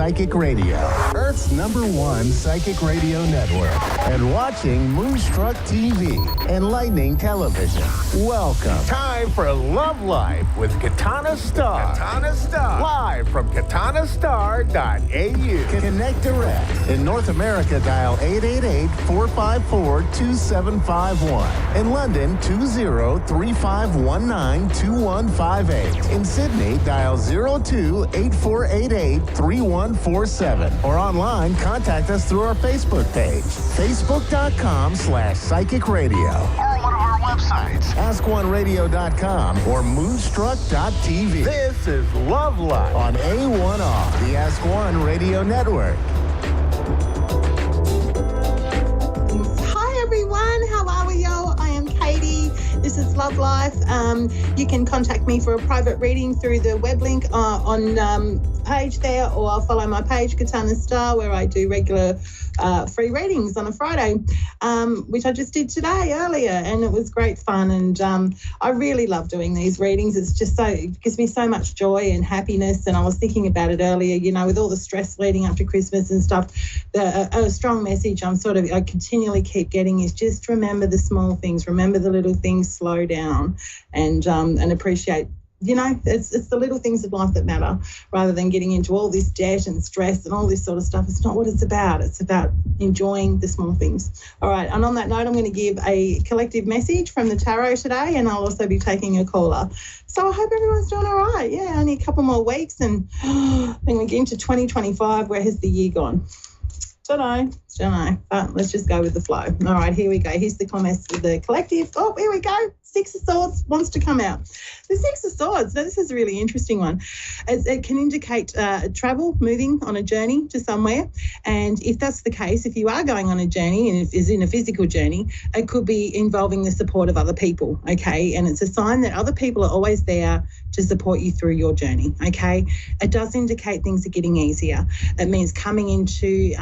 Psychic Radio, Earth's #1 psychic radio network, and watching Moonstruck TV, enlightening television. Welcome. Time for Love Life with Katana Star. Katana Star. Live from katanastar.au. Connect direct. In North America, dial 888-454-2751. In London, 20-3519-2158. In Sydney, dial 02-8488-3147. Or online, contact us through our Facebook page, facebook.com/psychic radio. Or one of our websites, askoneradio.com or moonstruck.tv. This is Love Life on A1R, the Ask One Radio Network. Hi everyone, how are we, y'all? I am Katie. This is Love Life. You can contact me for a private reading through the web link on page there, or follow my page, Katana Star, where I do regular free readings on a Friday, which I just did today earlier, and it was great fun. And I really love doing these readings. It's just it gives me so much joy and happiness. And I was thinking about it earlier, you know, with all the stress leading up to Christmas and stuff, a strong message I continually keep getting is just remember the small things, remember the little things, slow down and appreciate. You know, it's the little things of life that matter, rather than getting into all this debt and stress and all this sort of stuff. It's not what it's about. It's about enjoying the small things. All right, and on that note, I'm going to give a collective message from the tarot today, and I'll also be taking a caller. So I hope everyone's doing all right. Yeah, only a couple more weeks, and then we get into 2025. Where has the year gone? Don't know, but let's just go with the flow. All right, here we go. Here's the comments with the collective. Oh, here we go. Six of Swords wants to come out. The Six of Swords, now this is a really interesting one. It can indicate travel, moving on a journey to somewhere. And if that's the case, if you are going on a journey and it is in a physical journey, it could be involving the support of other people, okay? And it's a sign that other people are always there to support you through your journey, okay? It does indicate things are getting easier. It means coming into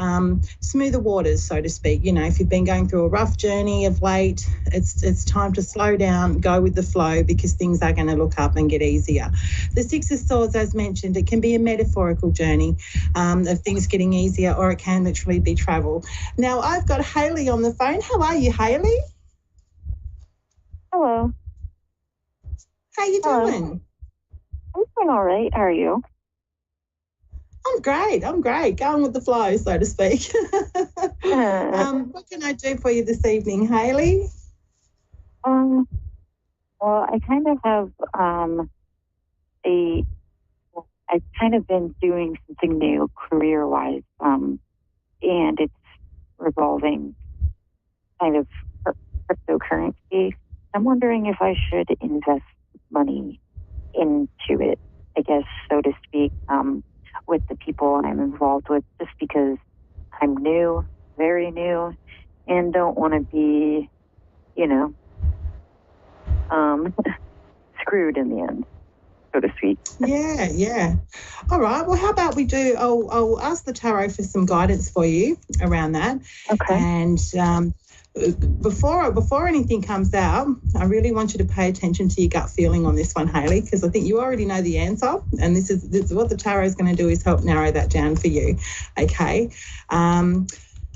smoother waters, so to speak. You know, if you've been going through a rough journey of late, it's time to slow down, go with the flow, because things are going to look up and get easier. The Six of Swords, as mentioned, it can be a metaphorical journey of things getting easier, or it can literally be travel. Now, I've got Hayley on the phone. How are you, Hayley? Hello. How you doing? I'm doing all right. How are you? I'm great. Going with the flow, so to speak. What can I do for you this evening, Hayley? Well, I kind of have I've kind of been doing something new career-wise, and it's revolving kind of cryptocurrency. I'm wondering if I should invest money into it, I guess, so to speak, with the people I'm involved with, just because I'm new, very new, and don't want to be, you know, screwed in the end, so to speak. Yeah. All right. Well, how about we do, I'll ask the tarot for some guidance for you around that. Okay. And before anything comes out, I really want you to pay attention to your gut feeling on this one, Hayley, because I think you already know the answer, and this is what the tarot is going to do is help narrow that down for you. Okay.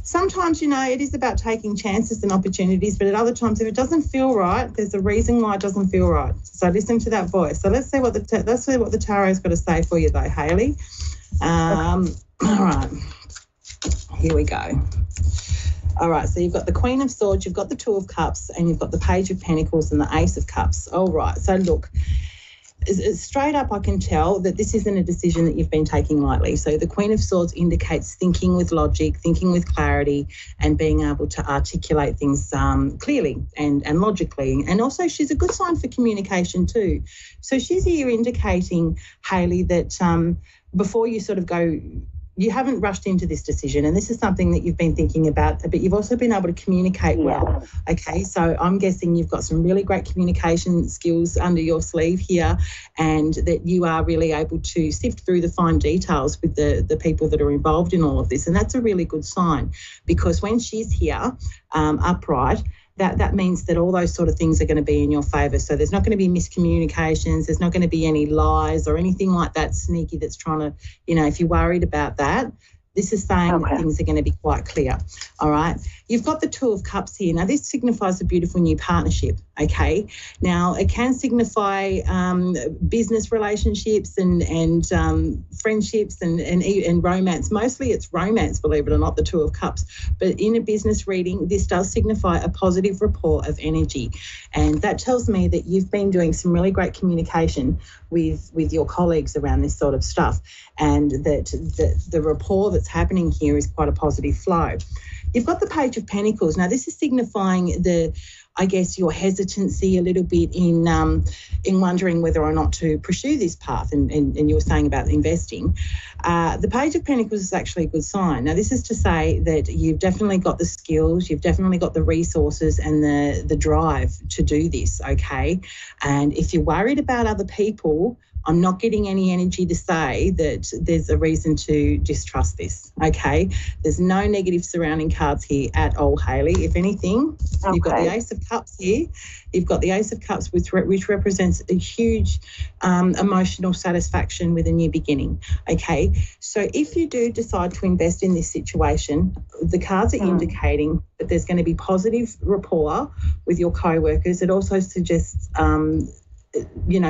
Sometimes, you know, it is about taking chances and opportunities, but at other times, if it doesn't feel right, there's a reason why it doesn't feel right. So listen to that voice. So let's see what the tarot's got to say for you, though, Hayley. All right. Here we go. All right, so you've got the Queen of Swords, you've got the Two of Cups, and you've got the Page of Pentacles and the Ace of Cups. All right, so look, straight up I can tell that this isn't a decision that you've been taking lightly. So the Queen of Swords indicates thinking with logic, thinking with clarity, and being able to articulate things clearly and logically. And also she's a good sign for communication too. So she's here indicating, Hayley, that before you sort of go, you haven't rushed into this decision, and this is something that you've been thinking about, but you've also been able to communicate well. Okay, so I'm guessing you've got some really great communication skills under your sleeve here, and that you are really able to sift through the fine details with the people that are involved in all of this. And that's a really good sign, because when she's here upright, that means that all those sort of things are going to be in your favour. So there's not going to be miscommunications, there's not going to be any lies or anything like that sneaky that's trying to, if you're worried about that, this is saying that things are going to be quite clear, all right? You've got the Two of Cups here. Now, this signifies a beautiful new partnership, okay? Now, it can signify business relationships and friendships and romance. Mostly it's romance, believe it or not, the Two of Cups. But in a business reading, this does signify a positive rapport of energy. And that tells me that you've been doing some really great communication with your colleagues around this sort of stuff, and that the rapport that's happening here is quite a positive flow. You've got the Page of Pentacles. Now, this is signifying your hesitancy a little bit in wondering whether or not to pursue this path, and you were saying about investing. The Page of Pentacles is actually a good sign. Now, this is to say that you've definitely got the skills, you've definitely got the resources and the drive to do this, okay? And if you're worried about other people, I'm not getting any energy to say that there's a reason to distrust this, okay? There's no negative surrounding cards here at all, Hayley. If anything, you've got the Ace of Cups here. You've got the Ace of Cups, which represents a huge emotional satisfaction with a new beginning, okay? So if you do decide to invest in this situation, the cards are indicating that there's going to be positive rapport with your co-workers. It also suggests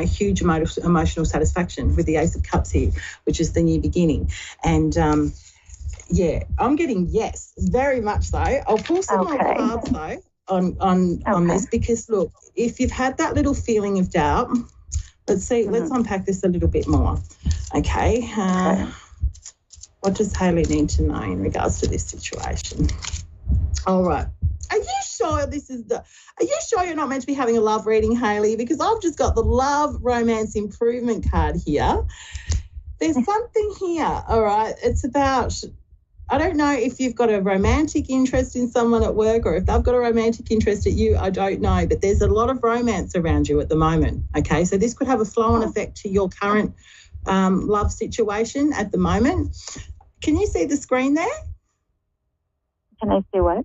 huge emotional satisfaction with the Ace of Cups here, which is the new beginning. And I'm getting yes, very much so. I'll pull some more cards though on this, because look, if you've had that little feeling of doubt, let's unpack this a little bit more. Okay. What does Hayley need to know in regards to this situation? All right. Are you sure you're not meant to be having a love reading, Hayley? Because I've just got the Love Romance Improvement card here. There's something here, all right? It's about, I don't know if you've got a romantic interest in someone at work or if they've got a romantic interest at you, I don't know. But there's a lot of romance around you at the moment, okay? So this could have a flow-on effect to your current love situation at the moment. Can you see the screen there? Can I see what?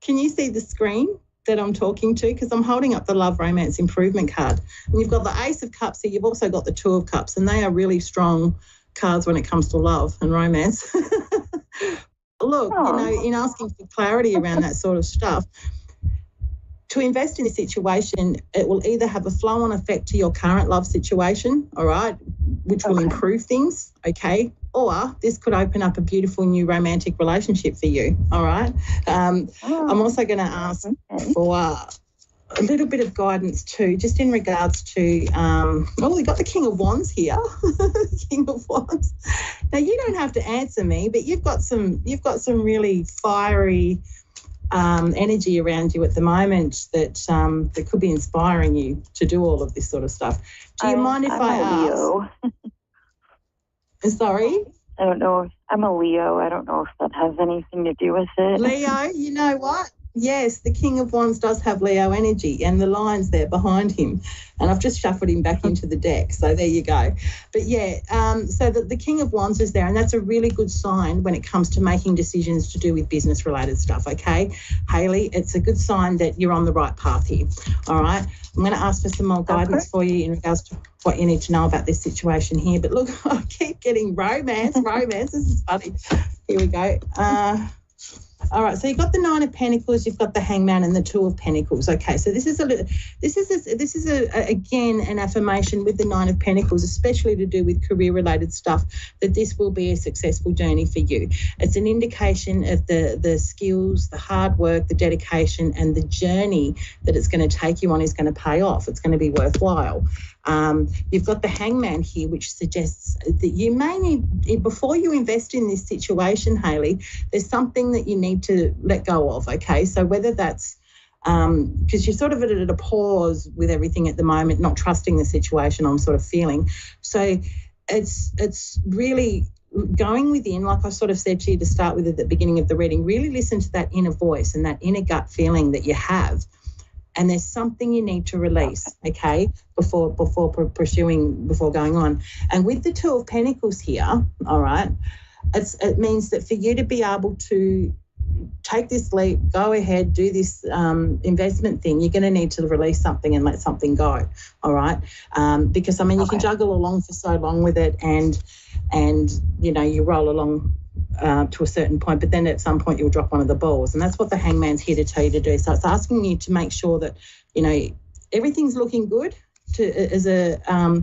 Can you see the screen that I'm talking to? Because I'm holding up the Love Romance Improvement card. And you've got the Ace of Cups here. You've also got the Two of Cups, and they are really strong cards when it comes to love and romance. Look, in asking for clarity around that sort of stuff, to invest in a situation, it will either have a flow-on effect to your current love situation, all right, which will improve things, okay, or this could open up a beautiful new romantic relationship for you, all right? I'm also going to ask for a little bit of guidance too, just in regards to, we've got the King of Wands here, the King of Wands. Now, you don't have to answer me, but you've got some really fiery energy around you at the moment that could be inspiring you to do all of this sort of stuff. Do you mind if I ask? Sorry? I don't know. I'm a Leo. I don't know if that has anything to do with it. Leo, you know what? Yes, the King of Wands does have Leo energy, and the lion's there behind him. And I've just shuffled him back into the deck, so there you go. But so the King of Wands is there, and that's a really good sign when it comes to making decisions to do with business-related stuff, okay? Hayley, it's a good sign that you're on the right path here, all right? I'm going to ask for some more guidance for you in regards to what you need to know about this situation here. But look, I keep getting romance. This is funny. Here we go. All right, so you've got the Nine of Pentacles, you've got the Hangman, and the Two of Pentacles. Okay, so this is again an affirmation with the Nine of Pentacles, especially to do with career-related stuff, that this will be a successful journey for you. It's an indication of the skills, the hard work, the dedication, and the journey that it's going to take you on is going to pay off. It's going to be worthwhile. You've got the Hangman here, which suggests that you may need, before you invest in this situation, Hayley, there's something that you need to let go of, okay? So whether that's because you're sort of at a pause with everything at the moment, not trusting the situation, I'm sort of feeling. So it's really going within, like I sort of said to you to start with at the beginning of the reading, really listen to that inner voice and that inner gut feeling that you have. And there's something you need to release, okay, before going on. And with the Two of Pentacles here, all right, it means that for you to be able to take this leap, go ahead, do this investment thing, you're going to need to release something and let something go, all right? Because, I mean, you can juggle along for so long with it and you know, you roll along to a certain point, but then at some point you'll drop one of the balls, and that's what the hangman's here to tell you to do. So it's asking you to make sure that, you know, everything's looking good as a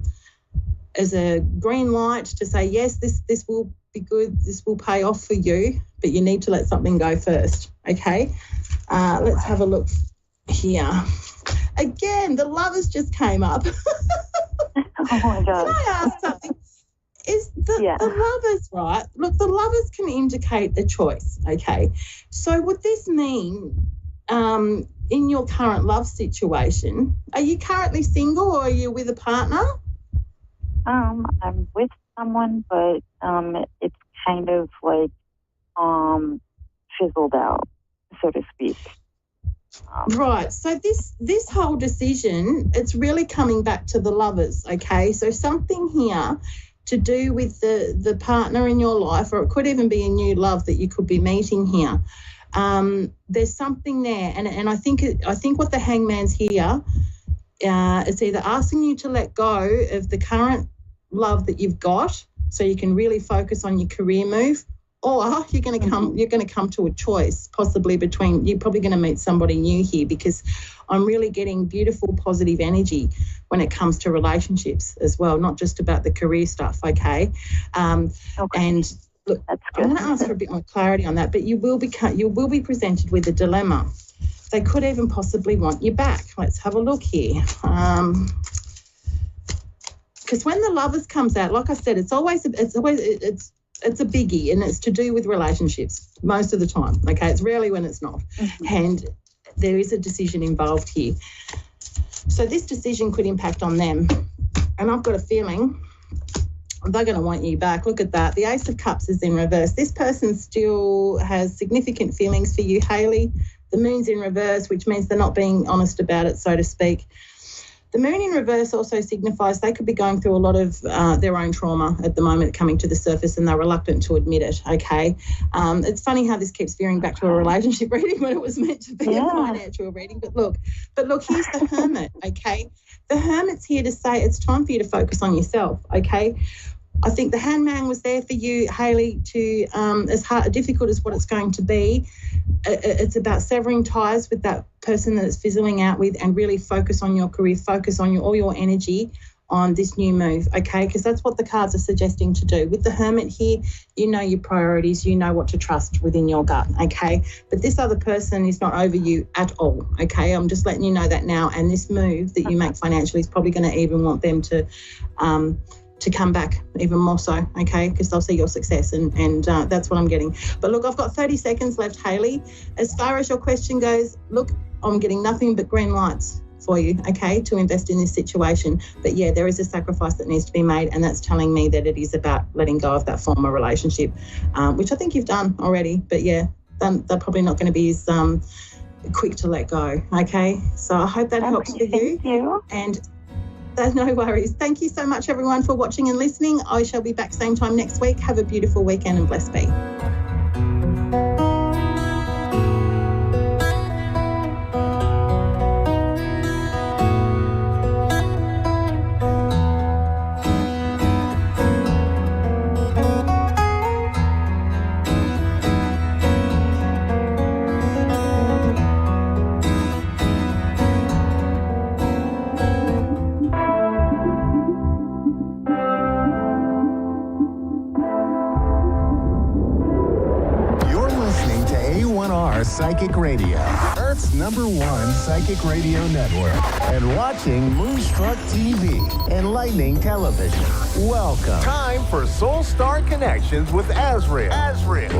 green light to say, yes, this will be good, this will pay off for you, but you need to let something go first, okay? Let's have a look here. Again, the Lovers just came up. Oh, my God. Can I ask something? Is the Lovers, right? Look, the Lovers can indicate a choice, okay? So would this mean in your current love situation, are you currently single or are you with a partner? I'm with someone, but it's kind of like fizzled out, so to speak. Right. So this whole decision, it's really coming back to the Lovers, okay? So something here to do with the partner in your life, or it could even be a new love that you could be meeting here. There's something there, and I think what the hangman's here is either asking you to let go of the current love that you've got, so you can really focus on your career move, or you're going to come to a choice, possibly between, you're probably going to meet somebody new here, because I'm really getting beautiful positive energy when it comes to relationships as well, not just about the career stuff, okay? And look, I'm going to ask for a bit more clarity on that, but you will be presented with a dilemma. They could even possibly want you back. Let's have a look here. Because when the Lovers comes out, like I said, it's a biggie, and it's to do with relationships most of the time, okay? It's rarely when it's not. And there is a decision involved here. So this decision could impact on them. And I've got a feeling they're going to want you back. Look at that. The Ace of Cups is in reverse. This person still has significant feelings for you, Hayley. The Moon's in reverse, which means they're not being honest about it, so to speak. The Moon in reverse also signifies they could be going through a lot of their own trauma at the moment coming to the surface, and they're reluctant to admit it, okay? It's funny how this keeps veering back to a relationship reading when it was meant to be a financial reading. But look, here's the Hermit, okay? The Hermit's here to say it's time for you to focus on yourself, okay? I think the Hangman was there for you, Hayley, to as difficult as what it's going to be. It's about severing ties with that person that it's fizzling out with, and really focus on your career, focus on all your energy on this new move, okay? Because that's what the cards are suggesting to do. With the Hermit here, you know your priorities, you know what to trust within your gut, okay? But this other person is not over you at all, okay? I'm just letting you know that now. And this move that you make financially is probably going to even want them to come back even more so, okay, because they'll see your success, and that's what I'm getting. But look, I've got 30 seconds left, Hayley. As far as your question goes, look, I'm getting nothing but green lights for you, okay, to invest in this situation. But yeah, there is a sacrifice that needs to be made, and that's telling me that it is about letting go of that former relationship, which I think you've done already. But yeah, they're probably not going to be as quick to let go, okay? So I hope that helps for you. Thank you. And no worries. Thank you so much, everyone, for watching and listening. I shall be back same time next week. Have a beautiful weekend and blessed be. Psychic Radio, Earth's #1 psychic radio network, and watching Moonstruck TV, enlightening television. Welcome. Time for Soul Star Connections with Azrael.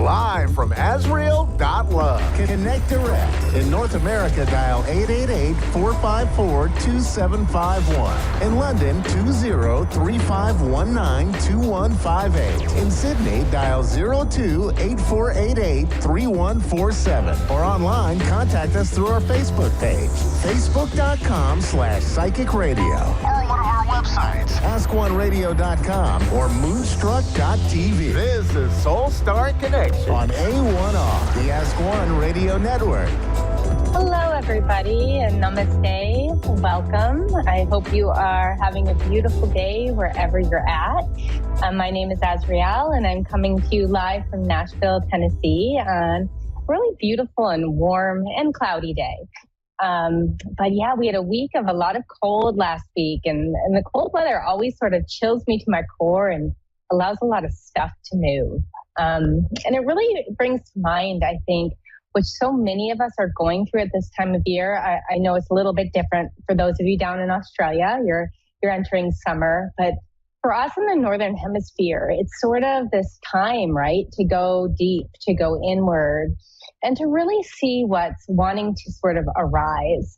Live from Azrael.love. Connect direct. In North America, dial 888-454-2751. In London, 20-3519-2158. In Sydney, dial 02-8488-3147. Or online, contact us through our Facebook page, facebook.com/psychic radio. Or one of our websites, askoneradio.com or moonstruck.tv. This is Soul Star Connection on A1R, the Ask One Radio Network. Hello, everybody, and namaste. Welcome. I hope you are having a beautiful day wherever you're at. My name is Azriel, and I'm coming to you live from Nashville, Tennessee on a really beautiful and warm and cloudy day. But yeah, we had a week of a lot of cold last week, and the cold weather always sort of chills me to my core and allows a lot of stuff to move. And it really brings to mind, I think, which so many of us are going through at this time of year. I know it's a little bit different for those of you down in Australia. You're entering summer, but for us in the Northern Hemisphere, it's sort of this time, right, to go deep, to go inward, and to really see what's wanting to sort of arise.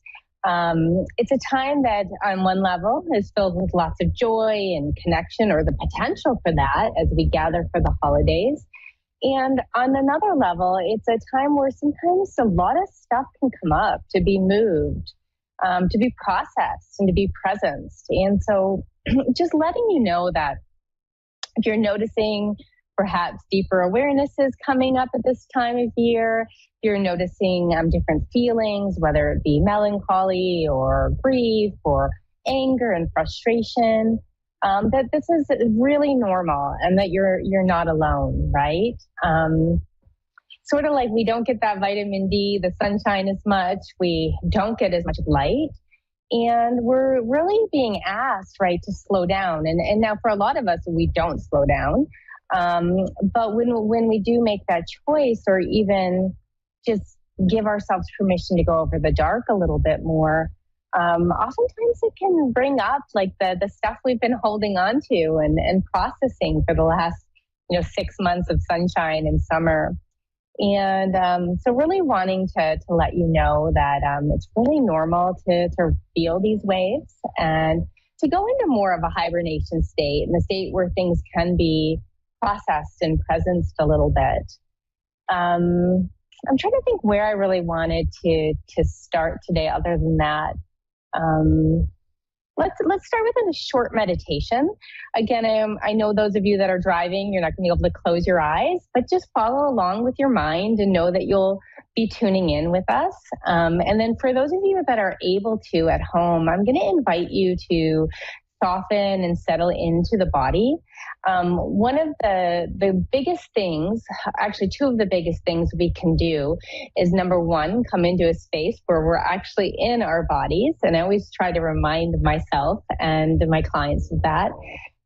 It's a time that on one level is filled with lots of joy and connection, or the potential for that, as we gather for the holidays. And on another level, it's a time where sometimes a lot of stuff can come up to be moved, to be processed and to be presenced. And so just letting you know that if you're noticing perhaps deeper awarenesses coming up at this time of year, you're noticing different feelings, whether it be melancholy or grief or anger and frustration, that this is really normal and that you're not alone, right? Sort of like we don't get that vitamin D, the sunshine as much, we don't get as much light, and we're really being asked, right, to slow down. And now for a lot of us, we don't slow down. But when we do make that choice, or even just give ourselves permission to go over the dark a little bit more, oftentimes it can bring up like the stuff we've been holding on to and processing for the last 6 months of sunshine and summer. And so really wanting to let you know that it's really normal to feel these waves and to go into more of a hibernation state, in a state where things can be processed and presenced a little bit. I'm trying to think where I really wanted to start today other than that. Let's start with a short meditation. Again, I know those of you that are driving, you're not going to be able to close your eyes, but just follow along with your mind and know that you'll be tuning in with us. And then for those of you that are able to at home, I'm going to invite you to soften and settle into the body. One of the biggest things, actually two of the biggest things we can do is, number one, come into a space where we're actually in our bodies. And I always try to remind myself and my clients of that.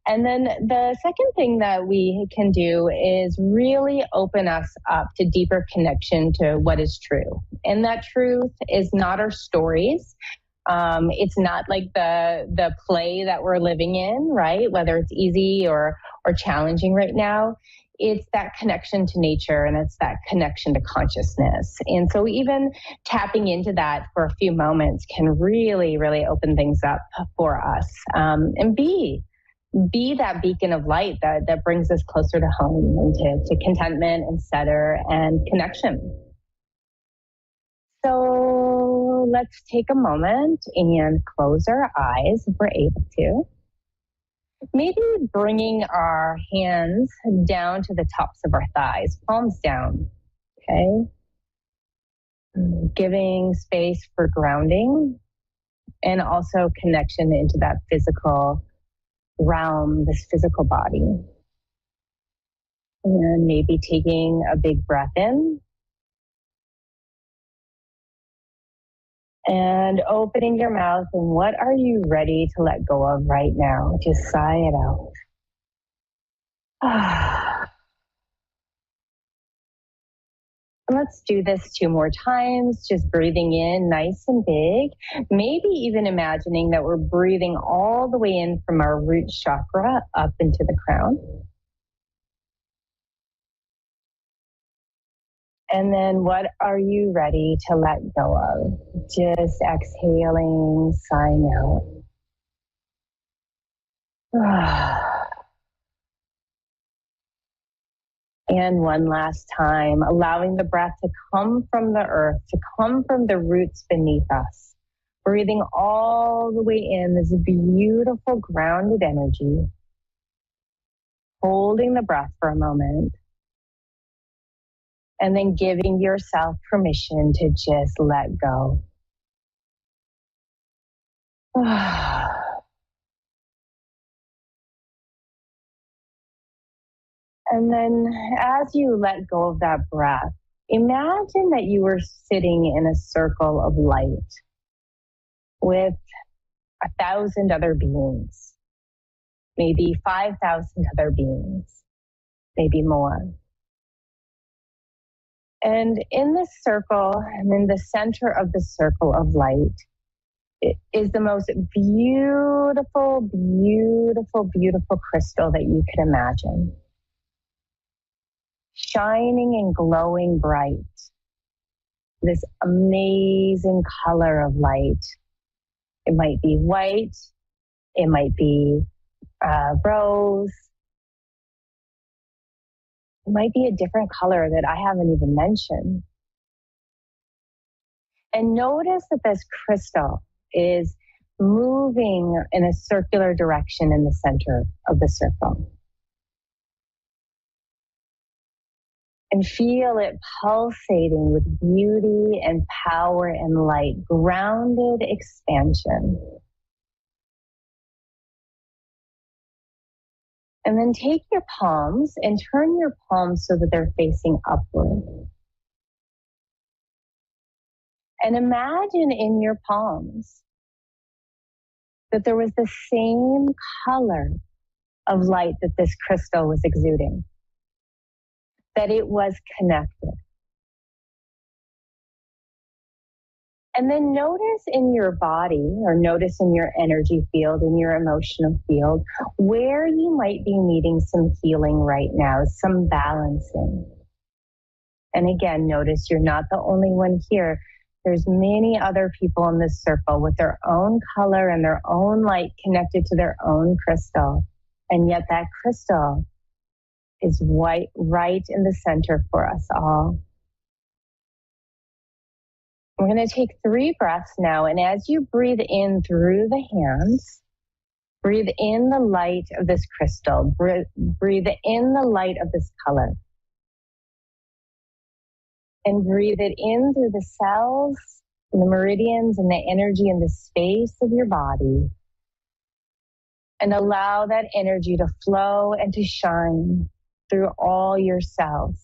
And then the second thing that we can do is really open us up to deeper connection to what is true. And that truth is not our stories. It's not like the play that we're living in, right? Whether it's easy or challenging right now, it's that connection to nature, and it's that connection to consciousness. And so even tapping into that for a few moments can really, really open things up for us, and be that beacon of light that brings us closer to home and to contentment and center and connection. So let's take a moment and close our eyes if we're able to. Maybe bringing our hands down to the tops of our thighs, palms down, okay? Giving space for grounding and also connection into that physical realm, this physical body. And maybe taking a big breath in. And opening your mouth, and what are you ready to let go of right now? Just sigh it out. Let's do this 2 more times, just breathing in nice and big. Maybe even imagining that we're breathing all the way in from our root chakra up into the crown. And then what are you ready to let go of? Just exhaling, sighing out. And one last time, allowing the breath to come from the earth, to come from the roots beneath us. Breathing all the way in this beautiful grounded energy. Holding the breath for a moment. And then giving yourself permission to just let go. And then as you let go of that breath, imagine that you were sitting in a circle of light with 1,000 other beings, maybe 5,000 other beings, maybe more. And in this circle, and in the center of the circle of light, it is the most beautiful, beautiful, beautiful crystal that you could imagine. Shining and glowing bright. This amazing color of light. It might be white. It might be rose. It might be a different color that I haven't even mentioned. And notice that this crystal is moving in a circular direction in the center of the circle. And feel it pulsating with beauty and power and light, grounded expansion. And then take your palms and turn your palms so that they're facing upward. And imagine in your palms that there was the same color of light that this crystal was exuding, that it was connected. And then notice in your body, or notice in your energy field, in your emotional field, where you might be needing some healing right now, some balancing. And again, notice you're not the only one here. There's many other people in this circle with their own color and their own light connected to their own crystal. And yet that crystal is white, right in the center for us all. We're going to take 3 breaths now. And as you breathe in through the hands, breathe in the light of this crystal. Breathe in the light of this color. And breathe it in through the cells, and the meridians, and the energy and the space of your body. And allow that energy to flow and to shine through all your cells.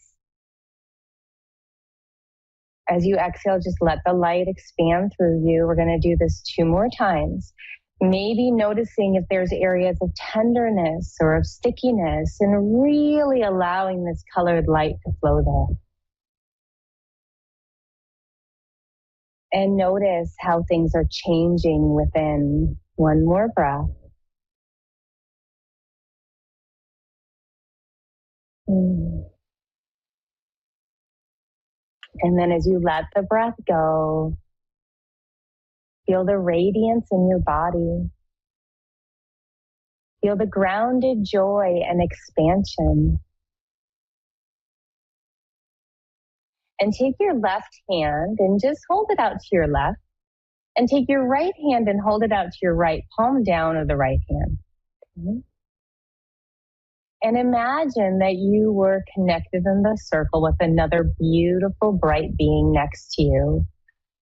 As you exhale, just let the light expand through you. We're going to do this 2 more times. Maybe noticing if there's areas of tenderness or of stickiness, and really allowing this colored light to flow there. And notice how things are changing within. 1 more breath. And then as you let the breath go, feel the radiance in your body. Feel the grounded joy and expansion. And take your left hand and just hold it out to your left. And take your right hand and hold it out to your right, palm down of the right hand. Okay. And imagine that you were connected in the circle with another beautiful, bright being next to you.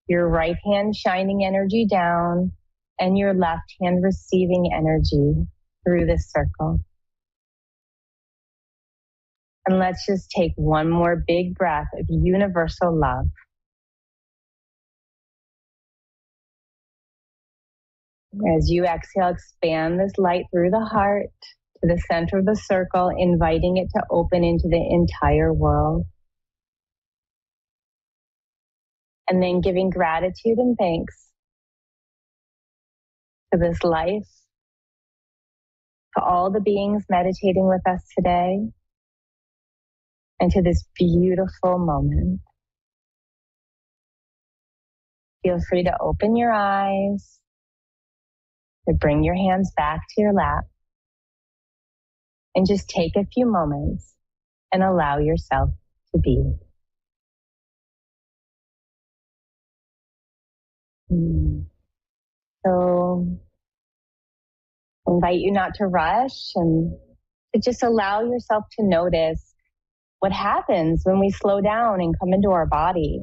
Your right hand shining energy down, and your left hand receiving energy through this circle. And let's just take 1 more big breath of universal love. As you exhale, expand this light through the heart to the center of the circle, inviting it to open into the entire world. And then giving gratitude and thanks to this life, to all the beings meditating with us today, and to this beautiful moment. Feel free to open your eyes, to bring your hands back to your lap, and just take a few moments and allow yourself to be. So I invite you not to rush and to just allow yourself to notice What happens when we slow down and come into our body?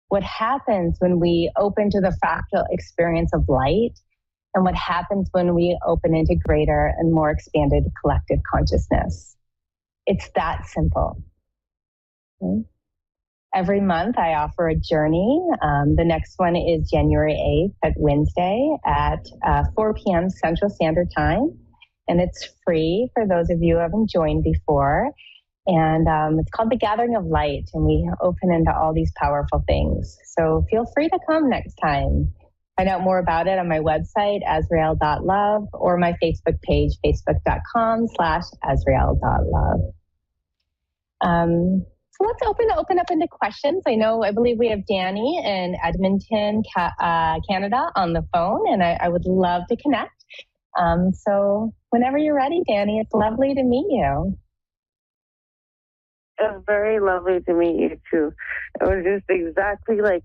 What happens when we open to the fractal experience of light? And what happens when we open into greater and more expanded collective consciousness? It's that simple. Okay. Every month I offer a journey. The next one is January 8th at Wednesday at 4 p.m. Central Standard Time. And it's free for those of you who haven't joined before. And it's called The Gathering of Light. And we open into all these powerful things. So feel free to come next time. Find out more about it on my website, Azrael.love, or my Facebook page, facebook.com/Azrael.love. So let's open up into questions. I believe we have Danny in Edmonton, Canada on the phone, and I would love to connect. So whenever you're ready, Danny, it's lovely to meet you. It's very lovely to meet you too. It was just exactly like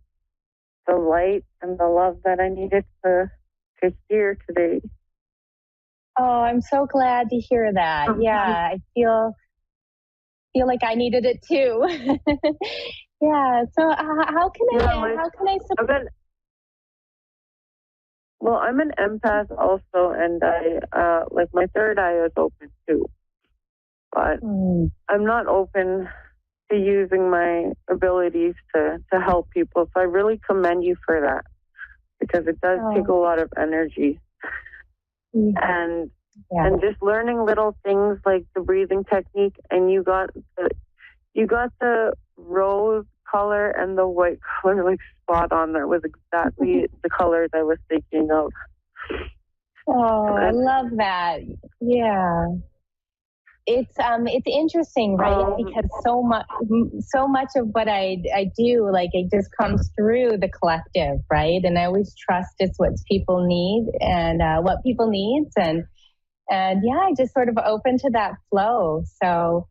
the light and the love that I needed to hear today. Oh, I'm so glad to hear that. Yeah, I feel like I needed it too. Yeah. So how can I support? Well, I'm an empath also, and I like my third eye is open too, but I'm not open to using my abilities to help people. So I really commend you for that, because it does take a lot of energy. And just learning little things like the breathing technique, and you got the rose color and the white color like spot on. That was exactly the colors I was thinking of. Oh, I love that. Yeah. It's interesting, right? Because so much of what I do, like, it just comes through the collective, right? And I always trust it's what people need and what people needs, and yeah, I just sort of open to that flow. So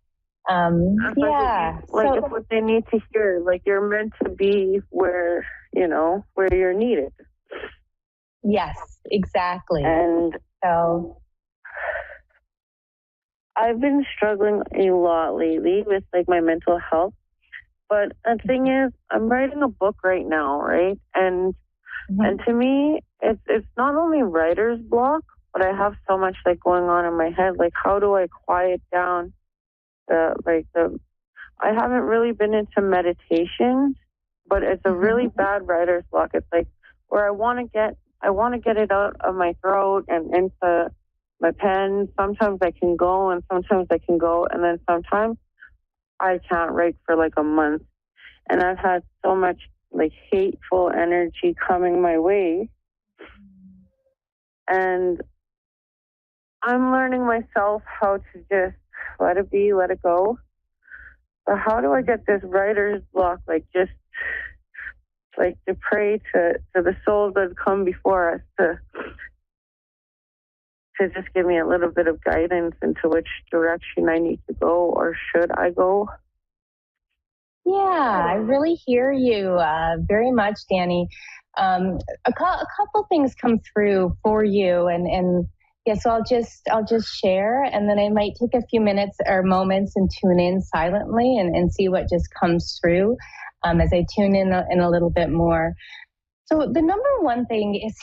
yeah, it's what they need to hear. Like, you're meant to be where you're needed. Yes, exactly. And so I've been struggling a lot lately with like my mental health. But the thing is, I'm writing a book right now, right? And to me, it's not only writer's block, but I have so much like going on in my head. Like, how do I quiet down I haven't really been into meditation, but it's a really bad writer's block. It's like where I want to get it out of my throat and into my pen. Sometimes I can go and sometimes I can go, and then sometimes I can't write for like a month. And I've had so much like hateful energy coming my way. And I'm learning myself how to just let it be, let it go. But how do I get this writer's block, like, just like to pray to the souls that come before us to just give me a little bit of guidance into which direction I need to go, or should I go? Yeah, I really hear you very much, Danny. A couple things come through for you, and yeah, so I'll just share, and then I might take a few minutes or moments and tune in silently and see what just comes through as I tune in a little bit more. So the number one thing is,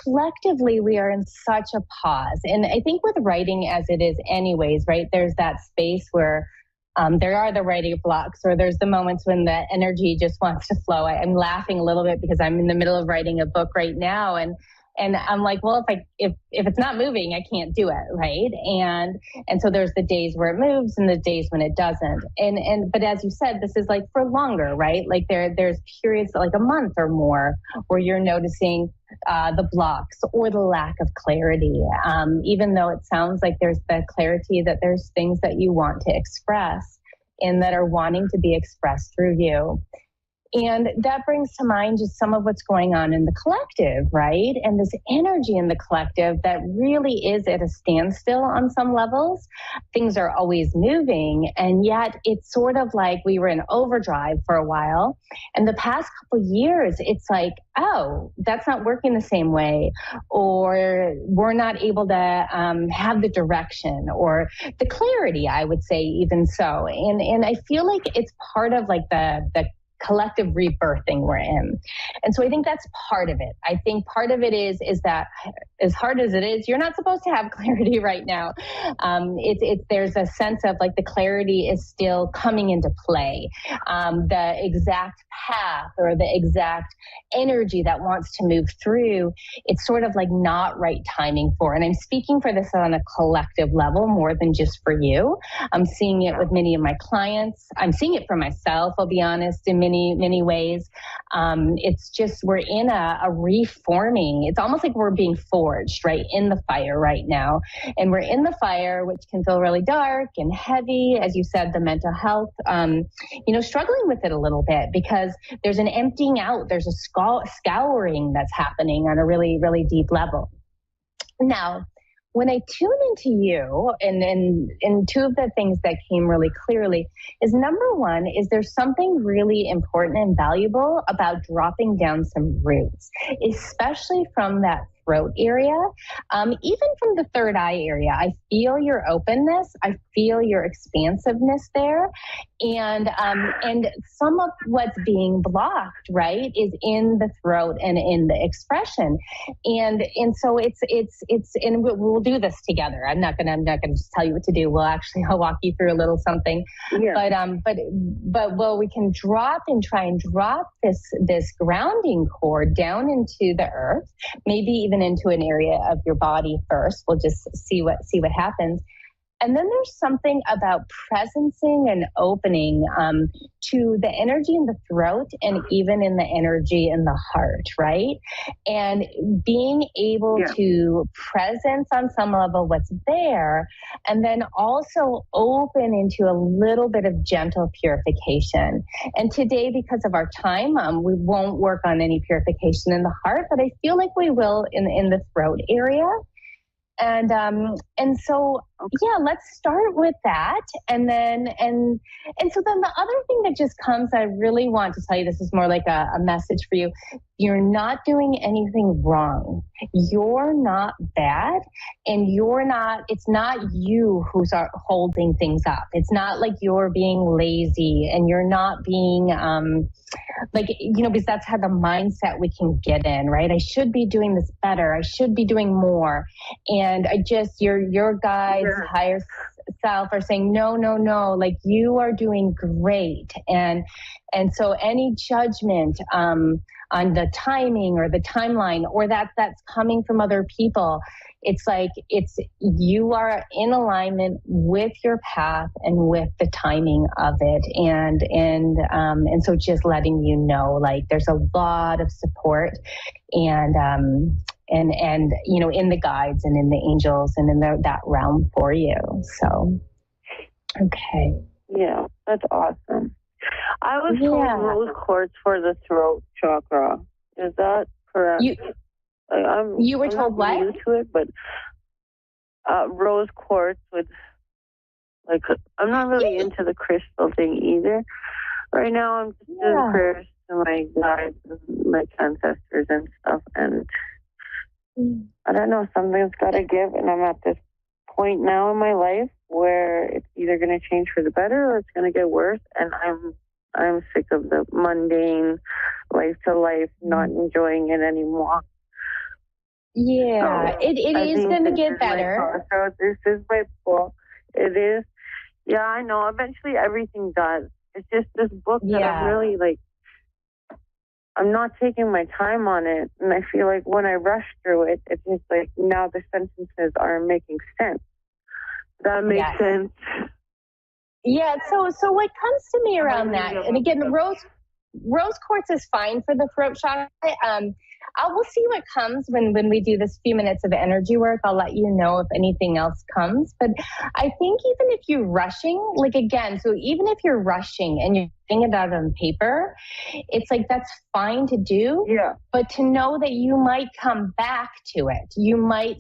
collectively we are in such a pause. And I think with writing as it is anyways, right, there's that space where there are the writing blocks, or there's the moments when the energy just wants to flow. I'm laughing a little bit because I'm in the middle of writing a book right now, and I'm like, well, if it's not moving, I can't do it, right? And so there's the days where it moves and the days when it doesn't. But as you said, this is like for longer, right? Like there's periods like a month or more where you're noticing the blocks or the lack of clarity. Even though it sounds like there's the clarity that there's things that you want to express and that are wanting to be expressed through you. And that brings to mind just some of what's going on in the collective, right? And this energy in the collective that really is at a standstill on some levels. Things are always moving, and yet it's sort of like we were in overdrive for a while. And the past couple of years, it's like, oh, that's not working the same way, or we're not able to have the direction or the clarity, I would say, even so. And I feel like it's part of like the collective rebirthing we're in. And so I think that's part of it. I think part of it is that as hard as it is, you're not supposed to have clarity right now. There's a sense of like the clarity is still coming into play. The exact path or the exact energy that wants to move through, it's sort of like not right timing for. And I'm speaking for this on a collective level more than just for you. I'm seeing it with many of my clients. I'm seeing it for myself, I'll be honest, in many ways. It's just we're in a reforming. It's almost like we're being forged right in the fire right now. And we're in the fire, which can feel really dark and heavy. As you said, the mental health, struggling with it a little bit because there's an emptying out. There's a scouring that's happening on a really, really deep level. Now, when I tune into you, and two of the things that came really clearly is, number one, is there's something really important and valuable about dropping down some roots, especially from that throat area, even from the third eye area. I feel your openness. I feel your expansiveness there. And some of what's being blocked, right, is in the throat and in the expression. And so it's and we'll do this together. I'm not gonna just tell you what to do. I'll walk you through a little something. Yeah. But we can try and drop this grounding cord down into the earth, maybe even into an area of your body first. We'll just see what happens. And then there's something about presencing and opening to the energy in the throat and even in the energy in the heart, right? And being able to presence on some level what's there, and then also open into a little bit of gentle purification. And today, because of our time, we won't work on any purification in the heart, but I feel like we will in the throat area. And so, let's start with that. And so then the other thing that just comes, I really want to tell you, this is more like a message for you. You're not doing anything wrong. You're not bad. And it's not you who's holding things up. It's not like you're being lazy and you're not being, because that's how the mindset we can get in, right? I should be doing this better. I should be doing more. And your guides, higher self are saying, no, like you are doing great. And so any judgment on the timing or the timeline or that's coming from other people, it's like you are in alignment with your path and with the timing of it. And so just letting you know, like there's a lot of support and in the guides and in the angels and in that realm for you. So, okay. Yeah, that's awesome. I was told rose quartz for the throat chakra. Is that correct? You were told what? I'm not new to it, but rose quartz with, like, I'm not really into the crystal thing either. Right now, I'm just doing prayers to my guides and my ancestors and stuff, and I don't know, something's got to give, and I'm at this point now in my life where it's either going to change for the better or it's going to get worse, and I'm sick of the mundane life to life, not enjoying it anymore. Yeah, so it is going to get better. This is my book. It is. Yeah, I know. Eventually everything does. It's just this book that I'm really like, I'm not taking my time on it. And I feel like when I rush through it, it's just like now the sentences aren't making sense. That makes sense. Yeah, so what comes to me around that, and again, rose quartz is fine for the throat chakra. we'll see what comes when we do this few minutes of energy work. I'll let you know if anything else comes. But I think even if you're rushing, like again, so even if you're rushing and you're getting it out on paper, it's like that's fine to do. Yeah. But to know that you might come back to it. You might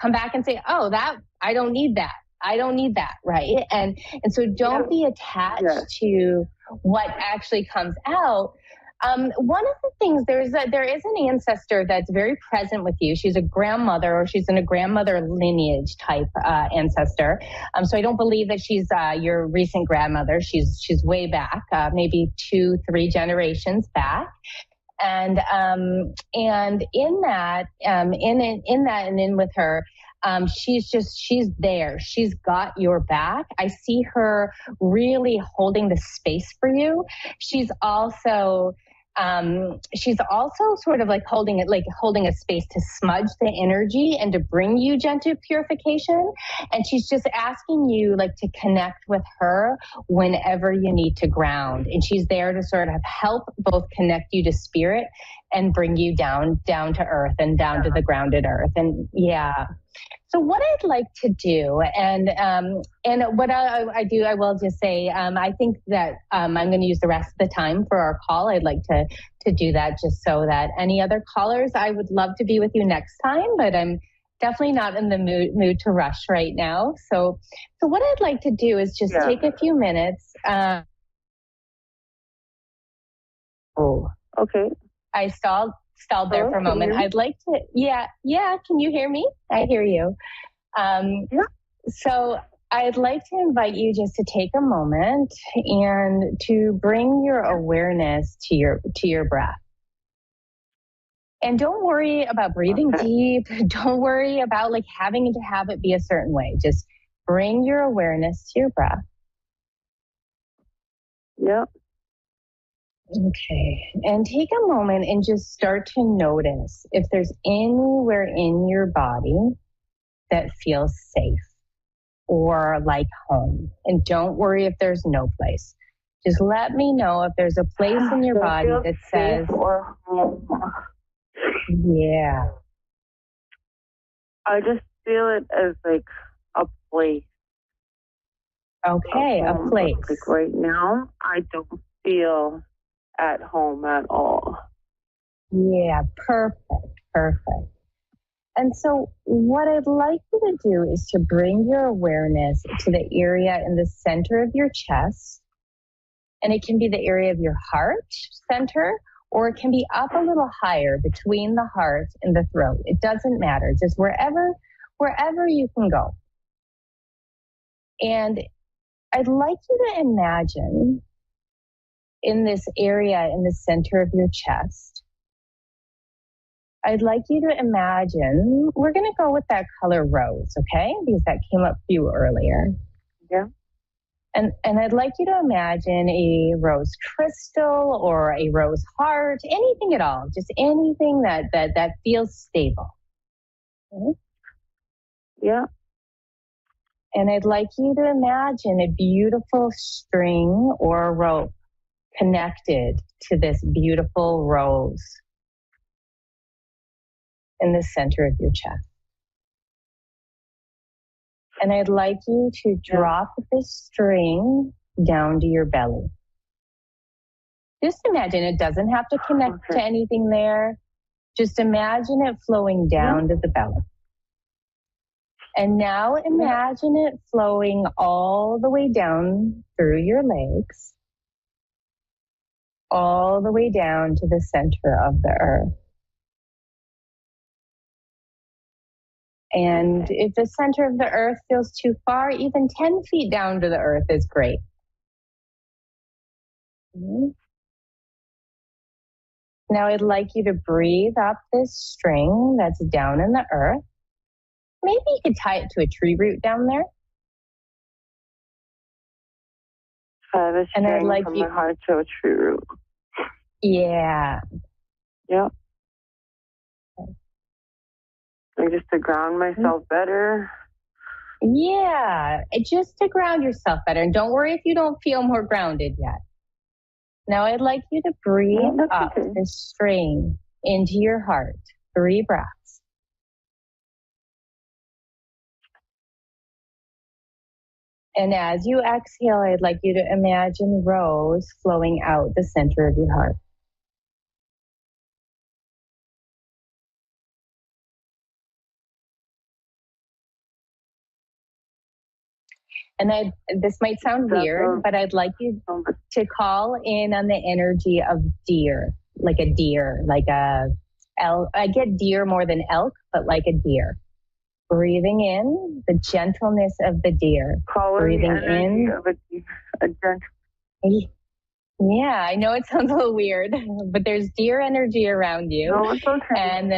come back and say, oh, that I don't need that. I don't need that, right? And so don't be attached to what actually comes out. One of the things, there is an ancestor that's very present with you. She's a grandmother, or she's in a grandmother lineage type ancestor. So I don't believe that she's your recent grandmother. She's way back, maybe 2-3 generations back. And in that, and with her, she's there. She's got your back. I see her really holding the space for you. She's also sort of like holding a space to smudge the energy and to bring you gentle purification. And she's just asking you like to connect with her whenever you need to ground. And she's there to sort of help both connect you to spirit and bring you down to earth and down to the grounded earth. And so what I'd like to do, and what I do, I will just say, I think that I'm going to use the rest of the time for our call. I'd like to do that just so that any other callers, I would love to be with you next time, but I'm definitely not in the mood to rush right now. So what I'd like to do is just take a few minutes. Okay. I stalled there for a moment. I'd like to, can you hear me? I hear you. So I'd like to invite you just to take a moment and to bring your awareness to your breath. And don't worry about breathing deep. Don't worry about like having to have it be a certain way. Just bring your awareness to your breath. Yep. Okay, and take a moment and just start to notice if there's anywhere in your body that feels safe or like home. And don't worry if there's no place. Just let me know if there's a place in your body that says, or home. Yeah. I just feel it as like a place. Okay, a place. Like right now, I don't feel at home at all. Yeah, perfect. And so what I'd like you to do is to bring your awareness to the area in the center of your chest. And it can be the area of your heart center, or it can be up a little higher between the heart and the throat. It doesn't matter, just wherever you can go. And I'd like you to imagine in this area in the center of your chest, I'd like you to imagine, we're going to go with that color rose, okay? Because that came up for you earlier. Yeah. And I'd like you to imagine a rose crystal or a rose heart, anything at all, just anything that feels stable. Okay? Yeah. And I'd like you to imagine a beautiful string or a rope connected to this beautiful rose in the center of your chest. And I'd like you to drop this string down to your belly. Just imagine, it doesn't have to connect to anything there. Just imagine it flowing down to the belly. And now imagine it flowing all the way down through your legs, all the way down to the center of the earth. And if the center of the earth feels too far, even 10 feet down to the earth is great. Now I'd like you to breathe up this string that's down in the earth. Maybe you could tie it to a tree root down there. The string I'd like from you, my heart to a tree root. Yeah. Yep. And just to ground myself better. Yeah, just to ground yourself better. And don't worry if you don't feel more grounded yet. Now I'd like you to breathe up this string into your heart. 3 breaths. And as you exhale, I'd like you to imagine rose flowing out the center of your heart. And this might sound weird, but I'd like you to call in on the energy of deer, like a deer, like a elk. I get deer more than elk, but like a deer. Breathing in the gentleness of the deer. Breathing in of a gentle. Yeah, I know it sounds a little weird, but there's deer energy around you. No, it's okay. And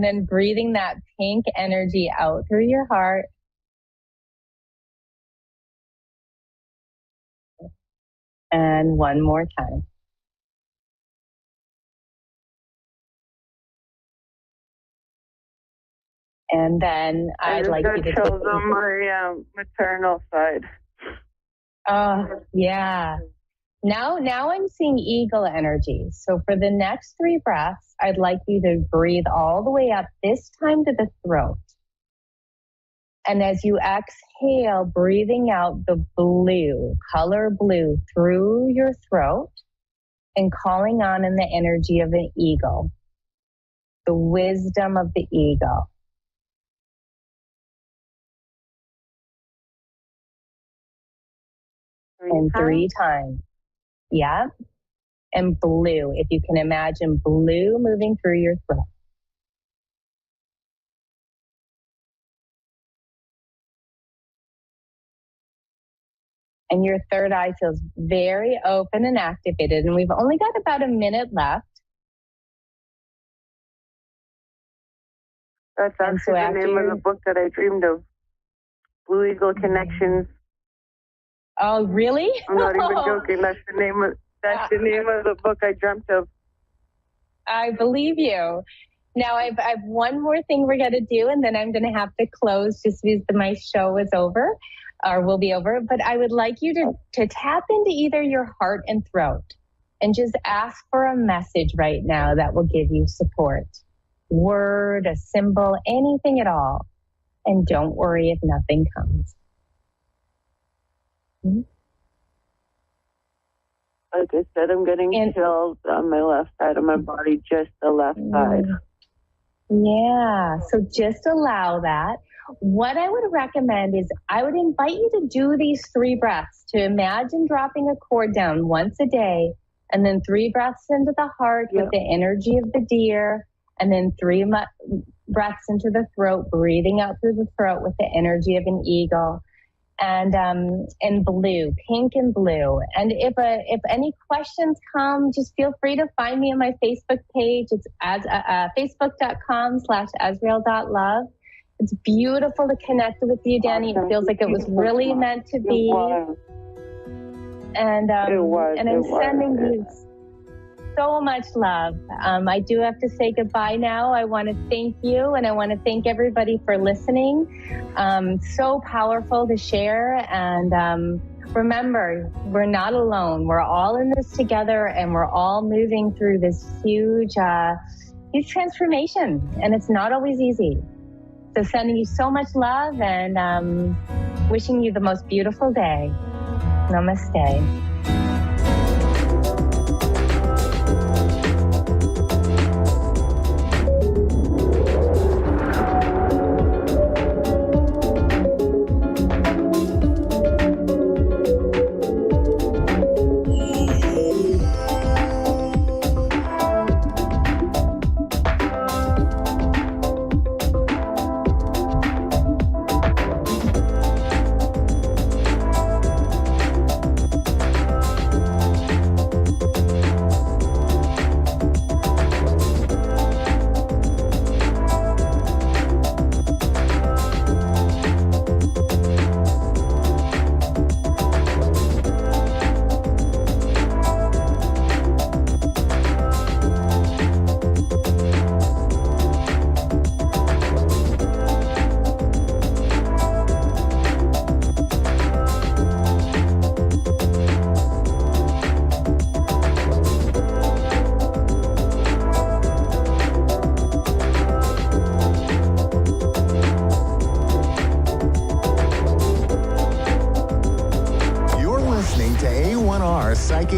then breathing that pink energy out through your heart. And one more time. And then I'd like you to chills on my maternal side. Oh, yeah. Now I'm seeing eagle energy. So for the next 3 breaths, I'd like you to breathe all the way up, this time to the throat. And as you exhale, breathing out the blue, color blue through your throat and calling on in the energy of an eagle, the wisdom of the eagle. And 3 times. Yeah. And blue, if you can imagine blue moving through your throat. And your third eye feels very open and activated. And we've only got about a minute left. That's actually the name of the book that I dreamed of. Blue Eagle Connections. Oh, really? I'm not even joking. That's the name of the book I dreamt of. I believe you. Now I've one more thing we're gonna do, and then I'm gonna have to close just because my show is over, or will be over. But I would like you to tap into either your heart and throat, and just ask for a message right now that will give you support. Word, a symbol, anything at all. And don't worry if nothing comes. Like I said, I'm getting chills on my left side of my body, just the left side. Yeah, so just allow that. What I would recommend is I would invite you to do these 3 breaths, to imagine dropping a cord down once a day, and then 3 breaths into the heart with the energy of the deer, and then 3 breaths into the throat, breathing out through the throat with the energy of an eagle. And blue, pink and blue. And if any questions come, just feel free to find me on my Facebook page. It's facebook.com/Azriel.love. It's beautiful to connect with you, Danny. It feels like it was really meant to be. And I'm sending you so much love. I do have to say goodbye now. I want to thank you, and I want to thank everybody for listening. So powerful to share. And remember, we're not alone. We're all in this together, and we're all moving through this huge transformation. And it's not always easy. So sending you so much love, and wishing you the most beautiful day. Namaste.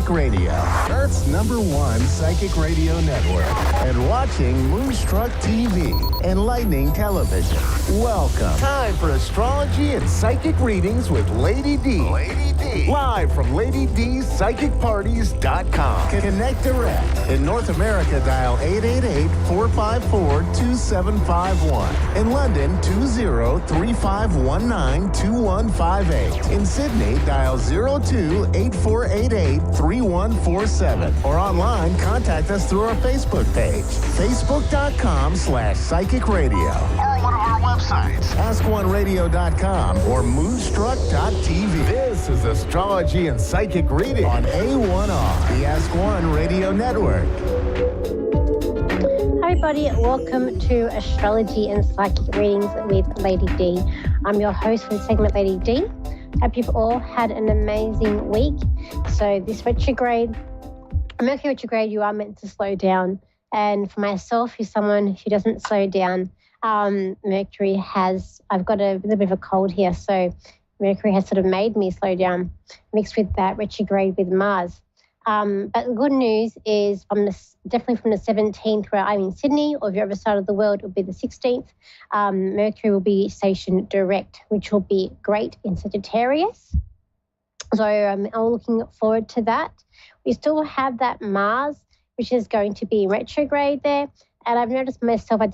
Radio, Earth's #1 psychic radio network, and watching Moonstruck TV, enlightening television. Welcome. Time for astrology and psychic readings with Lady D. Lady D. Live from LadyDSPsychicParties.com. Connect direct. In North America, dial 888-454-2751. In London, 20-3519-2158. In Sydney, dial 02-8488-3147. Or online, contact us through our Facebook page, facebook.com/psychic radio. Or one of our websites, askoneradio.com or moonstruck.tv. This is Astrology and Psychic Reading on A1R, the Ask One Radio Network. Hi everybody, welcome to Astrology and Psychic Readings with Lady D. I'm your host for the segment, Lady D. Hope you've all had an amazing week. So this retrograde, Mercury retrograde, you are meant to slow down. And for myself, who's someone who doesn't slow down, Mercury has, I've got a little bit of a cold here, so Mercury has sort of made me slow down, mixed with that retrograde with Mars. But the good news is definitely from the 17th, where I'm in Sydney, or the other side of the world, it will be the 16th. Mercury will be stationed direct, which will be great in Sagittarius. So I'm looking forward to that. We still have that Mars, which is going to be retrograde there. And I've noticed myself, I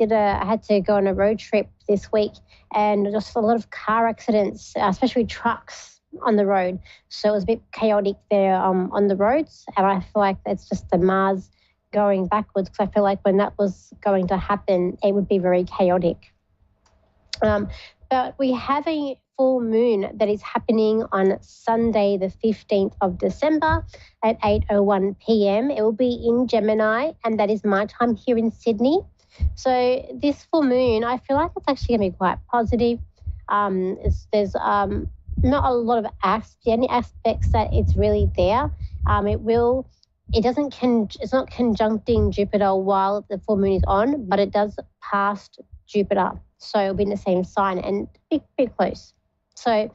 had to go on a road trip this week, and just a lot of car accidents, especially trucks on the road. So it was a bit chaotic there on the roads. And I feel like it's just the Mars going backwards, because I feel like when that was going to happen, it would be very chaotic. But we have a full moon that is happening on Sunday, the 15th of December at 8:01 p.m. It will be in Gemini, and that is my time here in Sydney. So this full moon, I feel like it's actually going to be quite positive. There's not a lot of any aspects that it's really there. It's not conjuncting Jupiter while the full moon is on, but it does pass Jupiter. So it'll be in the same sign and be close. So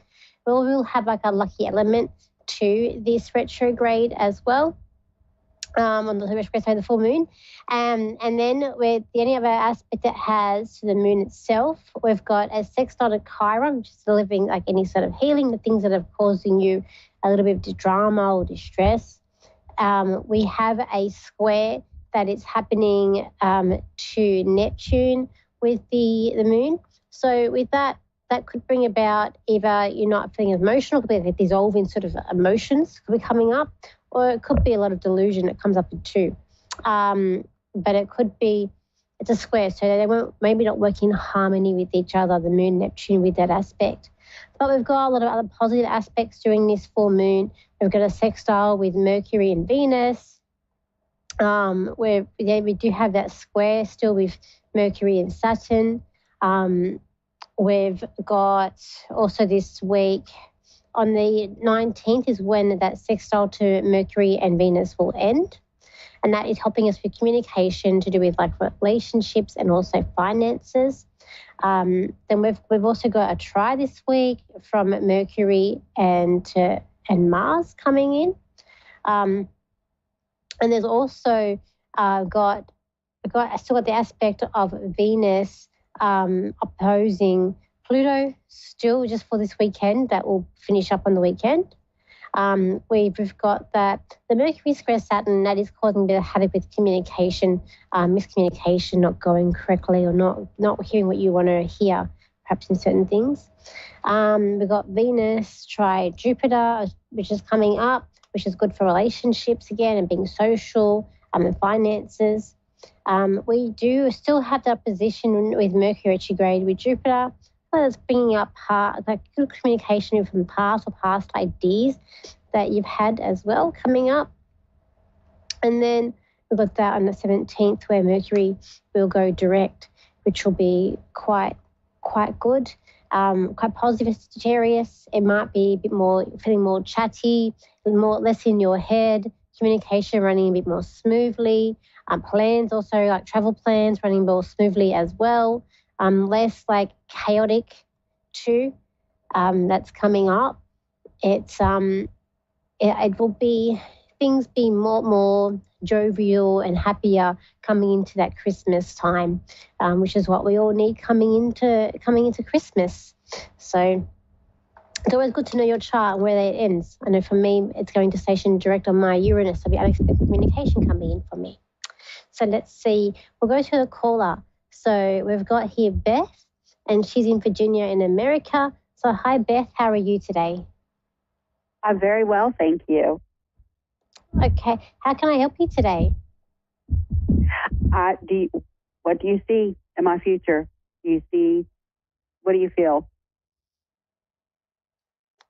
we'll have like a lucky element to this retrograde as well, on the retrograde side of the full moon. And then with the only other aspect it has to the moon itself, we've got a sextile to Chiron, which is delivering like any sort of healing, the things that are causing you a little bit of drama or distress. We have a square that is happening to Neptune with the moon. So with that could bring about either you're not feeling emotional, could be like dissolving sort of emotions could be coming up, or it could be a lot of delusion that comes up in two. But it could be, it's a square, so they won't maybe not work in harmony with each other, the moon, Neptune with that aspect. But we've got a lot of other positive aspects during this full moon. We've got a sextile with Mercury and Venus. We do have that square still with Mercury and Saturn. We've got also this week on the 19th is when that sextile to Mercury and Venus will end. And that is helping us with communication to do with like relationships and also finances. Then we've also got a try this week from Mercury and Mars coming in. And there's also still got the aspect of Venus opposing Pluto still just for this weekend. That will finish up on the weekend. We've got that the Mercury square Saturn, that is causing a bit of havoc with communication, miscommunication, not going correctly, or not hearing what you want to hear, perhaps in certain things. We've got Venus try Jupiter, which is coming up, which is good for relationships again and being social and finances. We do still have that position with Mercury retrograde with Jupiter. That's bringing up like good communication from past or past ideas that you've had as well coming up. And then we've got that on the 17th where Mercury will go direct, which will be quite good, quite positive for Sagittarius. It might be a bit more, feeling more chatty, less in your head, communication running a bit more smoothly, plans also like travel plans running more smoothly as well. Less like chaotic too. That's coming up. It will be things be more jovial and happier coming into that Christmas time, which is what we all need coming into Christmas. So it's always good to know your chart and where it ends. I know for me, it's going to station direct on my Uranus, so the unexpected communication coming in for me. So let's see. We'll go to the caller. So we've got here Beth, and she's in Virginia in America. So hi, Beth. How are you today? I'm very well, thank you. Okay. How can I help you today? What do you see in my future? What do you feel?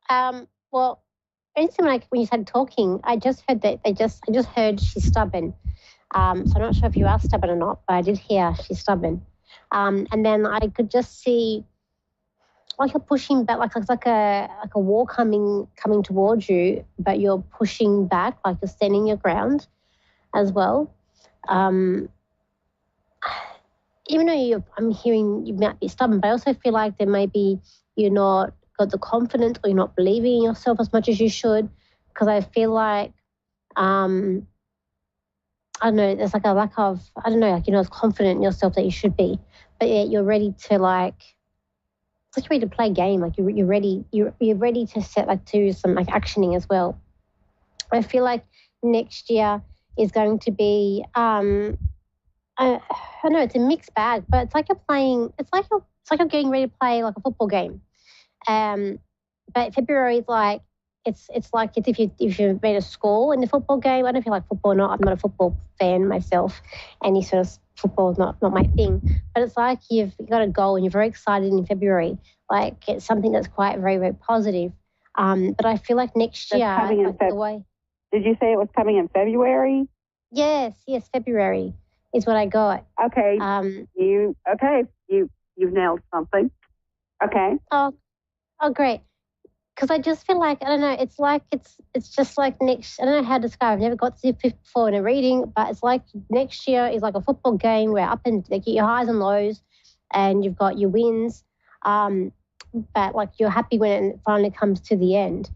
Well, instantly when you started talking, I just heard that I just heard she's stubborn. So I'm not sure if you are stubborn or not, but I did hear she's stubborn. And then I could just see like you're pushing back, like it's like a wall coming towards you, but you're pushing back, like you're standing your ground as well. Even though I'm hearing you might be stubborn, but I also feel like there may be you're not got the confidence or you're not believing in yourself as much as you should, because I feel like I don't know, there's like a lack of, I don't know, like you're not as confident in yourself that you should be, but yet you're ready to it's like you're ready to play a game, like you're ready to set do some actioning as well. I feel like next year is going to be I don't know, it's a mixed bag, but it's like you're playing, it's like you're getting ready to play like a football game. But February is like it's like if you've made a score in the football game. I don't know if you like football or not. I'm not a football fan myself. Any sort of football is not my thing. But it's like you've got a goal and you're very excited in February. Like it's something that's quite very, very positive. But I feel like next year, Did you say it was coming in February? Yes, February is what I got. Okay. You've nailed something. Okay. Oh, great. Because I just feel like, I don't know, it's like, it's just like next, I don't know how to describe it. I've never got to this before in a reading, but it's like next year is like a football game where up and like your highs and lows and you've got your wins, but like you're happy when it finally comes to the end.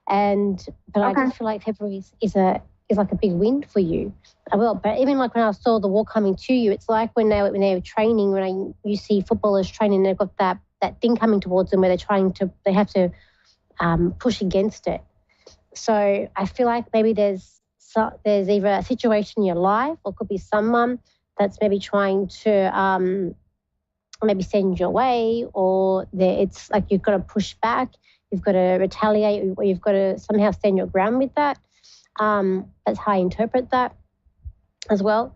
But I just feel like February is like a big win for you. But even like when I saw the wall coming to you, it's like when they were training, you see footballers training, they've got that thing coming towards them where they have to push against it. So I feel like maybe there's either a situation in your life or could be someone that's maybe trying to maybe send you away, or it's like you've got to push back, you've got to retaliate, or you've got to somehow stand your ground with that. That's how I interpret that as well.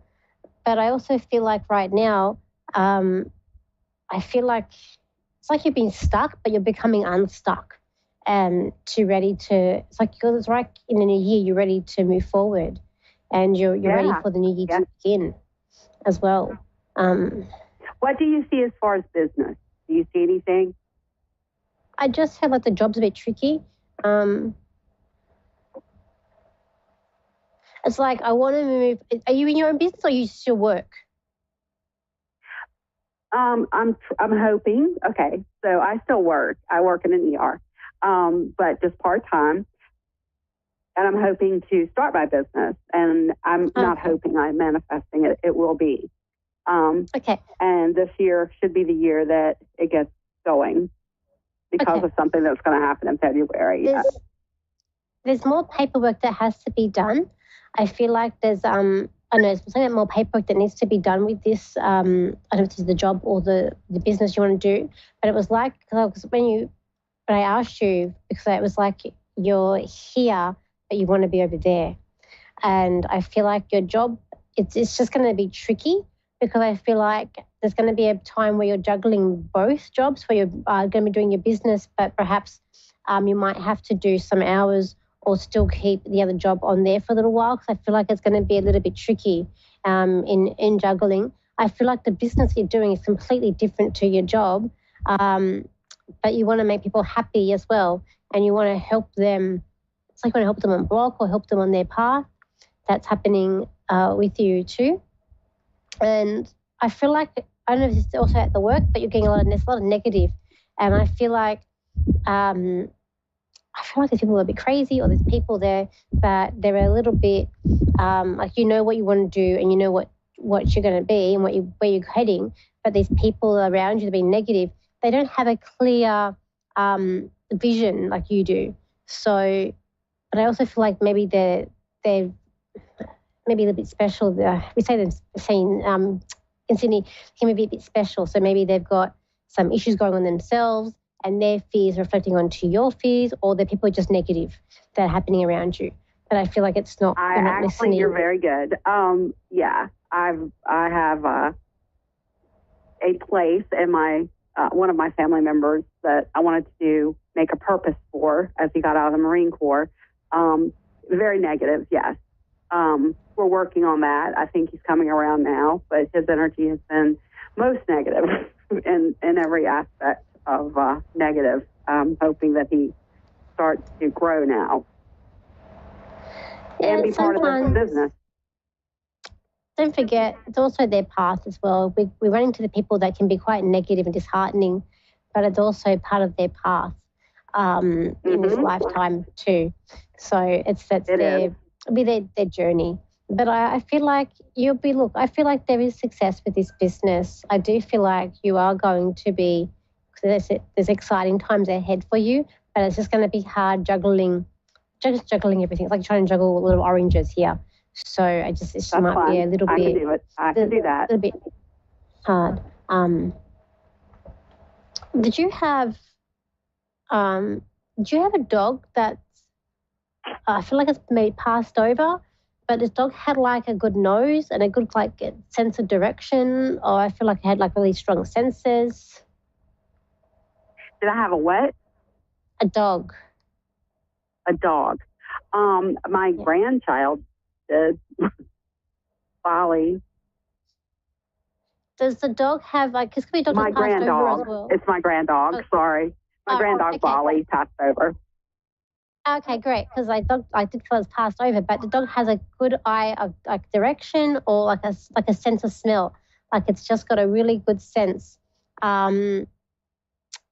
But I also feel like right now, I feel like it's like you've been stuck, but you're becoming unstuck and it's like it's right in the new year, you're ready to move forward and you're ready for the new year to begin as well. What do you see as far as business? Do you see anything? I just feel like the job's a bit tricky. It's like I want to move. Are you in your own business or you still work? I'm hoping. Okay, so I still work. I work in an ER, but just part time. And I'm hoping to start my business. And I'm not hoping. I'm manifesting it. It will be. Okay. And this year should be the year that it gets going because of something that's going to happen in February. There's more paperwork that has to be done. I feel like there's there's more paperwork that needs to be done with this. I don't know if this is the job or the business you want to do, but it was like, because when I asked you, because it was like you're here, but you want to be over there. And I feel like your job, it's just going to be tricky because I feel like there's going to be a time where you're juggling both jobs, where you're going to be doing your business, but perhaps you might have to do some hours or still keep the other job on there for a little while, because I feel like it's going to be a little bit tricky in juggling. I feel like the business you're doing is completely different to your job, but you want to make people happy as well, and you want to help them. It's like you want to help them on block or help them on their path. That's happening with you too. And I feel like, I don't know if it's also at the work, but you're getting there's a lot of negative. And I feel like I feel like there's people that are a bit crazy, or there's people there that they're a little bit like, you know what you want to do and you know what you're going to be and where you're heading, but these people around you that are being negative, they don't have a clear vision like you do. So, but I also feel like maybe they're maybe a little bit special. We say they're saying in Sydney can be a bit special. So maybe they've got some issues going on themselves, and their fears reflecting onto your fears, or the people are just negative that are happening around you. But I feel like it's not. Not listening. You're very good. Yeah, I have a place in my one of my family members that I wanted to make a purpose for as he got out of the Marine Corps. Very negative, yes. We're working on that. I think he's coming around now, but his energy has been most negative in every aspect of negative. I'm hoping that he starts to grow now and be part of this business. Don't forget, it's also their path as well. We run into the people that can be quite negative and disheartening, but it's also part of their path in this lifetime too. So it's their journey. But I feel like I feel like there is success with this business. I do feel like you are going to be, there's exciting times ahead for you, but it's just going to be hard juggling everything. It's like trying to juggle little oranges here. So it just might be a little bit. I can do it. I can do that. A little bit hard. Did you have a dog that I feel like it's maybe passed over, but this dog had like a good nose and a good like sense of direction, or I feel like it had like really strong senses? Did I have a what? A dog. A dog. My grandchild did. Bali. Does the dog have like? Because could be my grand dog. As well. It's my grand dog. Oh. Sorry, my grand dog Bali passed over. Okay, great. Because I did feel it was passed over, but the dog has a good eye of like direction or like a sense of smell. Like it's just got a really good sense of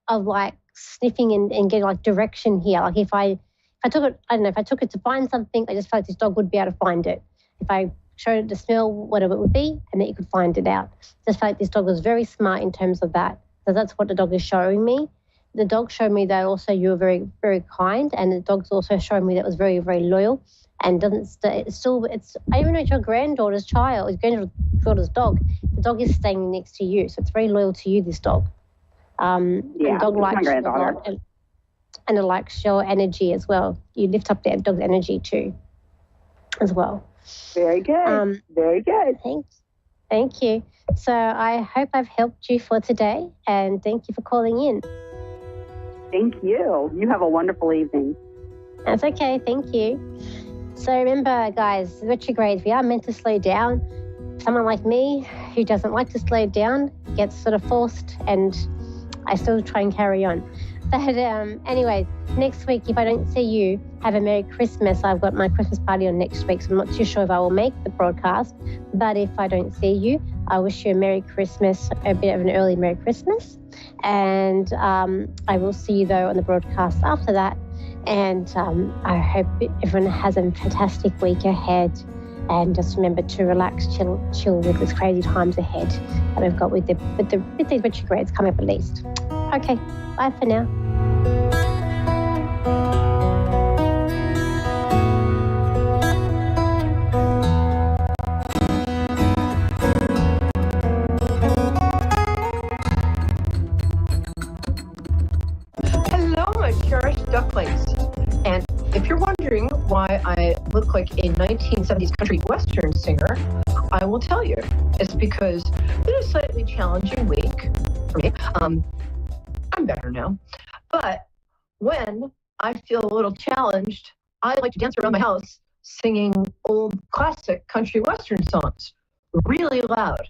like sniffing and getting like direction here. Like if I took it, I don't know, if I took it to find something, I just felt like this dog would be able to find it. If I showed it the smell, whatever it would be, and then you could find it out. Just felt like this dog was very smart in terms of that. So that's what the dog is showing me. The dog showed me that also you were very, very kind, and the dog's also showing me that it was very, very loyal and doesn't. I even know it's your granddaughter's granddaughter's dog. The dog is staying next to you, so it's very loyal to you. This dog. The dog likes my granddaughter, and it likes your energy as well. You lift up that dog's energy too, as well. Very good. Very good. Thank you. So I hope I've helped you for today, and thank you for calling in. Thank you. You have a wonderful evening. That's okay. Thank you. So remember, guys, retrogrades, we are meant to slow down. Someone like me who doesn't like to slow down gets sort of forced, and I still try and carry on. But anyways, next week, if I don't see you, have a Merry Christmas. I've got my Christmas party on next week, so I'm not too sure if I will make the broadcast. But if I don't see you, I wish you a Merry Christmas, a bit of an early Merry Christmas. And I will see you, though, on the broadcast after that. And I hope everyone has a fantastic week ahead. And just remember to relax, chill with these crazy times ahead that we've got with these retrogrades coming up at least. Okay, bye for now. Hello, my cherished ducklings. And if you're wondering why I look like a 1970s country western singer, I will tell you. It's because it's a slightly challenging week for me. I'm better now. But when I feel a little challenged, I like to dance around my house singing old classic country western songs really loud.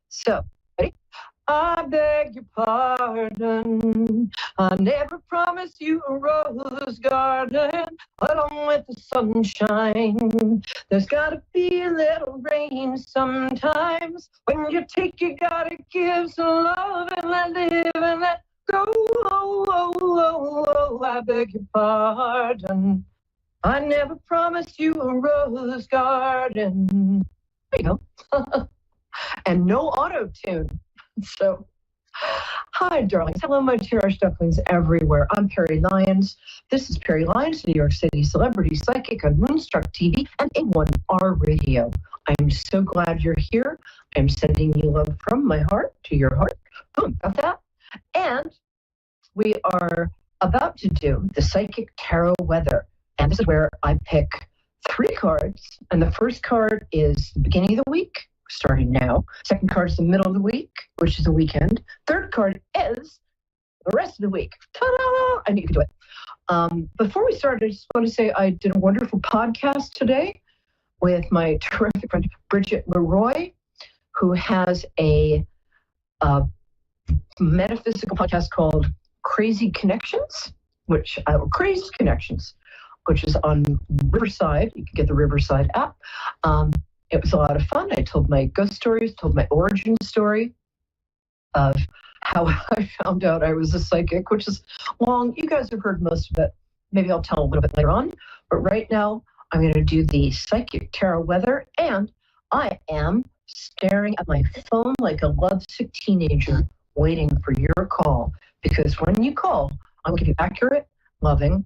So, ready? I beg your pardon. I never promised you a rose garden along with the sunshine. There's gotta be a little rain sometimes. When you take, you gotta give some love and let live and let oh, I beg your pardon. I never promised you a rose garden. There you go. And no auto-tune. So, hi, darlings. Hello, my cherished ducklings everywhere. I'm Perry Lyons. This is Perry Lyons, New York City celebrity psychic on Moonstruck TV and A1R Radio. I'm so glad you're here. I'm sending you love from my heart to your heart. Boom, got that? And we are about to do the Psychic Tarot Weather. And this is where I pick 3 cards. And the first card is the beginning of the week, starting now. Second card is the middle of the week, which is the weekend. Third card is the rest of the week. Ta-da! I knew you could do it. Before we start, I just want to say I did a wonderful podcast today with my terrific friend Bridget Leroy, who has a metaphysical podcast called Crazy Connections, which is on Riverside. You can get the Riverside app. It was a lot of fun. I told my ghost stories, told my origin story of how I found out I was a psychic, which is long. You guys have heard most of it. Maybe I'll tell a little bit later on. But right now, I'm going to do the Psychic Tarot Weather, and I am staring at my phone like a lovesick teenager waiting for your call. Because when you call, I'm going to give you accurate, loving,